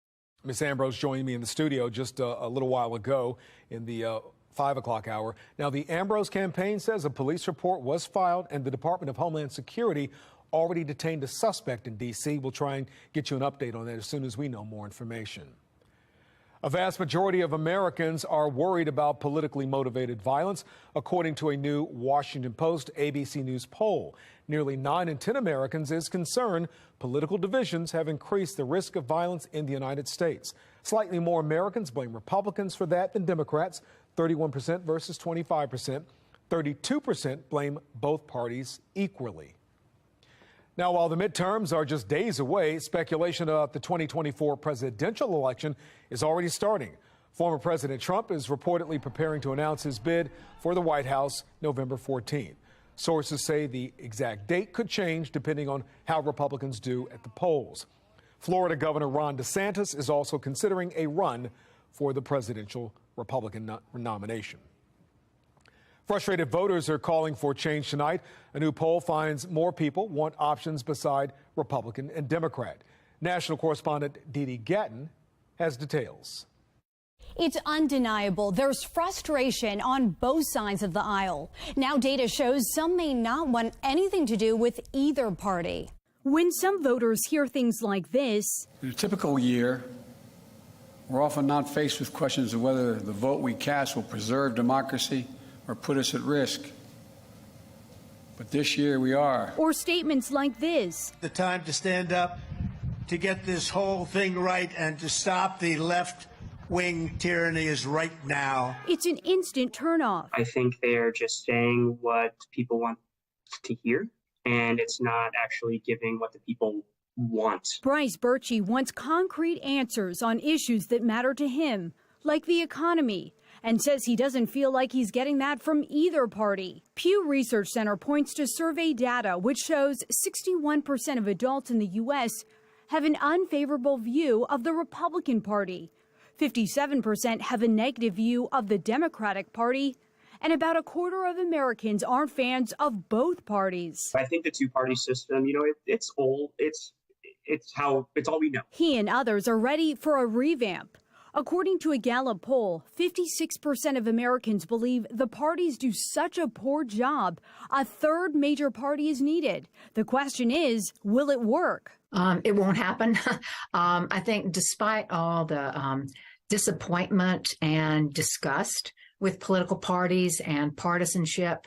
Ms. Ambrose joined me in the studio just a little while ago in the 5 o'clock hour. Now, the Ambrose campaign says a police report was filed and the Department of Homeland Security already detained a suspect in D.C. We'll try and get you an update on that as soon as we know more information. A vast majority of Americans are worried about politically motivated violence, according to a new Washington Post ABC News poll. Nearly 9 in 10 Americans is concerned political divisions have increased the risk of violence in the United States. Slightly more Americans blame Republicans for that than Democrats, 31% versus 25%. 32% blame both parties equally. Now, while the midterms are just days away, speculation about the 2024 presidential election is already starting. Former President Trump is reportedly preparing to announce his bid for the White House November 14. Sources say the exact date could change depending on how Republicans do at the polls. Florida Governor Ron DeSantis is also considering a run for the presidential Republican nomination. Frustrated voters are calling for change tonight. A new poll finds more people want options beside Republican and Democrat. National correspondent Didi Gatton has details. It's undeniable. There's frustration on both sides of the aisle. Now data shows some may not want anything to do with either party. When some voters hear things like this, in a typical year, we're often not faced with questions of whether the vote we cast will preserve democracy or put us at risk. But this year we are. Or statements like this. The time to stand up, to get this whole thing right, and to stop the left-wing tyranny is right now. It's an instant turnoff. I think they're just saying what people want to hear, and it's not actually giving what the people want. Bryce Birchie wants concrete answers on issues that matter to him, like the economy, and says he doesn't feel like he's getting that from either party. Pew Research Center points to survey data which shows 61% of adults in the U.S. have an unfavorable view of the Republican Party. 57% have a negative view of the Democratic Party, and about a quarter of Americans aren't fans of both parties. I think the two-party system, it's old. It's all we know. He and others are ready for a revamp. According to a Gallup poll, 56% of Americans believe the parties do such a poor job, a third major party is needed. The question is, will it work? It won't happen. I think despite all the disappointment and disgust with political parties and partisanship,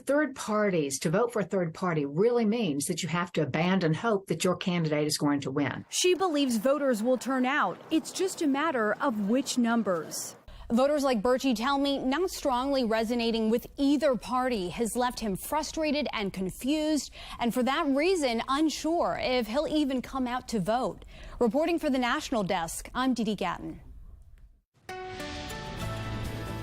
third parties, to vote for a third party really means that you have to abandon hope that your candidate is going to win. She believes voters will turn out. It's just a matter of which numbers. Voters like Birchie tell me not strongly resonating with either party has left him frustrated and confused, and for that reason, unsure if he'll even come out to vote. Reporting for the National Desk, I'm Didi Gatton.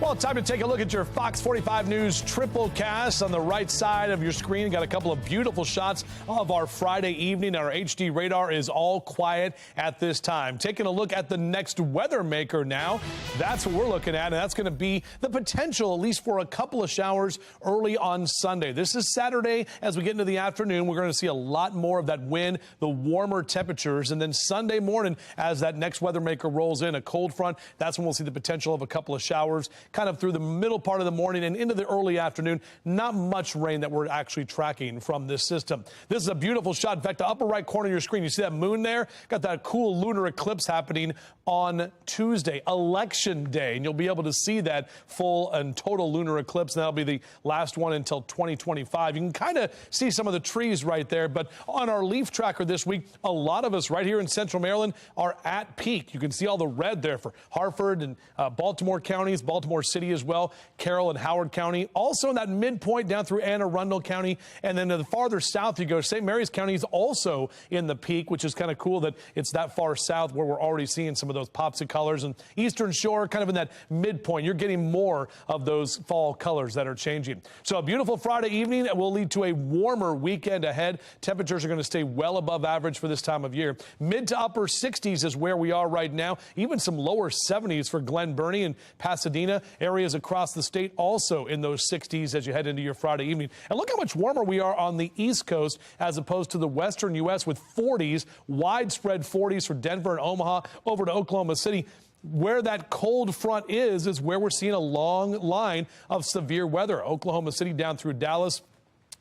Well, time to take a look at your Fox 45 News triple cast. On the right side of your screen, got a couple of beautiful shots of our Friday evening. Our HD radar is all quiet at this time. Taking a look at the next weather maker now. That's what we're looking at, and that's going to be the potential, at least for a couple of showers early on Sunday. This is Saturday. As we get into the afternoon, we're going to see a lot more of that wind, the warmer temperatures, and then Sunday morning, as that next weather maker rolls in, a cold front, that's when we'll see the potential of a couple of showers kind of through the middle part of the morning and into the early afternoon. Not much rain that we're actually tracking from this system. This is a beautiful shot. In fact, the upper right corner of your screen, you see that moon there? Got that cool lunar eclipse happening on Tuesday, Election Day, and you'll be able to see that full and total lunar eclipse. And that'll be the last one until 2025. You can kind of see some of the trees right there, but on our leaf tracker this week, a lot of us right here in central Maryland are at peak. You can see all the red there for Harford and Baltimore counties, Baltimore City as well, Carroll and Howard County. Also in that midpoint down through Anne Arundel County, and then to the farther south you go, St. Mary's County is also in the peak, which is kind of cool that it's that far south where we're already seeing some of those pops of colors. And Eastern Shore, kind of in that midpoint, you're getting more of those fall colors that are changing. So a beautiful Friday evening will lead to a warmer weekend ahead. Temperatures are going to stay well above average for this time of year. Mid to upper 60s is where we are right now. Even some lower 70s for Glen Burnie and Pasadena. Areas across the state also in those 60s as you head into your Friday evening. And look how much warmer we are on the East Coast as opposed to the western U.S. with 40s, widespread 40s for Denver and Omaha, over to Oklahoma City. Where that cold front is where we're seeing a long line of severe weather. Oklahoma City down through Dallas.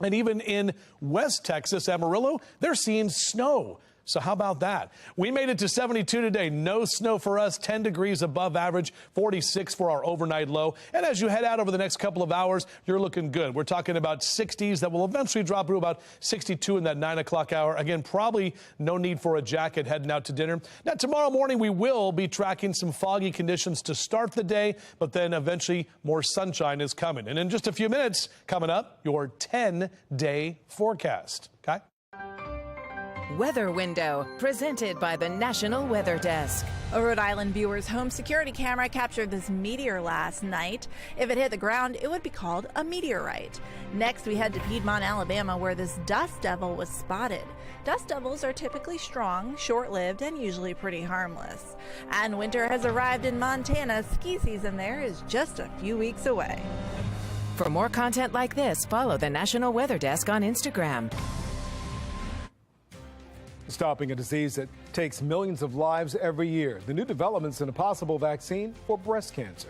And even in West Texas, Amarillo, they're seeing snow. So how about that? We made it to 72 today. No snow for us, 10 degrees above average, 46 for our overnight low. And as you head out over the next couple of hours, you're looking good. We're talking about 60s that will eventually drop to about 62 in that 9 o'clock hour. Again, probably no need for a jacket heading out to dinner. Now, tomorrow morning, we will be tracking some foggy conditions to start the day, but then eventually more sunshine is coming. And in just a few minutes, coming up, your 10-day forecast. Okay? Weather Window, presented by the National Weather Desk. A Rhode Island viewer's home security camera captured this meteor last night. If it hit the ground, it would be called a meteorite. Next, we head to Piedmont, Alabama, where this dust devil was spotted. Dust devils are typically strong, short-lived, and usually pretty harmless. And winter has arrived in Montana. Ski season there is just a few weeks away. For more content like this, follow the National Weather Desk on Instagram. Stopping a disease that takes millions of lives every year. The new developments in a possible vaccine for breast cancer.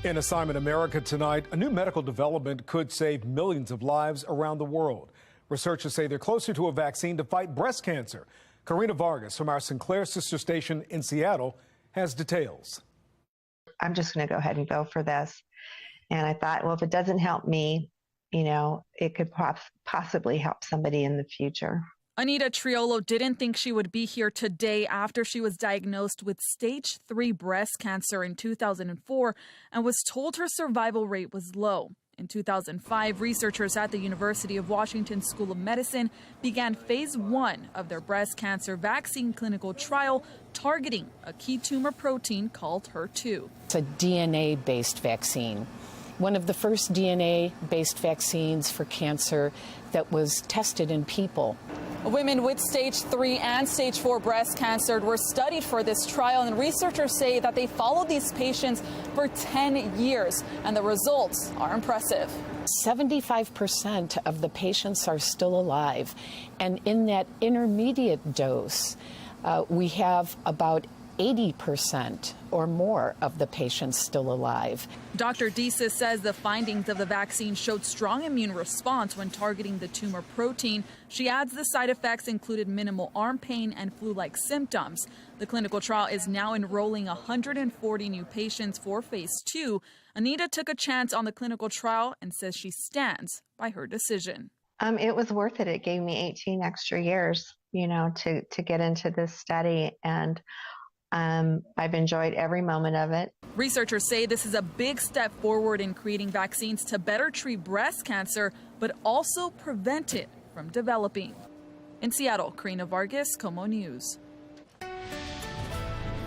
In Assignment America tonight, a new medical development could save millions of lives around the world. Researchers say they're closer to a vaccine to fight breast cancer. Karina Vargas from our Sinclair sister station in Seattle has details. I'm just going to go ahead and go for this. And I thought, well, if it doesn't help me, it could possibly help somebody in the future. Anita Triolo didn't think she would be here today after she was diagnosed with stage 3 breast cancer in 2004 and was told her survival rate was low. In 2005, researchers at the University of Washington School of Medicine began phase 1 of their breast cancer vaccine clinical trial targeting a key tumor protein called HER2. It's a DNA-based vaccine. One of the first DNA-based vaccines for cancer that was tested in people. Women with stage 3 and stage 4 breast cancer were studied for this trial, and researchers say that they followed these patients for 10 years, and the results are impressive. 75% of the patients are still alive, and in that intermediate dose, we have about 80% or more of the patients still alive. Dr. Desis says the findings of the vaccine showed strong immune response when targeting the tumor protein. She adds the side effects included minimal arm pain and flu-like symptoms. The clinical trial is now enrolling 140 new patients for phase 2. Anita took a chance on the clinical trial and says she stands by her decision. It was worth it. It gave me 18 extra years, to get into this study, and I've enjoyed every moment of it. Researchers say this is a big step forward in creating vaccines to better treat breast cancer, but also prevent it from developing. In Seattle, Karina Vargas, Como News.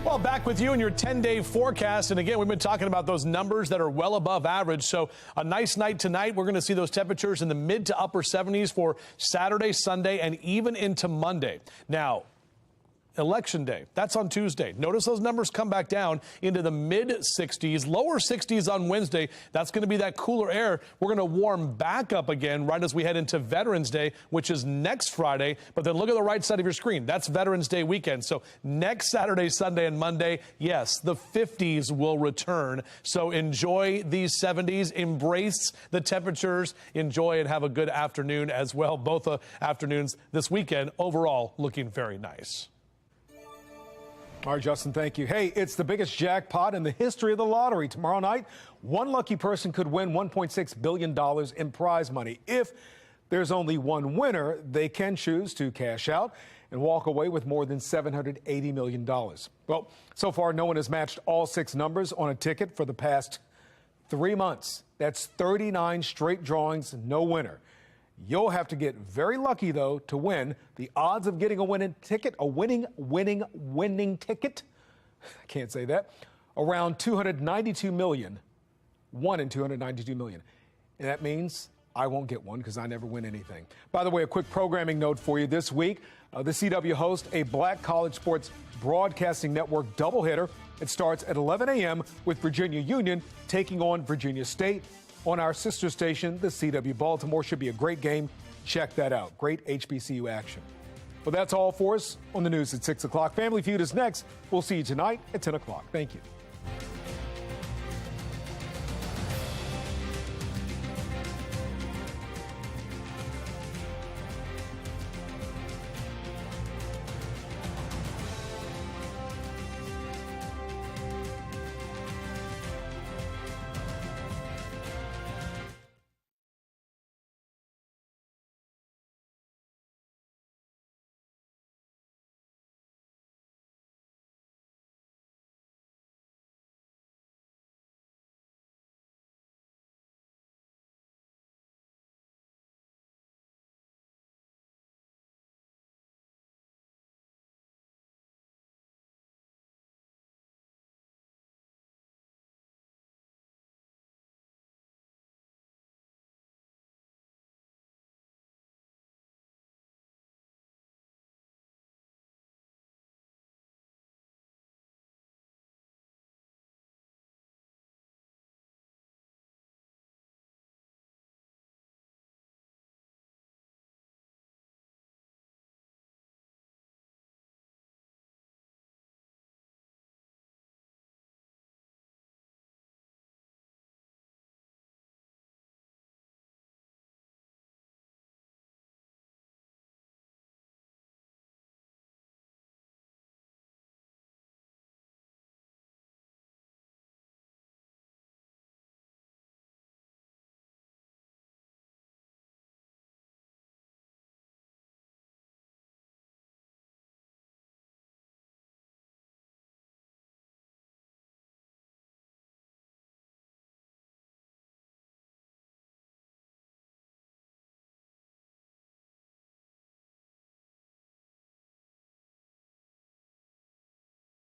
Well, back with you in your 10-day forecast. And again, we've been talking about those numbers that are well above average. So a nice night tonight. We're going to see those temperatures in the mid to upper 70s for Saturday, Sunday, and even into Monday. Now, Election Day, that's on Tuesday. Notice those numbers come back down into the mid-60s, lower 60s on Wednesday. That's going to be that cooler air. We're going to warm back up again right as we head into Veterans Day, which is next Friday. But then look at the right side of your screen. That's Veterans Day weekend. So next Saturday, Sunday, and Monday, yes, the 50s will return. So enjoy these 70s, embrace the temperatures, enjoy and have a good afternoon as well. Both afternoons this weekend overall looking very nice. All right, Justin, thank you. Hey, it's the biggest jackpot in the history of the lottery. Tomorrow night, one lucky person could win $1.6 billion in prize money. If there's only one winner, they can choose to cash out and walk away with more than $780 million. Well, so far, no one has matched all 6 numbers on a ticket for the past 3 months. That's 39 straight drawings, no winner. You'll have to get very lucky, though, to win. The odds of getting a winning ticket, winning ticket, I can't say that, around 292 million, 1 in 292 million. And that means I won't get one because I never win anything. By the way, a quick programming note for you this week. The CW hosts a Black College Sports Broadcasting Network doubleheader. It starts at 11 a.m. with Virginia Union taking on Virginia State. On our sister station, the CW Baltimore. Should be a great game. Check that out. Great HBCU action. Well, that's all for us on the news at 6 o'clock. Family Feud is next. We'll see you tonight at 10 o'clock. Thank you.